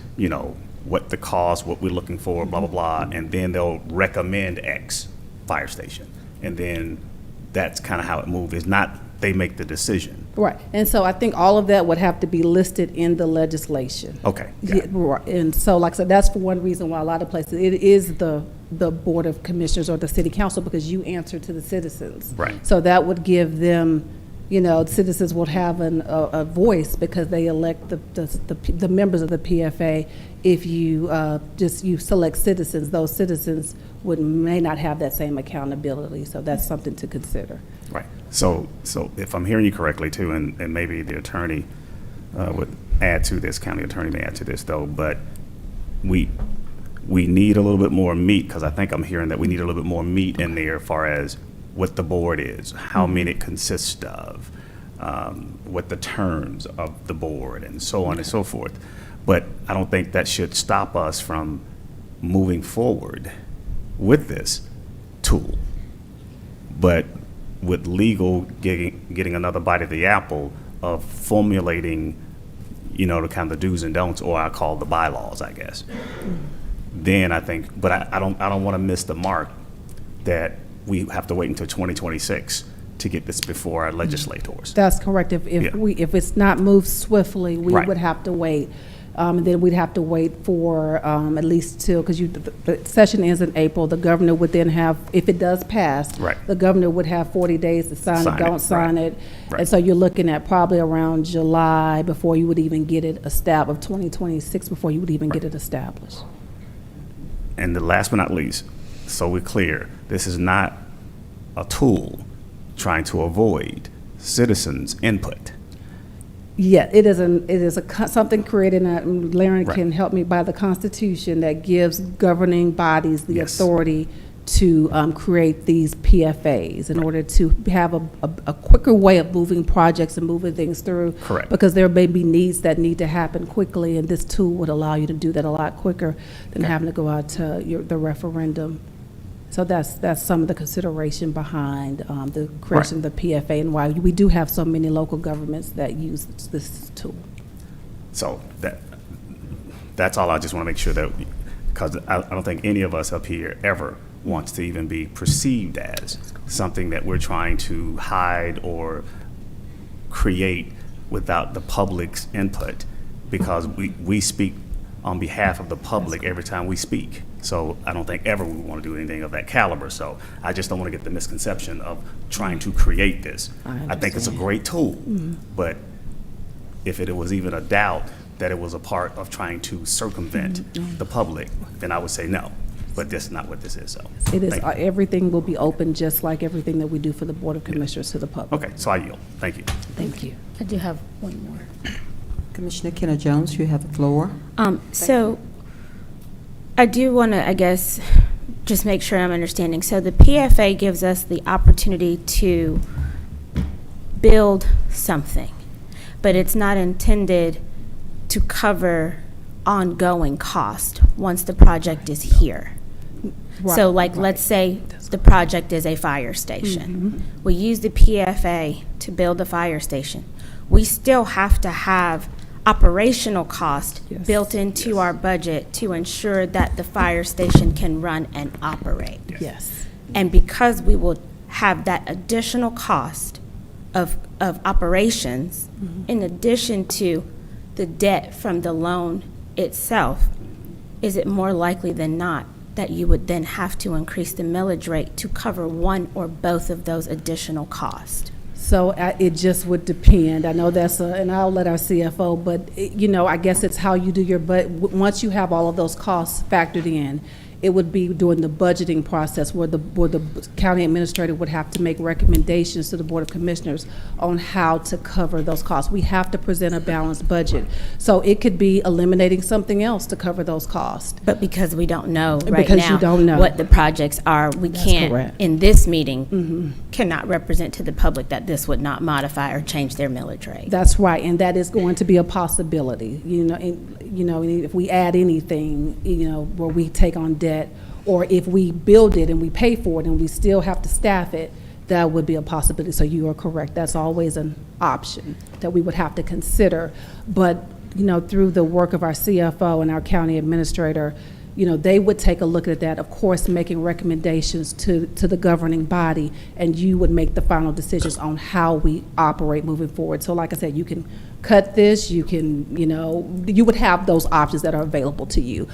what the cost, what we're looking for, blah, blah, blah, and then they'll recommend X fire station. And then that's kind of how it moves. It's not they make the decision. Right, and so I think all of that would have to be listed in the legislation. Okay. Yeah, right. And so, like I said, that's for one reason why a lot of places, it is the Board of Commissioners or the City Council, because you answer to the citizens. Right. So that would give them you know, citizens will have a voice because they elect the members of the PFA. If you you select citizens, those citizens may not have that same accountability. So that's something to consider. Right. So if I'm hearing you correctly too, and maybe the attorney would add to this, county attorney may add to this though, but we need a little bit more meat, because I think I'm hearing that we need a little bit more meat in there as far as what the board is, how many it consists of, what the terms of the board, and so on and so forth. But I don't think that should stop us from moving forward with this tool. But with legal getting another bite of the apple of formulating, you know, the kind of do's and don'ts, or I call the bylaws, I guess. Then I think, but I don't want to miss the mark that we have to wait until 2026 to get this before our legislators. That's correct. If it's not moved swiftly, we Right. would have to wait. Then we'd have to wait for at least till, because the session ends in April. The governor would then have, if it does pass, Right. the governor would have 40 days to sign it, don't sign it. Right. And so you're looking at probably around July before you would even get it established, of 2026, before you would even get it established. And the last but not least, so we're clear, this is not a tool trying to avoid citizens' input. Yeah, it is something created, and Laren Right. can help me, by the Constitution that gives governing bodies the authority to create these PFAs in order to have a quicker way of moving projects and moving things through. Correct. Because there may be needs that need to happen quickly, and this tool would allow you to do that a lot quicker than having to go out to the referendum. So that's some of the consideration behind the creation of the PFA, and why we do have so many local governments that use this tool. So that's all. I just want to make sure that, because I don't think any of us up here ever wants to even be perceived as something that we're trying to hide or create without the public's input, because we speak on behalf of the public every time we speak. So I don't think ever we want to do anything of that caliber. So I just don't want to get the misconception of trying to create this. I think it's a great tool, but if it was even a doubt that it was a part of trying to circumvent the public, then I would say no. But that's not what this is, so. It is, thank you. everything will be open, just like everything that we do for the Board of Commissioners to the public. Okay, so I yield. Thank you. Thank you. I do have one more. Commissioner Kenna Jones, you have the floor. So I do want to, I guess, just make sure I'm understanding. So the PFA gives us the opportunity to build something, but it's not intended to cover ongoing cost once the project is here. So like, let's say the project is a fire station. We use the PFA to build the fire station. We still have to have operational cost built into our budget to ensure that the fire station can run and operate. Yes. And because we will have that additional cost of operations, in addition to the debt from the loan itself, is it more likely than not that you would then have to increase the millage rate to cover one or both of those additional costs? So it just would depend. I know that's and I'll let our CFO, but I guess it's how you do your, but once you have all of those costs factored in, it would be during the budgeting process where the county administrator would have to make recommendations to the Board of Commissioners on how to cover those costs. We have to present a balanced budget. So it could be eliminating something else to cover those costs. But because we don't know right because now you don't know what the projects are, we That's can't, correct. in this meeting, cannot represent to the public that this would not modify or change their millage rate. That's right, and that is going to be a possibility. If we add anything, where we take on debt, or if we build it and we pay for it and we still have to staff it, that would be a possibility. So you are correct. That's always an option that we would have to consider. But through the work of our CFO and our county administrator, they would take a look at that, of course, making recommendations to the governing body, and you would make the final decisions on how we operate moving forward. So like I said, you can cut this, you can, you would have those options that are available to you,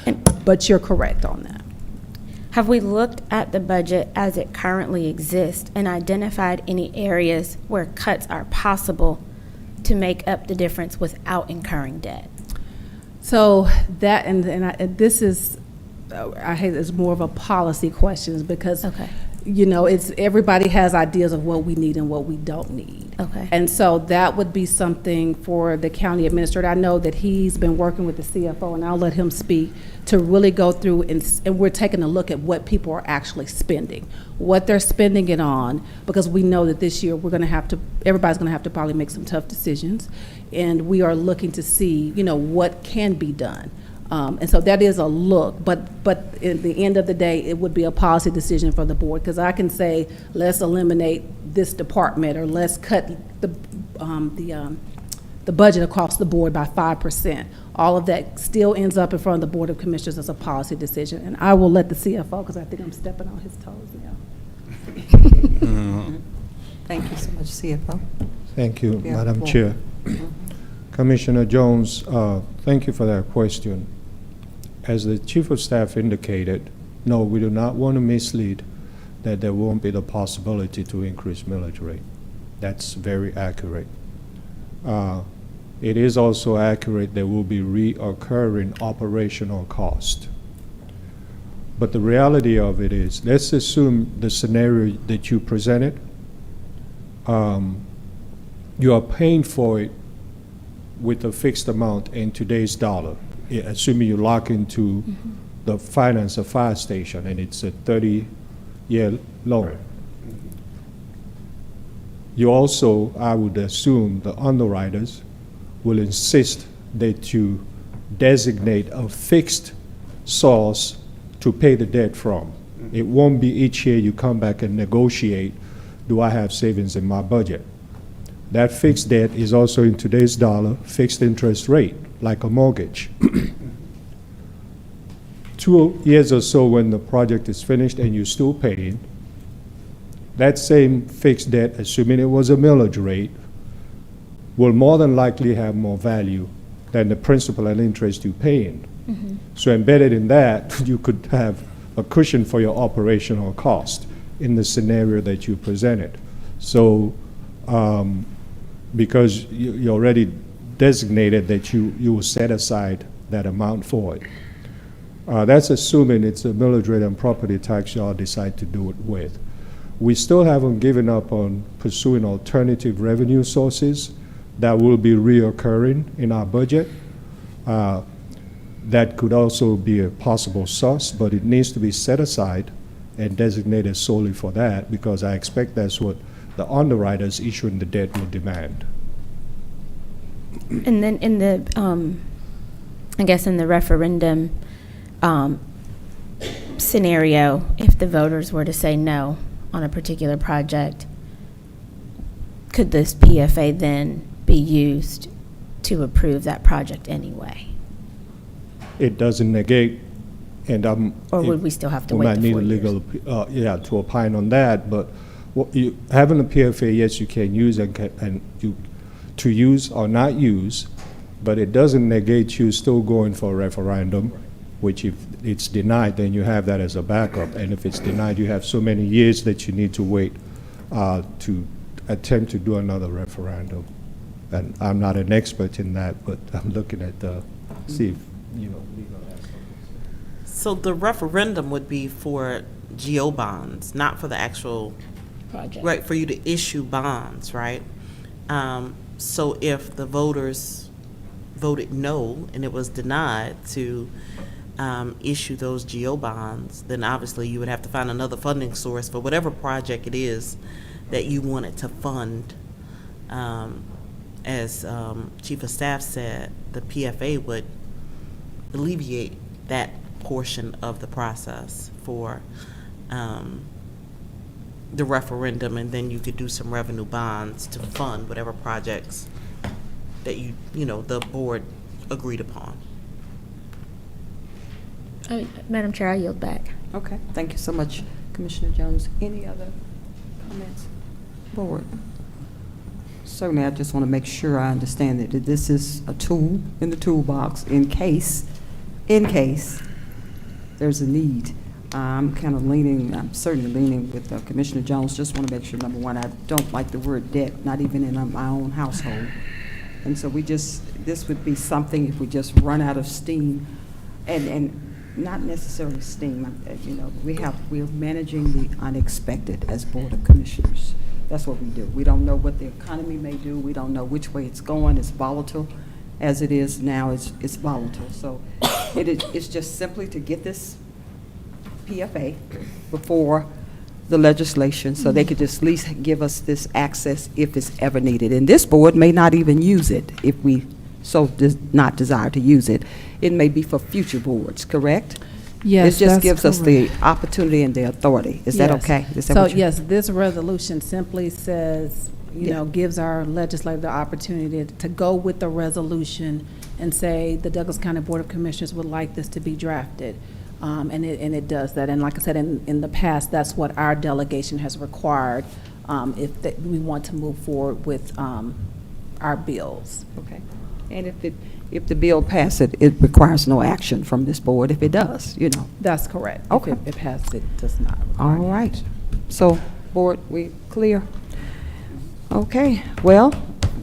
but you're correct on that. Have we looked at the budget as it currently exists and identified any areas where cuts are possible to make up the difference without incurring debt? So that, this is, I hate, it's more of a policy question because, you know, it's, everybody has ideas of what we need and what we don't need. Okay. And so that would be something for the county administrator. I know that he's been working with the CFO, and I'll let him speak, to really go through and we're taking a look at what people are actually spending, what they're spending it on, because we know that this year we're going to have to, everybody's going to have to probably make some tough decisions, and we are looking to see, you know, what can be done. And so that is a look, but at the end of the day, it would be a policy decision for the board, because I can say, let's eliminate this department, or let's cut the budget across the board by 5%. All of that still ends up in front of the Board of Commissioners as a policy decision. And I will let the CFO, because I think I'm stepping on his toes now. Thank you so much, CFO. Thank you, Yeah, Madam well- Chair. Commissioner Jones, thank you for that question. As the Chief of Staff indicated, no, we do not want to mislead that there won't be the possibility to increase millage rate. That's very accurate. It is also accurate there will be reoccurring operational cost. But the reality of it is, let's assume the scenario that you presented, you are paying for it with a fixed amount in today's dollar, assuming you lock into the finance of fire station and it's a 30-year loan. You also, I would assume, the underwriters will insist that you designate a fixed source to pay the debt from. It won't be each year you come back and negotiate, do I have savings in my budget? That fixed debt is also in today's dollar, fixed interest rate, like a mortgage. 2 years or so when the project is finished and you're still paying, that same fixed debt, assuming it was a millage rate, will more than likely have more value than the principal and interest you're paying. So embedded in that, you could have a cushion for your operational cost in the scenario that you presented. So because you already designated that you will set aside that amount for it. That's assuming it's a millage rate and property tax you all decide to do it with. We still haven't given up on pursuing alternative revenue sources that will be reoccurring in our budget. That could also be a possible source, but it needs to be set aside and designated solely for that, because I expect that's what the underwriters issuing the debt will demand. And then in the, I guess in the referendum scenario, if the voters were to say no on a particular project, could this PFA then be used to approve that project anyway? It doesn't negate, and Or would we still have to we wait might the need 4 a years? legal, to opine on that, but having a PFA, yes, you can use to use or not use, but it doesn't negate you still going for a referendum, which if it's denied, then you have that as a backup, and if it's denied, you have so many years that you need to wait to attempt to do another referendum. And I'm not an expert in that, but I'm looking at see if, legal aspects. So the referendum would be for GO bonds, not for the actual project. Right, for you to issue bonds, right? So if the voters voted no and it was denied to issue those GO bonds, then obviously you would have to find another funding source for whatever project it is that you wanted to fund. As Chief of Staff said, the PFA would alleviate that portion of the process for the referendum, and then you could do some revenue bonds to fund whatever projects that the board agreed upon. Madam Chair, I yield back. Okay, thank you so much, Commissioner Jones. Any other comments? Board? Certainly, I just want to make sure I understand that this is a tool in the toolbox in case there's a need. I'm kind of leaning, I'm certainly leaning with Commissioner Jones. Just want to make sure, number one, I don't like the word debt, not even in my own household. And so this would be something if we just run out of steam, and not necessarily steam, we're managing the unexpected as Board of Commissioners. That's what we do. We don't know what the economy may do. We don't know which way it's going. It's volatile. As it is now, it's volatile. So it's just simply to get this PFA before the legislation so they could just at least give us this access if it's ever needed. And this board may not even use it if we so does not desire to use it. It may be for future boards, correct? Yes, it just that's gives us the correct. opportunity and the authority. Is that Yes. okay? Is that So what you- yes, this resolution simply says, gives our legislature the opportunity to go with the resolution and say the Douglas County Board of Commissioners would like this to be drafted. And it does that. And like I said, in the past, that's what our delegation has required if we want to move forward with our bills. Okay. And if the bill passes, it requires no action from this board if it does, That's correct. Okay. If it passes, it does not. All right. So, board, we clear? Okay. Well,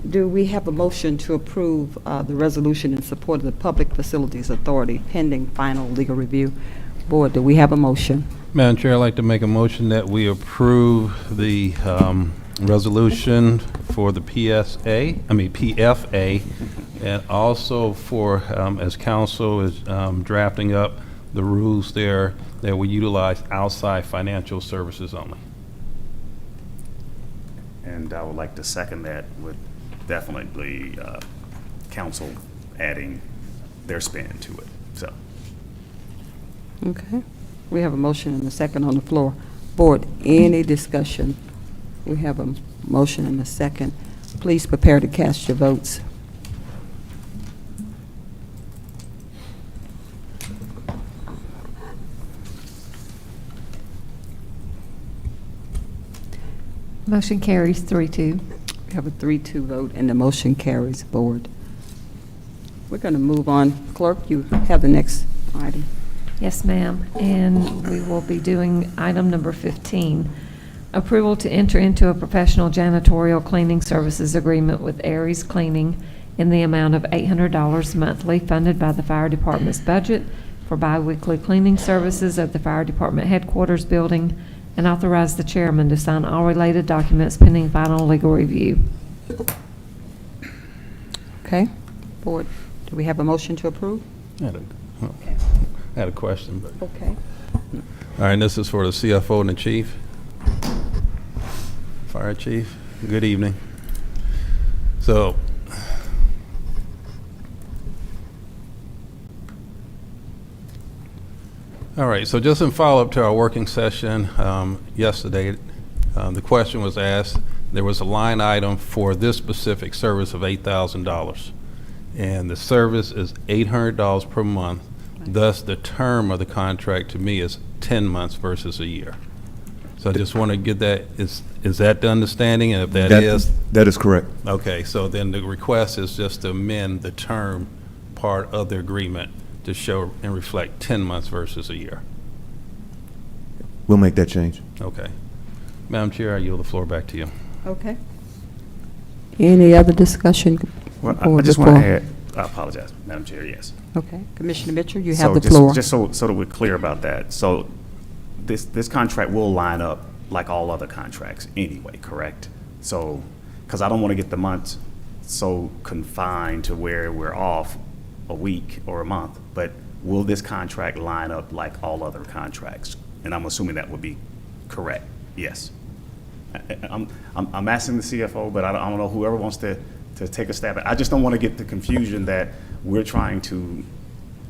do we have a motion to approve the resolution in support of the Public Facilities Authority pending final legal review? Board, do we have a motion? Madam Chair, I'd like to make a motion that we approve the resolution for the PFA, and also for, as council is drafting up the rules there, that we utilize outside financial services only. And I would like to second that with definitely council adding their spin to it, so. Okay. We have a motion and a second on the floor. Board, any discussion? We have a motion and a second. Please prepare to cast your votes. Motion carries 3-2. We have a 3-2 vote, and the motion carries. Board. We're going to move on. Clerk, you have the next item. Yes, ma'am. And we will be doing item number 15, approval to enter into a professional janitorial cleaning services agreement with Aries Cleaning in the amount of $800 monthly, funded by the fire department's budget for biweekly cleaning services of the fire department headquarters building, and authorize the chairman to sign all related documents pending final legal review. Okay. Board, do we have a motion to approve? I had a question, but. Okay. All right, this is for the CFO and the chief. Fire chief, good evening. So, all right, so just in follow-up to our working session yesterday, the question was asked, there was a line item for this specific service of $8,000. And the service is $800 per month. Thus, the term of the contract to me is 10 months versus a year. So I just want to get that, is that the understanding? And if that is? That is correct. Okay, so then the request is just to amend the term part of the agreement to show and reflect 10 months versus a year. We'll make that change. Okay. Madam Chair, I yield the floor back to you. Okay. Any other discussion? Well, I Board just want to before- add, I apologize, Madam Chair, yes. Okay. Commissioner Mitchell, you So have the just- floor. Just so that we're clear about that. So this contract will line up like all other contracts anyway, correct? So, because I don't want to get the months so confined to where we're off a week or a month, but will this contract line up like all other contracts? And I'm assuming that would be correct, yes. I'm asking the CFO, but I don't know, whoever wants to take a stab at it. I just don't want to get the confusion that we're trying to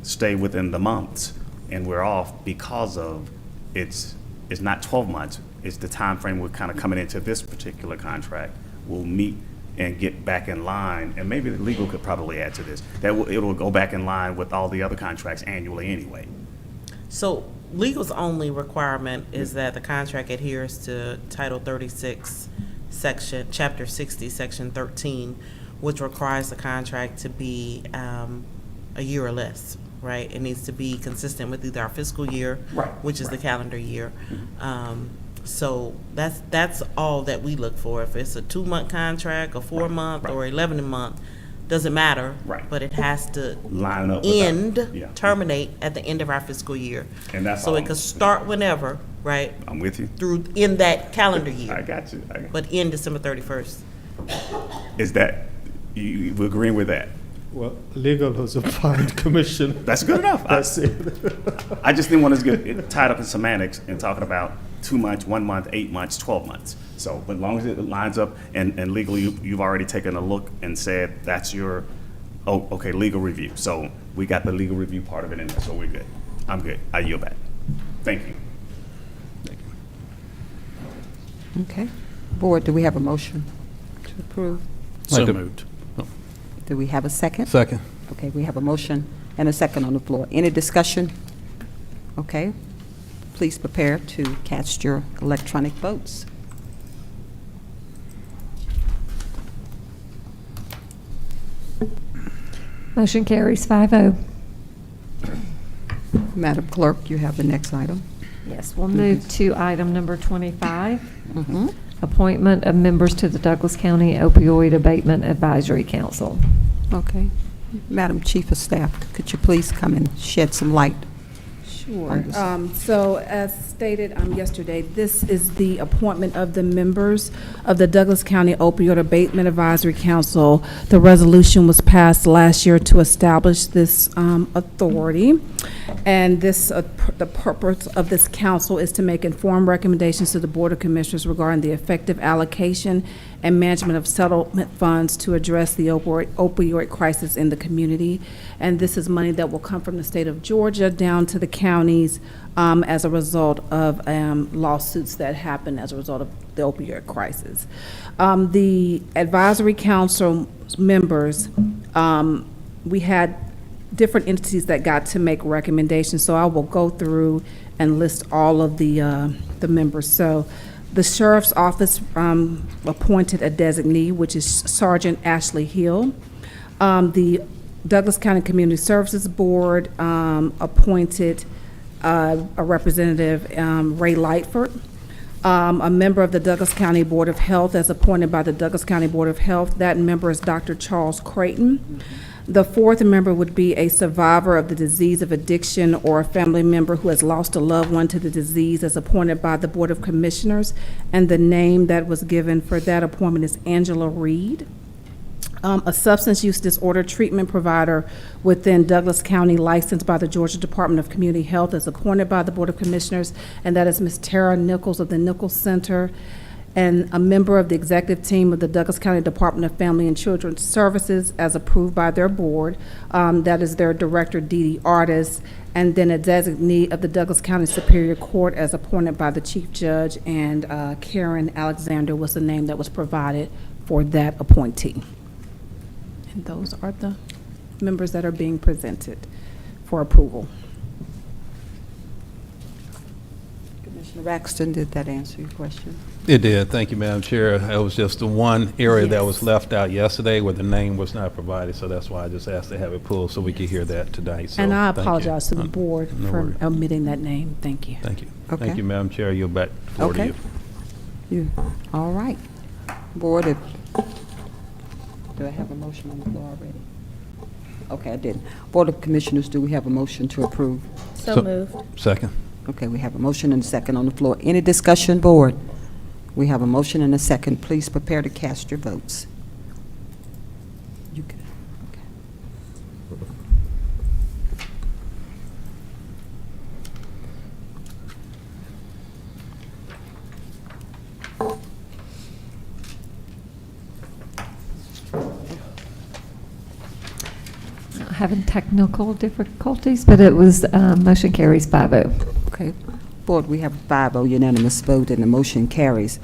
stay within the months and we're off because of it's not 12 months. It's the time frame we're kind of coming into this particular contract. We'll meet and get back in line, and maybe the legal could probably add to this, that it'll go back in line with all the other contracts annually anyway. So legal's only requirement is that the contract adheres to Title 36, Chapter 60, Section 13, which requires the contract to be a year or less. right? It needs to be consistent with either our fiscal year, Right, which is the calendar year. So that's all that we look for. If it's a 2-month contract, a 4-month, or 11-month, doesn't matter. Right. But it has to Line up with that. Yeah. terminate at the end of our fiscal year. And that's So all. it could start whenever, right? I'm with you. Through, in that calendar year. I got you. But in December 31st. Is that, you agreeing with that? Well, legal has applied commission. That's good enough. That's it. I just didn't want us to get tied up in semantics and talking about 2 months, 1 month, 8 months, 12 months. So, but as long as it lines up and legally, you've already taken a look and said that's your, oh, okay, legal review. So we got the legal review part of it in there, so we're good. I'm good. I yield back. Thank you. Okay. Board, do we have a motion to approve? So moved. Do we have a second? Second. Okay, we have a motion and a second on the floor. Any discussion? Okay. Please prepare to cast your electronic votes. Motion carries 5-0. Madam Clerk, you have the next item. Yes, we'll move to item number 25. Mm-hmm. Appointment of members to the Douglas County Opioid Abatement Advisory Council. Okay. Madam Chief of Staff, could you please come and shed some light? Sure. So as stated yesterday, this is the appointment of the members of the Douglas County Opioid Abatement Advisory Council. The resolution was passed last year to establish this authority. And this, the purpose of this council is to make informed recommendations to the Board of Commissioners regarding the effective allocation and management of settlement funds to address the opioid crisis in the community. And this is money that will come from the state of Georgia down to the counties as a result of lawsuits that happen as a result of the opioid crisis. The advisory council members, we had different entities that got to make recommendations, so I will go through and list all of the members. So the Sheriff's Office appointed a designee, which is Sergeant Ashley Hill. The Douglas County Community Services Board appointed a representative, Ray Lightford. A member of the Douglas County Board of Health, as appointed by the Douglas County Board of Health. That member is Dr. Charles Creighton. The fourth member would be a survivor of the disease of addiction or a family member who has lost a loved one to the disease, as appointed by the Board of Commissioners. And the name that was given for that appointment is Angela Reed. A substance use disorder treatment provider within Douglas County, licensed by the Georgia Department of Community Health, as appointed by the Board of Commissioners, and that is Ms. Tara Nichols of the Nichols Center. And a member of the executive team of the Douglas County Department of Family and Children's Services, as approved by their board. That is their director, Dee Dee Artis. And then a designee of the Douglas County Superior Court, as appointed by the chief judge, and Karen Alexander was the name that was provided for that appointee. And those are the members that are being presented for approval. Commissioner Braxton, did that answer your question? It did. Thank you, Madam Chair. It was just the one area that was Yes. left out yesterday where the name was not provided, so that's why I just asked to have it pulled so we could hear that tonight. So, And I thank you. apologize to the board No for worries. omitting that name. Thank you. Thank you. Okay. Thank you, Madam Chair. You're back forward to Okay. you. All right. Board, do I have a motion on the floor already? Okay, I didn't. Board of Commissioners, do we have a motion to approve? So moved. Second. Okay, we have a motion and a second on the floor. Any discussion, board? We have a motion and a second. Please prepare to cast your votes. You can, okay. Having technical difficulties, but it was, motion carries 5-0. Okay. Board, we have a 5-0 unanimous vote, and the motion carries.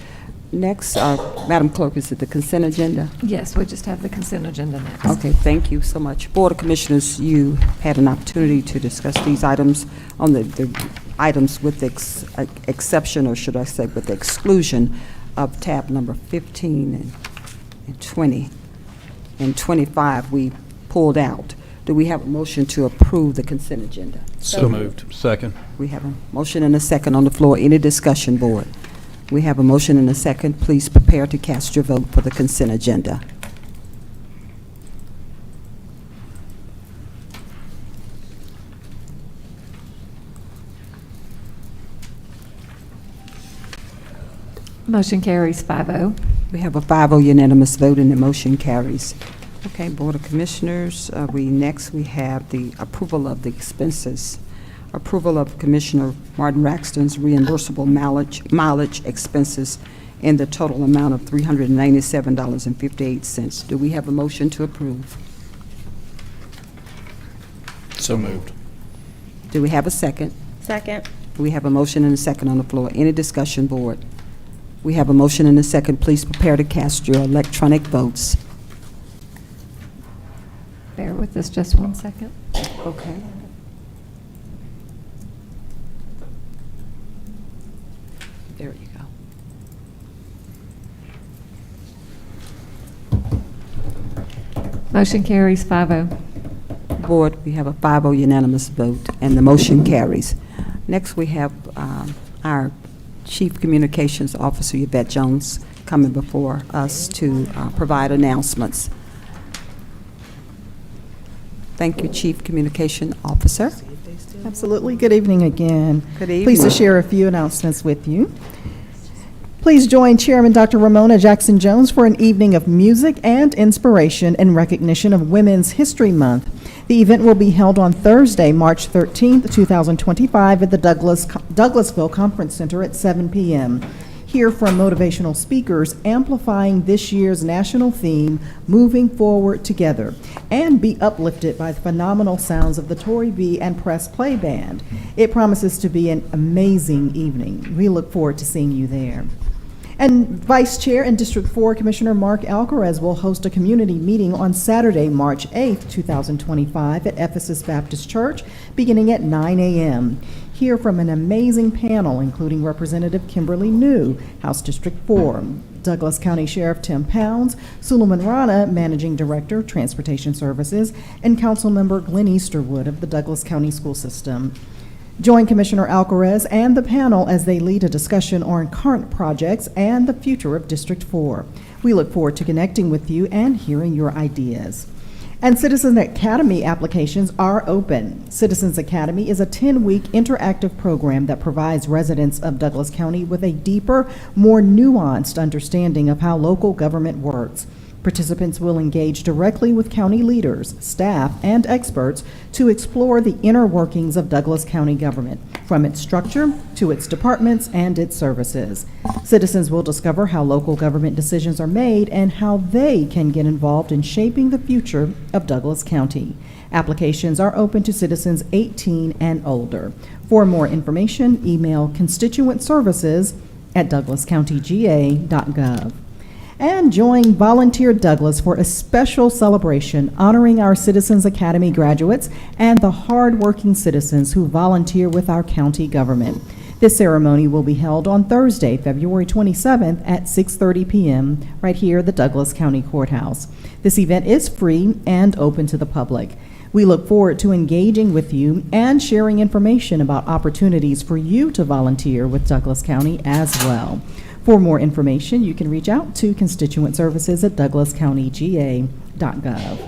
Next, Madam Clerk, is it the consent agenda? Yes, we just have the consent agenda next. Okay, thank you so much. Board of Commissioners, you had an opportunity to discuss these items on the items with the exception, or should I say with the exclusion of tab number 15 and 20. And 25 we pulled out. Do we have a motion to approve the consent agenda? So moved. Second. We have a motion and a second on the floor. Any discussion, board? We have a motion and a second. Please prepare to cast your vote for the consent agenda. Motion carries 5-0. We have a 5-0 unanimous vote, and the motion carries. Okay, Board of Commissioners, next we have the approval of the expenses. Approval of Commissioner Martin Raxton's reimbursable mileage expenses in the total amount of $397.58. Do we have a motion to approve? So moved. Do we have a second? Second. We have a motion and a second on the floor. Any discussion, board? We have a motion and a second. Please prepare to cast your electronic votes. Bear with us just 1 second. Okay. There you go. Motion carries 5-0. Board, we have a 5-0 unanimous vote, and the motion carries. Next, we have our Chief Communications Officer, Yvette Jones, coming before us to provide announcements. Thank you, Chief Communication Officer. Absolutely. Good evening again. Good evening. Pleased to share a few announcements with you. Please join Chairman Dr. Ramona Jackson Jones for an evening of music and inspiration in recognition of Women's History Month. The event will be held on Thursday, March 13th, 2025 at the Douglasville Conference Center at 7 p.m. Hear from motivational speakers amplifying this year's national theme, Moving Forward Together, and be uplifted by the phenomenal sounds of the Tory B and Press Play Band. It promises to be an amazing evening. We look forward to seeing you there. And Vice Chair and District 4 Commissioner Mark Alcaraz will host a community meeting on Saturday, March 8th, 2025 at Ephesus Baptist Church, beginning at 9 a.m. Hear from an amazing panel, including Representative Kimberly New, House District 4, Douglas County Sheriff Tim Pounds, Suleiman Rana, Managing Director, Transportation Services, and Councilmember Glenn Easterwood of the Douglas County School System. Join Commissioner Alcaraz and the panel as they lead a discussion on current projects and the future of District 4. We look forward to connecting with you and hearing your ideas. And Citizens Academy applications are open. Citizens Academy is a 10-week interactive program that provides residents of Douglas County with a deeper, more nuanced understanding of how local government works. Participants will engage directly with county leaders, staff, and experts to explore the inner workings of Douglas County government, from its structure to its departments and its services. Citizens will discover how local government decisions are made and how they can get involved in shaping the future of Douglas County. Applications are open to citizens 18 and older. For more information, email constituentservices@douglascountyga.gov. And join Volunteer Douglas for a special celebration honoring our Citizens Academy graduates and the hard-working citizens who volunteer with our county government. This ceremony will be held on Thursday, February 27th at 6:30 p.m. right here at the Douglas County Courthouse. This event is free and open to the public. We look forward to engaging with you and sharing information about opportunities for you to volunteer with Douglas County as well. For more information, you can reach out to constituentservices@douglascountyga.gov.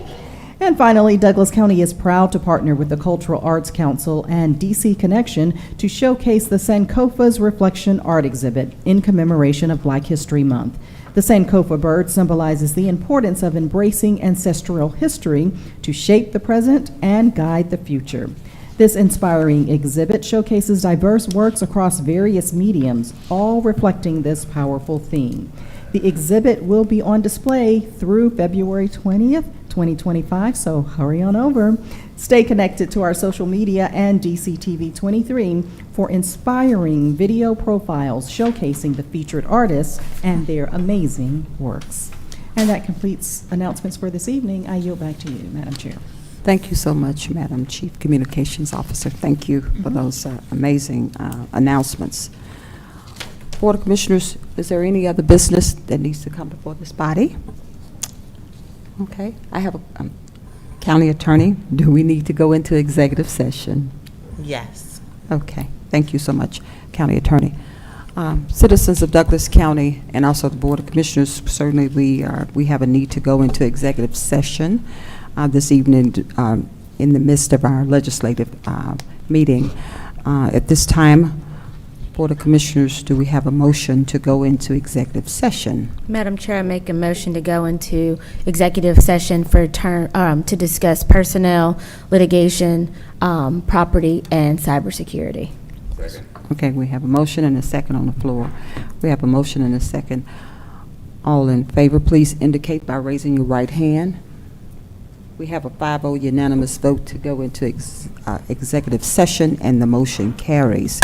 And finally, Douglas County is proud to partner with the Cultural Arts Council and DC Connection to showcase the Sankofa's Reflection Art Exhibit in commemoration of Black History Month. The Sankofa bird symbolizes the importance of embracing ancestral history to shape the present and guide the future. This inspiring exhibit showcases diverse works across various mediums, all reflecting this powerful theme. The exhibit will be on display through February 20th, 2025, so hurry on over. Stay connected to our social media and DCTV 23 for inspiring video profiles showcasing the featured artists and their amazing works. And that completes announcements for this evening. I yield back to you, Madam Chair. Thank you so much, Madam Chief Communications Officer. Thank you for those amazing announcements. Board of Commissioners, is there any other business that needs to come before this body? Okay, I have County Attorney, do we need to go into executive session? Yes. Okay, thank you so much, County Attorney. Citizens of Douglas County and also the Board of Commissioners, certainly we have a need to go into executive session this evening in the midst of our legislative meeting. At this time, Board of Commissioners, do we have a motion to go into executive session? Madam Chair, I make a motion to go into executive session for to discuss personnel, litigation, property, and cybersecurity. Okay, we have a motion and a second on the floor. We have a motion and a second. All in favor, please indicate by raising your right hand. We have a 5-0 unanimous vote to go into executive session, and the motion carries.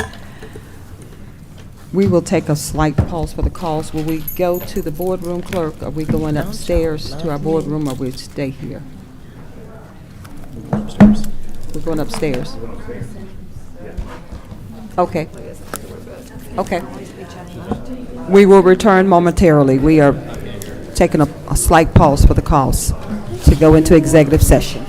We will take a slight pause for the calls. Will we go to the boardroom, clerk? Are we going upstairs to our boardroom, or we stay here? We're going upstairs. Okay. Okay. We will return momentarily. We are taking a slight pause for the calls to go into executive session.